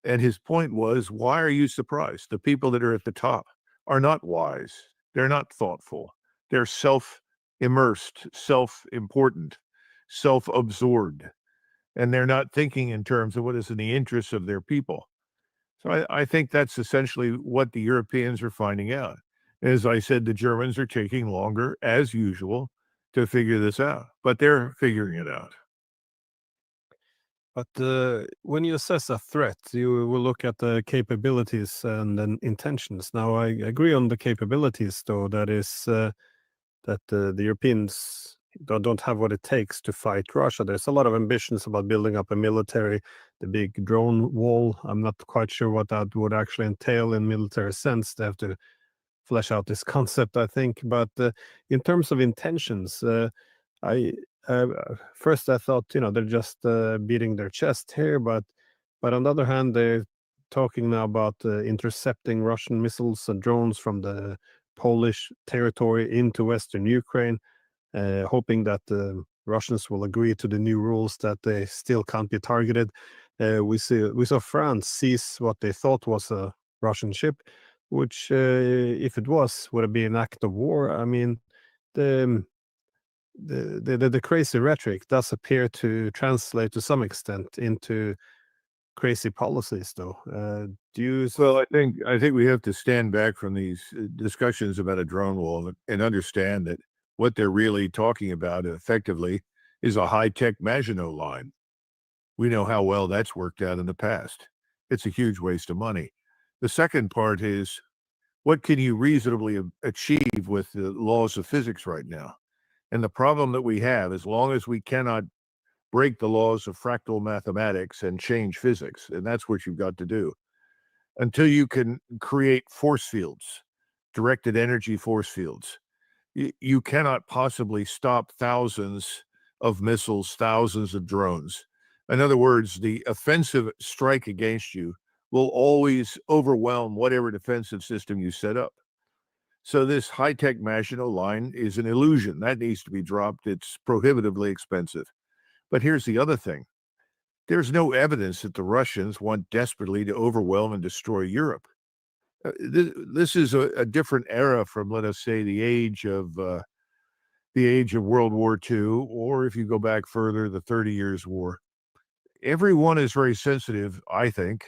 S4: And his point was, why are you surprised? The people that are at the top are not wise. They're not thoughtful. They're self-immersed, self-important, self-absorbed. And they're not thinking in terms of what is in the interests of their people. So I think that's essentially what the Europeans are finding out. As I said, the Germans are taking longer, as usual, to figure this out. But they're figuring it out.
S12: But when you assess a threat, you will look at the capabilities and then intentions. Now, I agree on the capabilities, though, that is that the Europeans don't have what it takes to fight Russia. There's a lot of ambitions about building up a military, the big drone wall. I'm not quite sure what that would actually entail in military sense. They have to flesh out this concept, I think. But in terms of intentions, first I thought, they're just beating their chest here, but on the other hand, they're talking now about intercepting Russian missiles and drones from the Polish territory into Western Ukraine, hoping that the Russians will agree to the new rules that they still can't be targeted. We saw France seize what they thought was a Russian ship, which, if it was, would have been an act of war. I mean, the crazy rhetoric does appear to translate to some extent into crazy policies, though. Do you?
S4: Well, I think we have to stand back from these discussions about a drone wall and understand that what they're really talking about effectively is a high-tech Maginot Line. We know how well that's worked out in the past. It's a huge waste of money. The second part is, what can you reasonably achieve with the laws of physics right now? And the problem that we have, as long as we cannot break the laws of fractal mathematics and change physics, and that's what you've got to do, until you can create force fields, directed energy force fields, you cannot possibly stop thousands of missiles, thousands of drones. In other words, the offensive strike against you will always overwhelm whatever defensive system you set up. So this high-tech Maginot Line is an illusion. That needs to be dropped. It's prohibitively expensive. But here's the other thing. There's no evidence that the Russians want desperately to overwhelm and destroy Europe. This is a different era from, let us say, the age of World War II, or if you go back further, the 30 Years' War. Everyone is very sensitive, I think,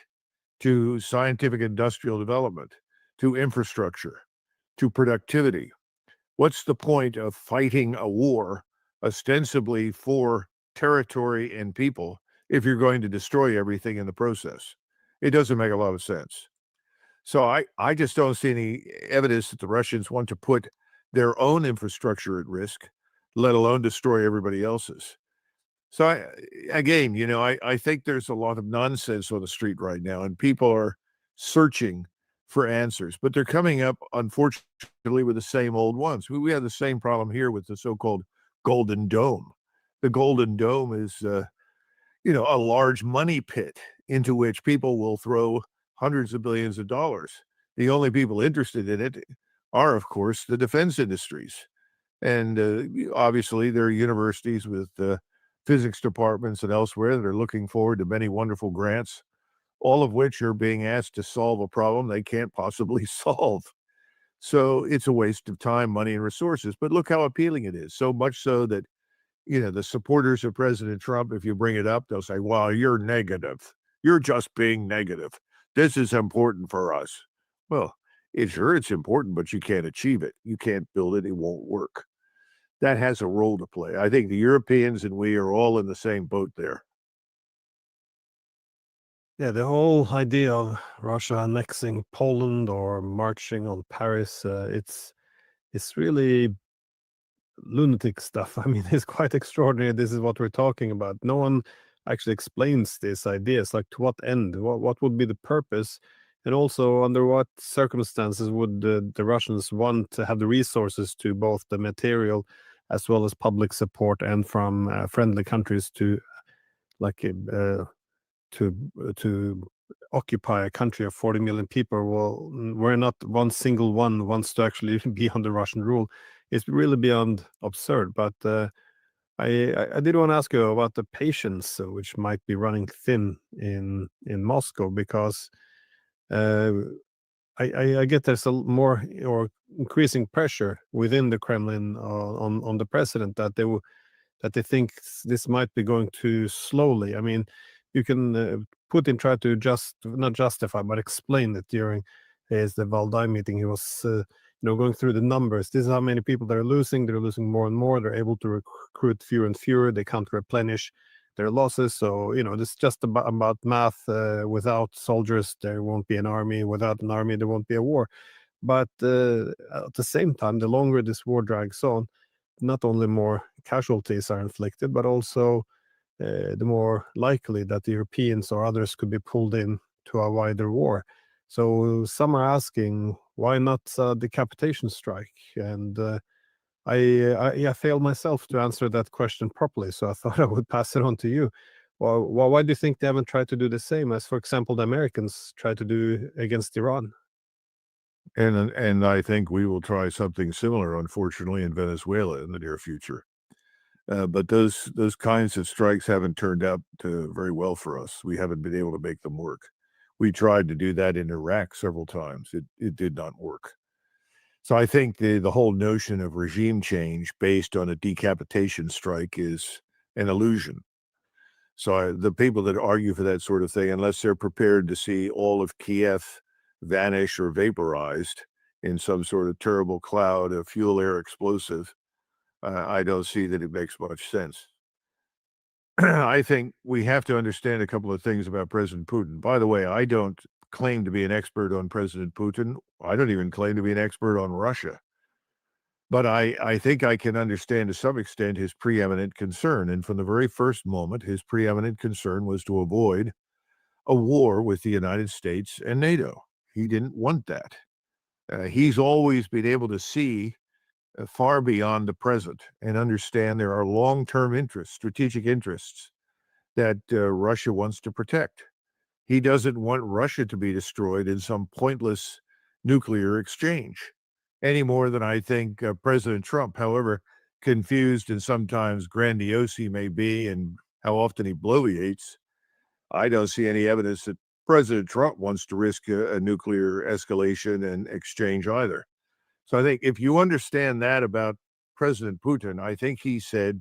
S4: to scientific industrial development, to infrastructure, to productivity. What's the point of fighting a war ostensibly for territory and people if you're going to destroy everything in the process? It doesn't make a lot of sense. So I just don't see any evidence that the Russians want to put their own infrastructure at risk, let alone destroy everybody else's. So I think there's a lot of nonsense on the street right now, and people are searching for answers, but they're coming up, unfortunately, with the same old ones. We have the same problem here with the so-called Golden Dome. The Golden Dome is, a large money pit into which people will throw hundreds of billions of dollars. The only people interested in it are, of course, the defense industries. And obviously, there are universities with physics departments and elsewhere that are looking forward to many wonderful grants, all of which are being asked to solve a problem they can't possibly solve. So it's a waste of time, money, and resources. But look how appealing it is. So much so that, the supporters of President Trump, if you bring it up, they'll say, well, you're negative. You're just being negative. This is important for us. Well, it's important, but you can't achieve it. You can't build it. It won't work. That has a role to play. I think the Europeans and we are all in the same boat there.
S12: Yeah, the whole idea of Russia annexing Poland or marching on Paris, it's really lunatic stuff. I mean, it's quite extraordinary. This is what we're talking about. No one actually explains these ideas, like to what end, what would be the purpose, and also under what circumstances would the Russians want to have the resources to both the material as well as public support and from friendly countries to to occupy a country of 40 million people. Well, where not one single one wants to actually be under Russian rule. It's really beyond absurd. But I did want to ask you about the patience, which might be running thin in Moscow, because I get there's a more or increasing pressure within the Kremlin on the president that they think this might be going too slowly. I mean, you can Putin tried to not justify but explain it during the Valdai meeting. He was going through the numbers. This is how many people they're losing. They're losing more and more. They're able to recruit fewer and fewer. They can't replenish their losses. So this is just about math. Without soldiers, there won't be an army. Without an army, there won't be a war. But at the same time, the longer this war drags on, not only more casualties are inflicted, but also the more likely that the Europeans or others could be pulled in to a wider war. So some are asking, why not a decapitation strike? And I failed myself to answer that question properly, so I thought I would pass it on to you. Well, why do you think they haven't tried to do the same as, for example, the Americans tried to do against Iran?
S4: And I think we will try something similar, unfortunately, in Venezuela in the near future. But those kinds of strikes haven't turned out very well for us. We haven't been able to make them work. We tried to do that in Iraq several times. It did not work.
S13: So I think the whole notion of regime change based on a decapitation strike is an illusion. So the people that argue for that sort of thing, unless they're prepared to see all of Kiev vanish or vaporized in some sort of terrible cloud of fuel air explosive, I don't see that it makes much sense. I think we have to understand a couple of things about President Putin. By the way, I don't claim to be an expert on President Putin. I don't even claim to be an expert on Russia. But I think I can understand to some extent his preeminent concern. And from the very first moment, his preeminent concern was to avoid a war with the United States and NATO. He didn't want that. He's always been able to see far beyond the present and understand there are long-term interests, strategic interests that Russia wants to protect. He doesn't want Russia to be destroyed in some pointless nuclear exchange any more than I think President Trump, however confused and sometimes grandiose he may be and how often he bloviates, I don't see any evidence that President Trump wants to risk a nuclear escalation and exchange either. So I think if you understand that about President Putin, I think he said,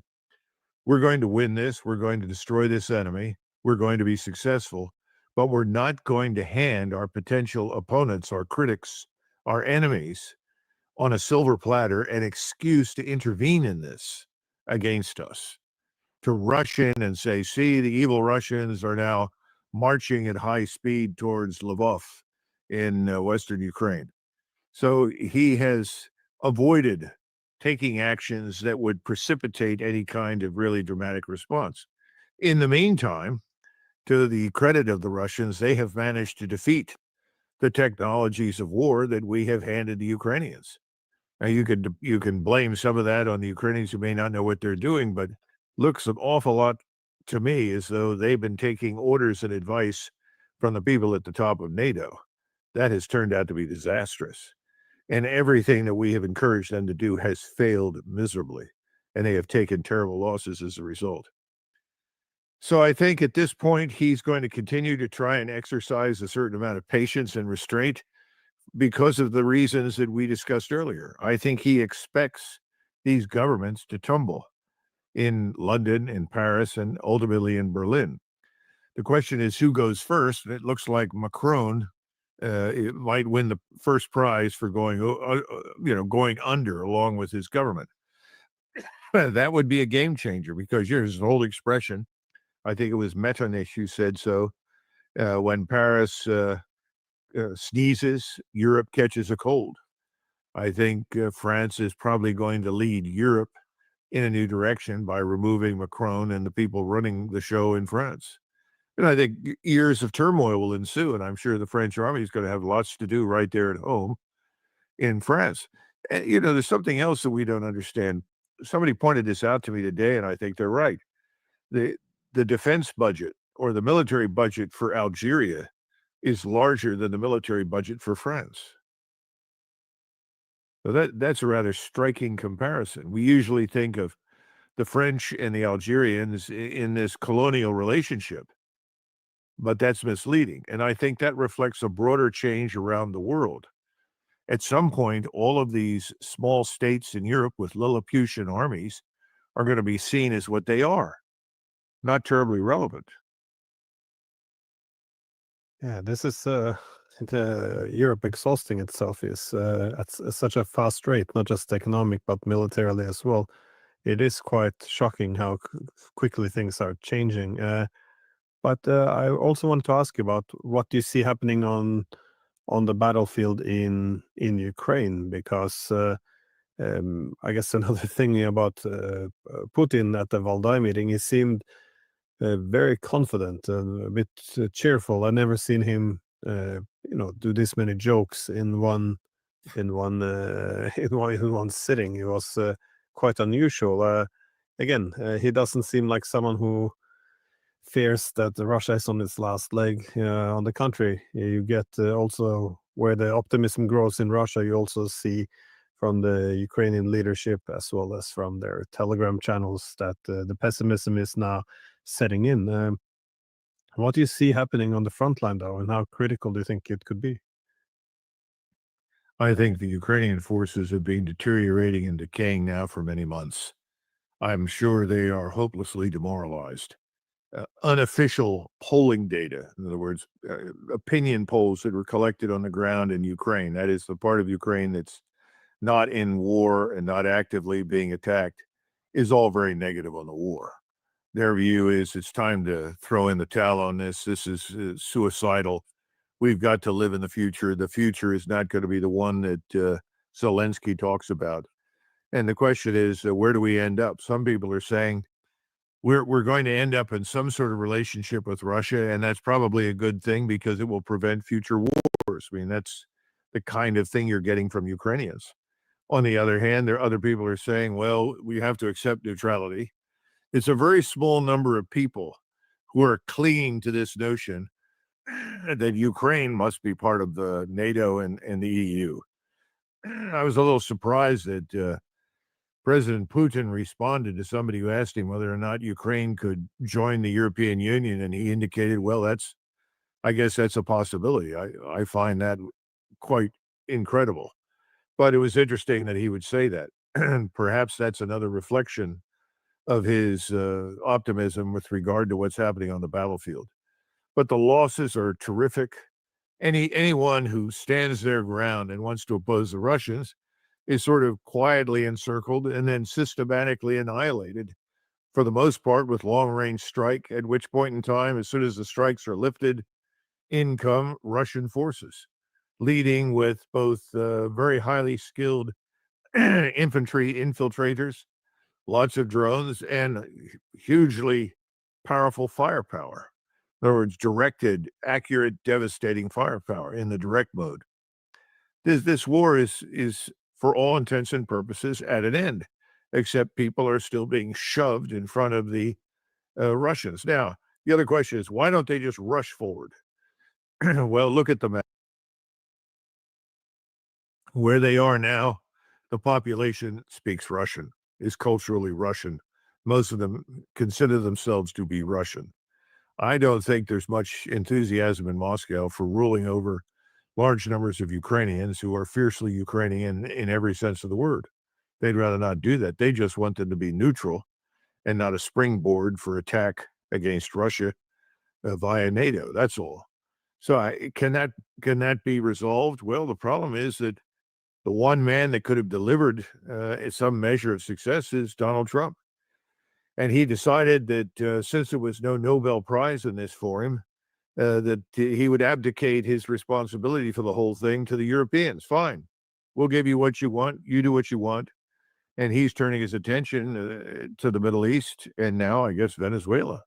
S13: we're going to win this, we're going to destroy this enemy, we're going to be successful, but we're not going to hand our potential opponents, our critics, our enemies on a silver platter an excuse to intervene in this against us, to rush in and say, see, the evil Russians are now marching at high speed towards Lvov in Western Ukraine. So he has avoided taking actions that would precipitate any kind of really dramatic response. In the meantime, to the credit of the Russians, they have managed to defeat the technologies of war that we have handed the Ukrainians. Now, you can blame some of that on the Ukrainians who may not know what they're doing, but looks an awful lot to me as though they've been taking orders and advice from the people at the top of NATO. That has turned out to be disastrous. And everything that we have encouraged them to do has failed miserably, and they have taken terrible losses as a result. So I think at this point, he's going to continue to try and exercise a certain amount of patience and restraint because of the reasons that we discussed earlier. I think he expects these governments to tumble in London, in Paris, and ultimately in Berlin. The question is who goes first, and it looks like Macron it might win the first prize for going under along with his government. That would be a game changer because here's an old expression. I think it was Metternich who said so. When Paris sneezes, Europe catches a cold. I think France is probably going to lead Europe in a new direction by removing Macron and the people running the show in France. And I think years of turmoil will ensue, and I'm sure the French army is going to have lots to do right there at home in France. And, there's something else that we don't understand. Somebody pointed this out to me today, and I think they're right. The defense budget or the military budget for Algeria is larger than the military budget for France. So that's a rather striking comparison. We usually think of the French and the Algerians in this colonial relationship, but that's misleading. And I think that reflects a broader change around the world. At some point, all of these small states in Europe with Lilliputian armies are going to be seen as what they are, not terribly relevant.
S12: Yeah, this is Europe exhausting itself is at such a fast rate, not just economic, but militarily as well. It is quite shocking how quickly things are changing. But I also want to ask you about what you see happening on the battlefield in Ukraine, because I guess another thing about Putin at the Valdai meeting, he seemed very confident and a bit cheerful. I've never seen him, do this many jokes in one sitting. It was quite unusual. Again, he doesn't seem like someone who fears that Russia is on its last leg. On the contrary, you get also where the optimism grows in Russia, you also see from the Ukrainian leadership as well as from their Telegram channels that the pessimism is now setting in. What do you see happening on the front line, though, and how critical do you think it could be?
S13: I think the Ukrainian forces have been deteriorating and decaying now for many months. I'm sure they are hopelessly demoralized. Unofficial polling data, in other words, opinion polls that were collected on the ground in Ukraine, that is the part of Ukraine that's not in war and not actively being attacked, is all very negative on the war. Their view is it's time to throw in the towel on this. This is suicidal. We've got to live in the future. The future is not going to be the one that Zelensky talks about. And the question is, where do we end up? Some people are saying we're going to end up in some sort of relationship with Russia, and that's probably a good thing because it will prevent future wars. I mean, that's the kind of thing you're getting from Ukrainians. On the other hand, there are other people who are saying, well, we have to accept neutrality. It's a very small number of people who are clinging to this notion that Ukraine must be part of the NATO and the EU. I was a little surprised that President Putin responded to somebody who asked him whether or not Ukraine could join the European Union, and he indicated, well, I guess that's a possibility. I find that quite incredible. But it was interesting that he would say that. Perhaps that's another reflection of his optimism with regard to what's happening on the battlefield. But the losses are terrific. Anyone who stands their ground and wants to oppose the Russians is sort of quietly encircled and then systematically annihilated, for the most part, with long-range strike, at which point in time, as soon as the strikes are lifted, in come Russian forces, leading with both very highly skilled infantry infiltrators, lots of drones, and hugely powerful firepower. In other words, directed, accurate, devastating firepower in the direct mode. This war is for all intents and purposes at an end, except people are still being shoved in front of the Russians. Now, the other question is, why don't they just rush forward? Well, look at the map. Where they are now, the population speaks Russian, is culturally Russian. Most of them consider themselves to be Russian. I don't think there's much enthusiasm in Moscow for ruling over large numbers of Ukrainians who are fiercely Ukrainian in every sense of the word. They'd rather not do that. They just want them to be neutral and not a springboard for attack against Russia via NATO. That's all. So can that be resolved? Well, the problem is that the one man that could have delivered some measure of success is Donald Trump. And he decided that since there was no Nobel Prize in this for him, that he would abdicate his responsibility for the whole thing to the Europeans. Fine, we'll give you what you want. You do what you want. And he's turning his attention to the Middle East and now, I guess, Venezuela.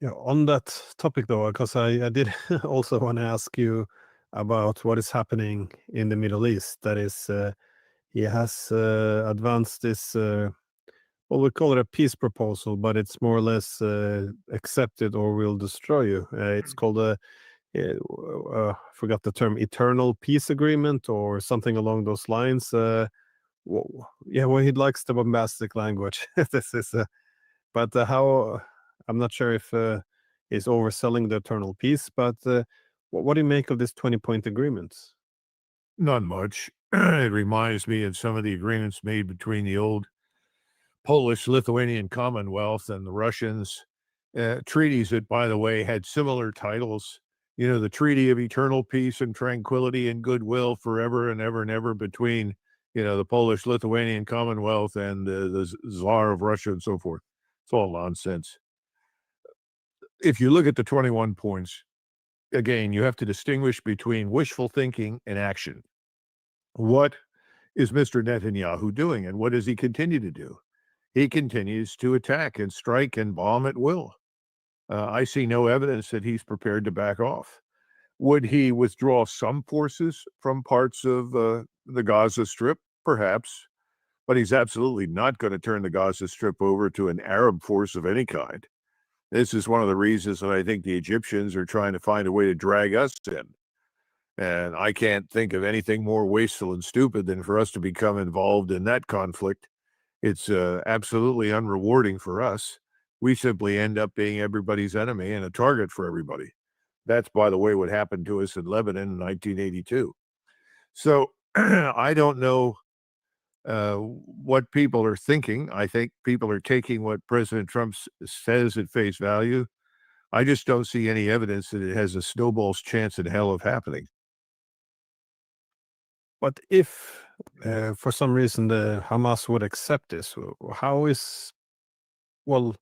S12: Yeah, on that topic though, because I did also want to ask you about what is happening in the Middle East. That is, he has advanced this, well, we call it a peace proposal, but it's more or less accepted or will destroy you. It's called forgot the term, eternal peace agreement or something along those lines. Well, he likes the bombastic language. This is, but how? I'm not sure if he's overselling the eternal peace, but what do you make of this 20-point agreement?
S13: Not much. It reminds me of some of the agreements made between the old Polish-Lithuanian Commonwealth and the Russians. Treaties that, by the way, had similar titles. You know, the Treaty of Eternal Peace and Tranquility and Goodwill forever and ever and ever between, the Polish-Lithuanian Commonwealth and the Tsar of Russia and so forth. It's all nonsense. If you look at the 21 points, again, you have to distinguish between wishful thinking and action. What is Mr. Netanyahu doing, and what does he continue to do? He continues to attack and strike and bomb at will. I see no evidence that he's prepared to back off. Would he withdraw some forces from parts of the Gaza Strip? Perhaps. But he's absolutely not going to turn the Gaza Strip over to an Arab force of any kind. This is one of the reasons that I think the Egyptians are trying to find a way to drag us in. And I can't think of anything more wasteful and stupid than for us to become involved in that conflict. It's absolutely unrewarding for us. We simply end up being everybody's enemy and a target for everybody. That's, by the way, what happened to us in Lebanon in 1982. So I don't know what people are thinking. I think people are taking what President Trump says at face value. I just don't see any evidence that it has a snowball's chance in hell of happening.
S12: But if for some reason the Hamas would accept this, how is, well,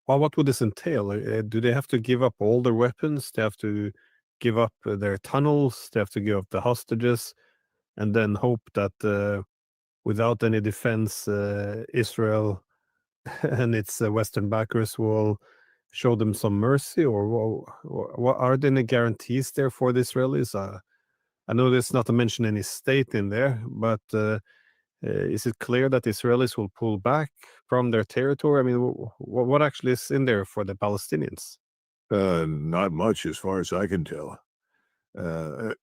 S12: what would this entail? Do they have to give up all their weapons? They have to give up their tunnels? They have to give up the hostages, and then hope that without any defense, Israel and its Western backers will show them some mercy? Or what are there any guarantees there for the Israelis? I know there's not to mention any state in there, but is it clear that Israelis will pull back from their territory? I mean, what actually is in there for the Palestinians?
S13: Not much, as far as I can tell.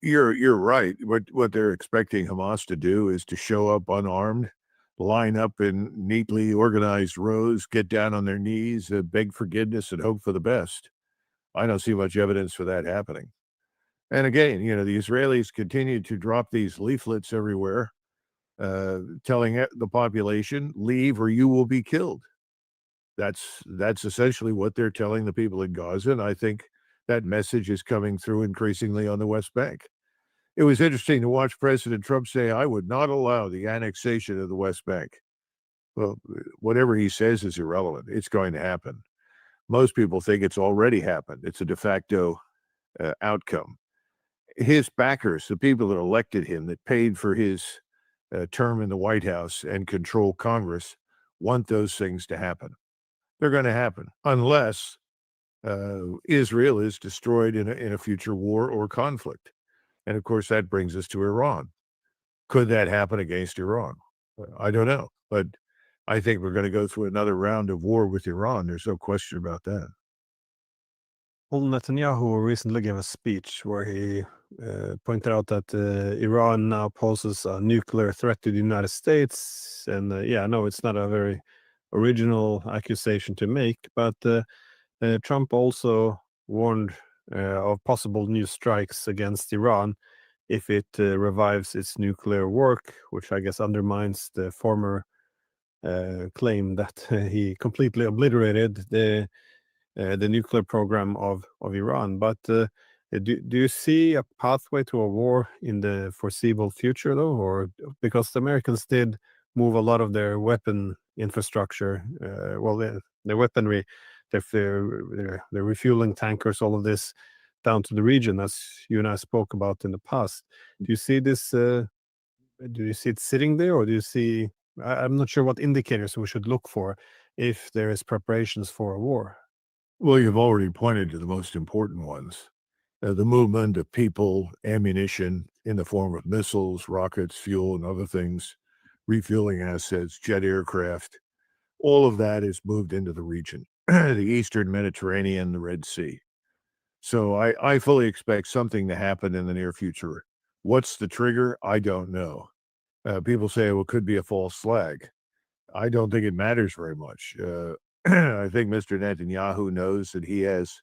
S13: You're right. What they're expecting Hamas to do is to show up unarmed, line up in neatly organized rows, get down on their knees, beg forgiveness, and hope for the best. I don't see much evidence for that happening. And again, the Israelis continue to drop these leaflets everywhere, telling the population, leave or you will be killed. That's essentially what they're telling the people in Gaza, and I think that message is coming through increasingly on the West Bank. It was interesting to watch President Trump say, I would not allow the annexation of the West Bank. Well, whatever he says is irrelevant. It's going to happen. Most people think it's already happened. It's a de facto outcome. His backers, the people that elected him, that paid for his term in the White House and control Congress, want those things to happen. They're going to happen unless Israel is destroyed in a future war or conflict. And of course, that brings us to Iran. Could that happen against Iran? I don't know. But I think we're going to go through another round of war with Iran. There's no question about that.
S12: Well, Netanyahu recently gave a speech where he pointed out that Iran now poses a nuclear threat to the United States. And I know it's not a very original accusation to make, but Trump also warned of possible new strikes against Iran if it revives its nuclear work, which I guess undermines the former claim that he completely obliterated the nuclear program of Iran. But do you see a pathway to a war in the foreseeable future, though? Or because the Americans did move a lot of their weapon infrastructure, their weaponry, their refueling tankers, all of this down to the region, as you and I spoke about in the past. Do you see this? Do you see it sitting there, or do you see? I'm not sure what indicators we should look for if there is preparations for a war.
S13: Well, you've already pointed to the most important ones. The movement of people, ammunition in the form of missiles, rockets, fuel, and other things, refueling assets, jet aircraft, all of that is moved into the region, the Eastern Mediterranean, the Red Sea. So I fully expect something to happen in the near future. What's the trigger? I don't know. People say, well, it could be a false flag. I don't think it matters very much. I think Mr. Netanyahu knows that he has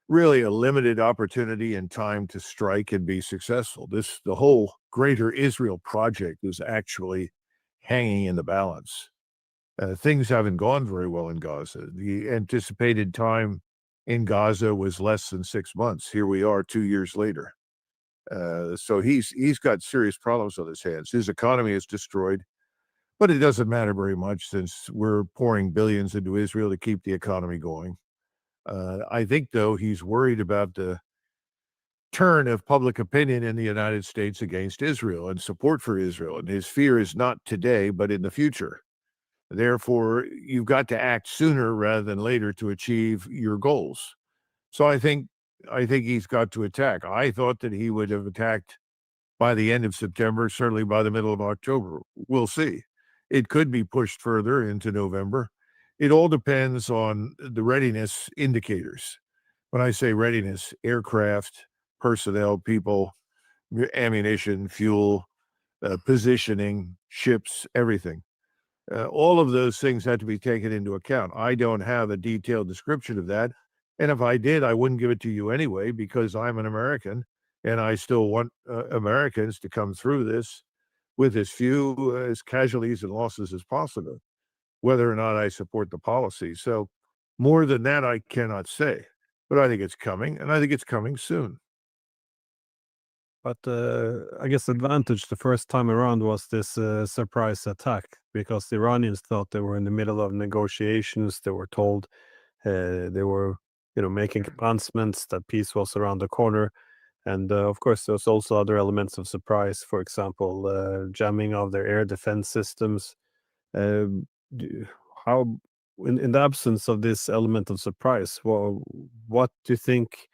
S13: really a limited opportunity and time to strike and be successful. The whole greater Israel project is actually hanging in the balance. Things haven't gone very well in Gaza. The anticipated time in Gaza was less than 6 months. Here we are 2 years later. So he's got serious problems on his hands. His economy is destroyed, but it doesn't matter very much since we're pouring billions into Israel to keep the economy going. I think, though, he's worried about the turn of public opinion in the United States against Israel and support for Israel. And his fear is not today, but in the future. Therefore, you've got to act sooner rather than later to achieve your goals. So I think he's got to attack. I thought that he would have attacked by the end of September, certainly by the middle of October. We'll see. It could be pushed further into November. It all depends on the readiness indicators. When I say readiness, aircraft, personnel, people, ammunition, fuel, positioning, ships, everything. All of those things have to be taken into account. I don't have a detailed description of that. And if I did, I wouldn't give it to you anyway, because I'm an American and I still want Americans to come through this with as few as casualties and losses as possible, whether or not I support the policy. So more than that, I cannot say, but I think it's coming, and I think it's coming soon.
S12: But I guess the advantage the first time around was this surprise attack, because the Iranians thought they were in the middle of negotiations. They were told they were, making announcements that peace was around the corner. And of course, there's also other elements of surprise. For example, jamming of their air defense systems. How, in the absence of this element of surprise, what do you think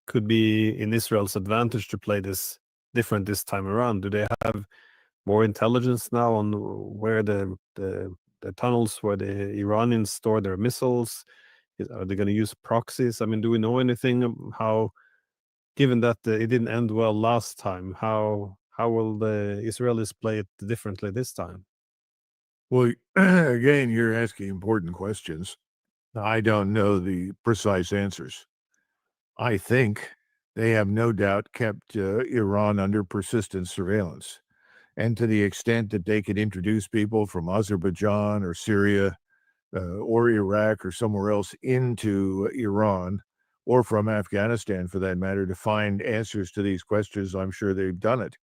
S12: could be in Israel's advantage to play this different this time around? Do they have more intelligence now on where the tunnels where the Iranians store their missiles? Are they going to use proxies? I mean, do we know anything how, given that it didn't end well last time, how will the Israelis play it differently this time?
S13: Well, again, you're asking important questions. I don't know the precise answers. I think they have no doubt kept Iran under persistent surveillance. And to the extent that they could introduce people from Azerbaijan or Syria or Iraq or somewhere else into Iran, or from Afghanistan for that matter, to find answers to these questions, I'm sure they've done it.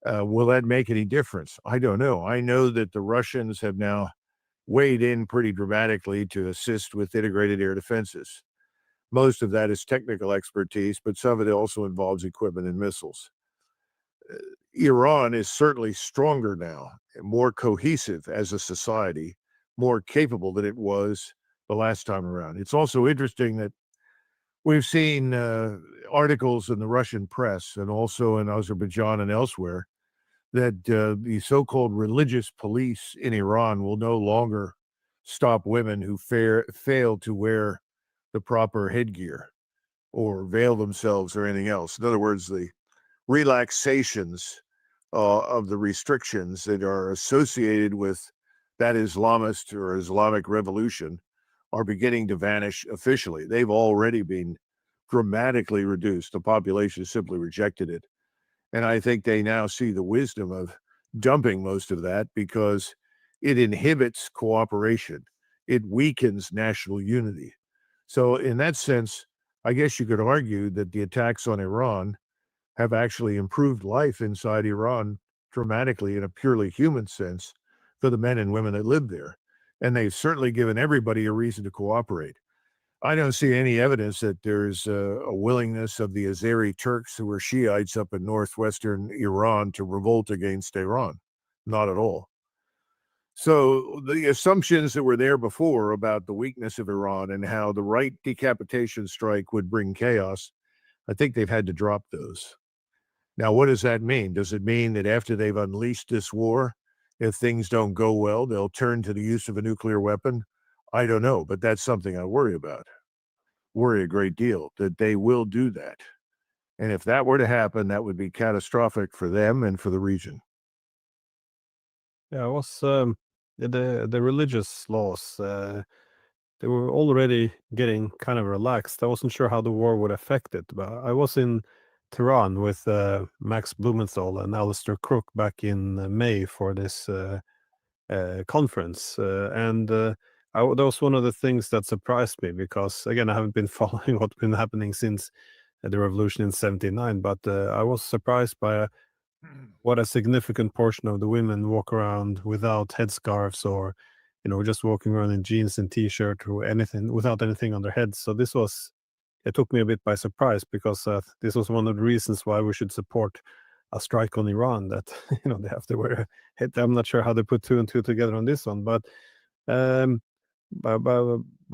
S13: Will that make any difference? I don't know. I know that the Russians have now weighed in pretty dramatically to assist with integrated air defenses. Most of that is technical expertise, but some of it also involves equipment and missiles. Iran is certainly stronger now, more cohesive as a society, more capable than it was the last time around. It's also interesting that we've seen articles in the Russian press and also in Azerbaijan and elsewhere that the so-called religious police in Iran will no longer stop women who fail to wear the proper headgear or veil themselves or anything else. In other words, the relaxations of the restrictions that are associated with that Islamist or Islamic revolution are beginning to vanish officially. They've already been dramatically reduced. The population simply rejected it. And I think they now see the wisdom of dumping most of that because it inhibits cooperation. It weakens national unity. So in that sense, I guess you could argue that the attacks on Iran have actually improved life inside Iran dramatically in a purely human sense for the men and women that live there. And they've certainly given everybody a reason to cooperate. I don't see any evidence that there's a willingness of the Azeri Turks, who are Shiites up in northwestern Iran, to revolt against Iran. Not at all. So the assumptions that were there before about the weakness of Iran and how the right decapitation strike would bring chaos, I think they've had to drop those. Now, what does that mean? Does it mean that after they've unleashed this war, if things don't go well, they'll turn to the use of a nuclear weapon? I don't know, but that's something I worry about. Worry a great deal that they will do that. And if that were to happen, that would be catastrophic for them and for the region.
S12: Yeah, it was the religious laws. They were already getting kind of relaxed. I wasn't sure how the war would affect it, but I was in Tehran with Max Blumenthal and Alistair Crook back in May for this conference, and that was one of the things that surprised me because, again, I haven't been following what's been happening since the revolution in '79, but I was surprised by what a significant portion of the women walk around without headscarves or, just walking around in jeans and t-shirt or anything, without anything on their heads. So it took me a bit by surprise because this was one of the reasons why we should support a strike on Iran, that they have to wear a head. I'm not sure how they put two and two together on this one, but it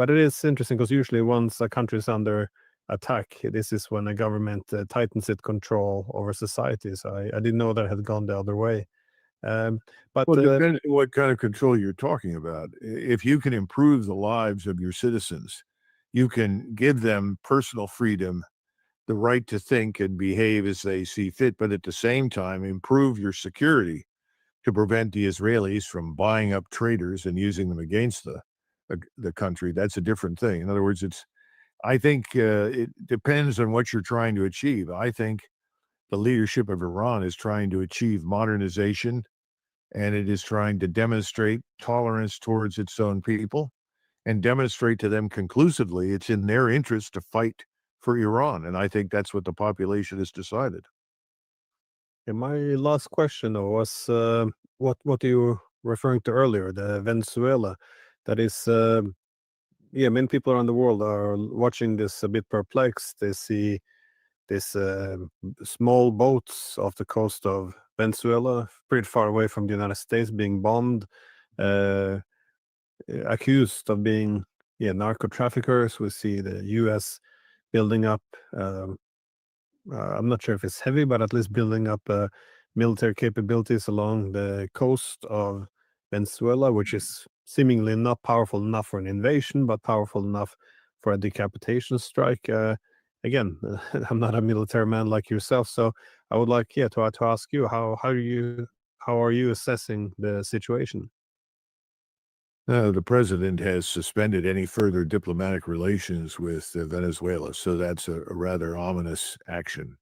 S12: is interesting because usually once a country is under attack, this is when a government tightens its control over society. So I didn't know that had gone the other way. But
S13: well, depending on what kind of control you're talking about. If you can improve the lives of your citizens, you can give them personal freedom, the right to think and behave as they see fit, but at the same time, improve your security to prevent the Israelis from buying up traitors and using them against the country. That's a different thing. In other words, I think it depends on what you're trying to achieve. I think the leadership of Iran is trying to achieve modernization, and it is trying to demonstrate tolerance towards its own people and demonstrate to them conclusively it's in their interest to fight for Iran. And I think that's what the population has decided.
S12: And my last question though, was what you were referring to earlier, the Venezuela. That is, many people around the world are watching this a bit perplexed. They see this small boats off the coast of Venezuela, pretty far away from the United States, being bombed, accused of being narco traffickers. We see the U.S. building up. I'm not sure if it's heavy, but at least building up military capabilities along the coast of Venezuela, which is seemingly not powerful enough for an invasion, but powerful enough for a decapitation strike. Again, I'm not a military man like yourself, so I would like to ask you how are you assessing the situation?
S13: The president has suspended any further diplomatic relations with Venezuela, so that's a rather ominous action.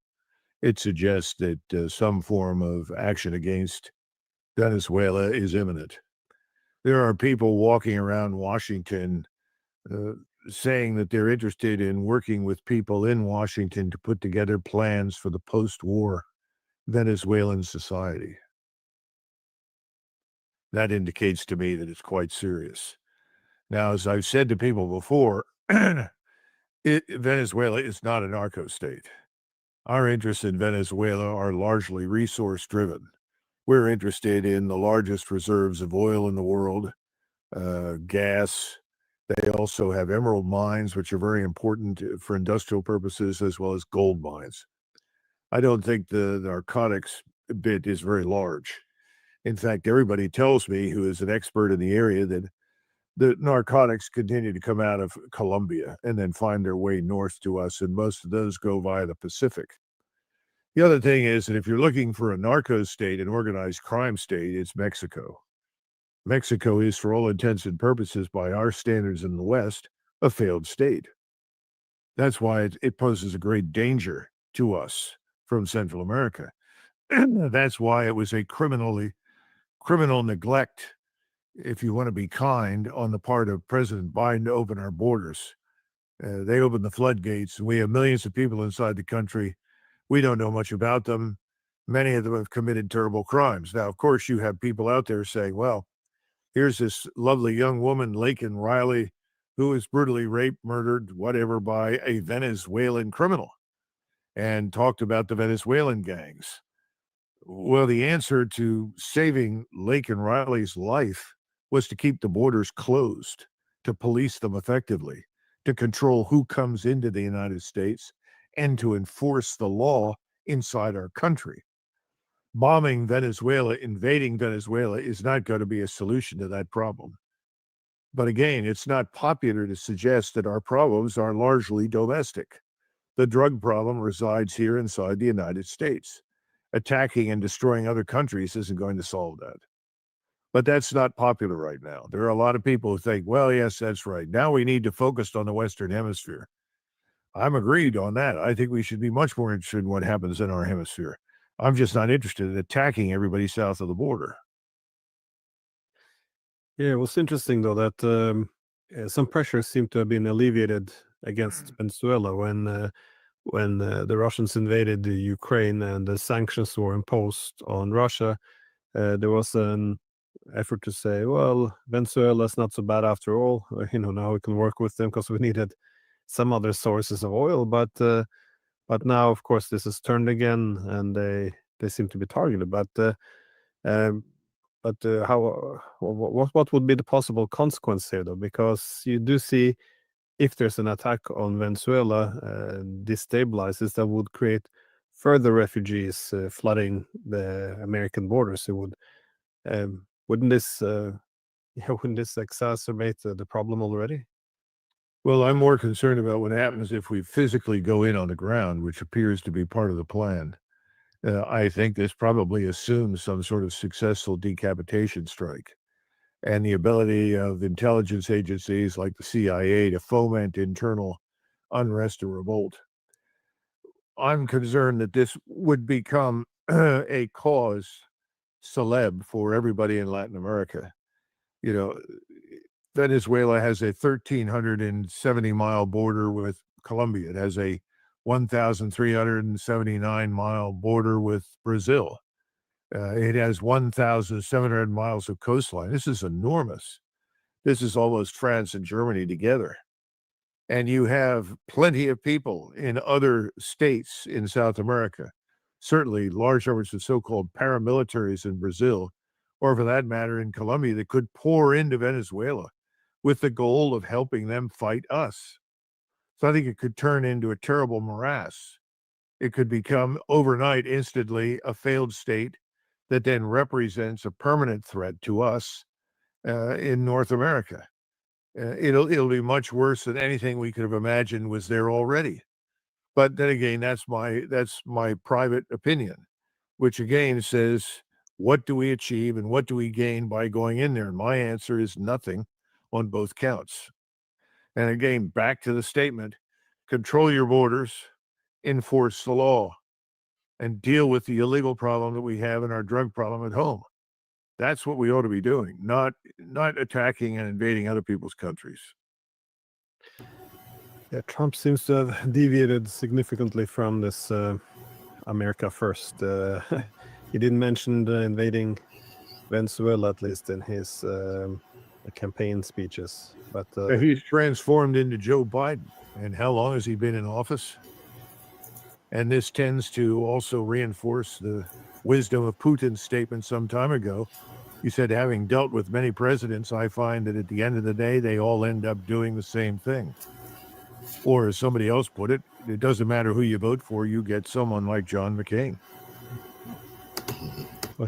S13: It suggests that some form of action against Venezuela is imminent. There are people walking around Washington saying that they're interested in working with people in Washington to put together plans for the post-war Venezuelan society. That indicates to me that it's quite serious. Now, as I've said to people before, Venezuela is not a narco state. Our interests in Venezuela are largely resource-driven. We're interested in the largest reserves of oil in the world, gas. They also have emerald mines, which are very important for industrial purposes, as well as gold mines. I don't think the narcotics bit is very large. In fact, everybody tells me, who is an expert in the area, that the narcotics continue to come out of Colombia and then find their way north to us, and most of those go via the Pacific. The other thing is that if you're looking for a narco state, an organized crime state, it's Mexico. Mexico is, for all intents and purposes, by our standards in the West, a failed state. That's why it poses a great danger to us from Central America. That's why it was a criminal neglect, if you want to be kind, on the part of President Biden to open our borders. They opened the floodgates, and we have millions of people inside the country. We don't know much about them. Many of them have committed terrible crimes. Now, of course, you have people out there saying, well, here's this lovely young woman, Laken Riley, who was brutally raped, murdered, whatever, by a Venezuelan criminal, and talked about the Venezuelan gangs. Well, the answer to saving Laken Riley's life was to keep the borders closed, to police them effectively, to control who comes into the United States, and to enforce the law inside our country. Bombing Venezuela, invading Venezuela is not going to be a solution to that problem. But again, it's not popular to suggest that our problems are largely domestic. The drug problem resides here inside the United States. Attacking and destroying other countries isn't going to solve that. But that's not popular right now. There are a lot of people who think, well, yes, that's right. Now we need to focus on the Western Hemisphere. I'm agreed on that. I think we should be much more interested in what happens in our hemisphere. I'm just not interested in attacking everybody south of the border.
S12: Yeah, it was interesting, though, that some pressure seemed to have been alleviated against Venezuela when the Russians invaded the Ukraine and the sanctions were imposed on Russia. There was an effort to say, well, Venezuela's not so bad after all. Now we can work with them because we needed some other sources of oil. But now, of course, this is turned again, and they seem to be targeted. But what would be the possible consequence here, though? Because you do see, if there's an attack on Venezuela, destabilizes, that would create further refugees flooding the American borders. It would, wouldn't this exacerbate the problem already?
S13: Well, I'm more concerned about what happens if we physically go in on the ground, which appears to be part of the plan. I think this probably assumes some sort of successful decapitation strike, and the ability of intelligence agencies like the CIA to foment internal unrest or revolt. I'm concerned that this would become a cause celeb for everybody in Latin America. You know, Venezuela has a 1,370-mile border with Colombia. It has a 1,379-mile border with Brazil. It has 1,700 miles of coastline. This is enormous. This is almost France and Germany together. And you have plenty of people in other states in South America, certainly large numbers of so-called paramilitaries in Brazil, or for that matter in Colombia, that could pour into Venezuela with the goal of helping them fight us. So I think it could turn into a terrible morass. It could become overnight, instantly, a failed state that then represents a permanent threat to us in North America. It'll be much worse than anything we could have imagined was there already. But then again, that's my private opinion, which again says, what do we achieve and what do we gain by going in there? And my answer is nothing on both counts. And again, back to the statement, control your borders, enforce the law, and deal with the illegal problem that we have in our drug problem at home. That's what we ought to be doing, not attacking and invading other people's countries.
S12: Yeah, Trump seems to have deviated significantly from this America First. He didn't mention invading Venezuela, at least in his campaign speeches. But
S13: he's transformed into Joe Biden. And how long has he been in office? And this tends to also reinforce the wisdom of Putin's statement some time ago. He said, having dealt with many presidents, I find that at the end of the day, they all end up doing the same thing. Or as somebody else put it, it doesn't matter who you vote for, you get someone like John McCain.
S12: Well,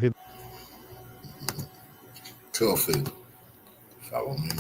S1: Feel free. Follow me.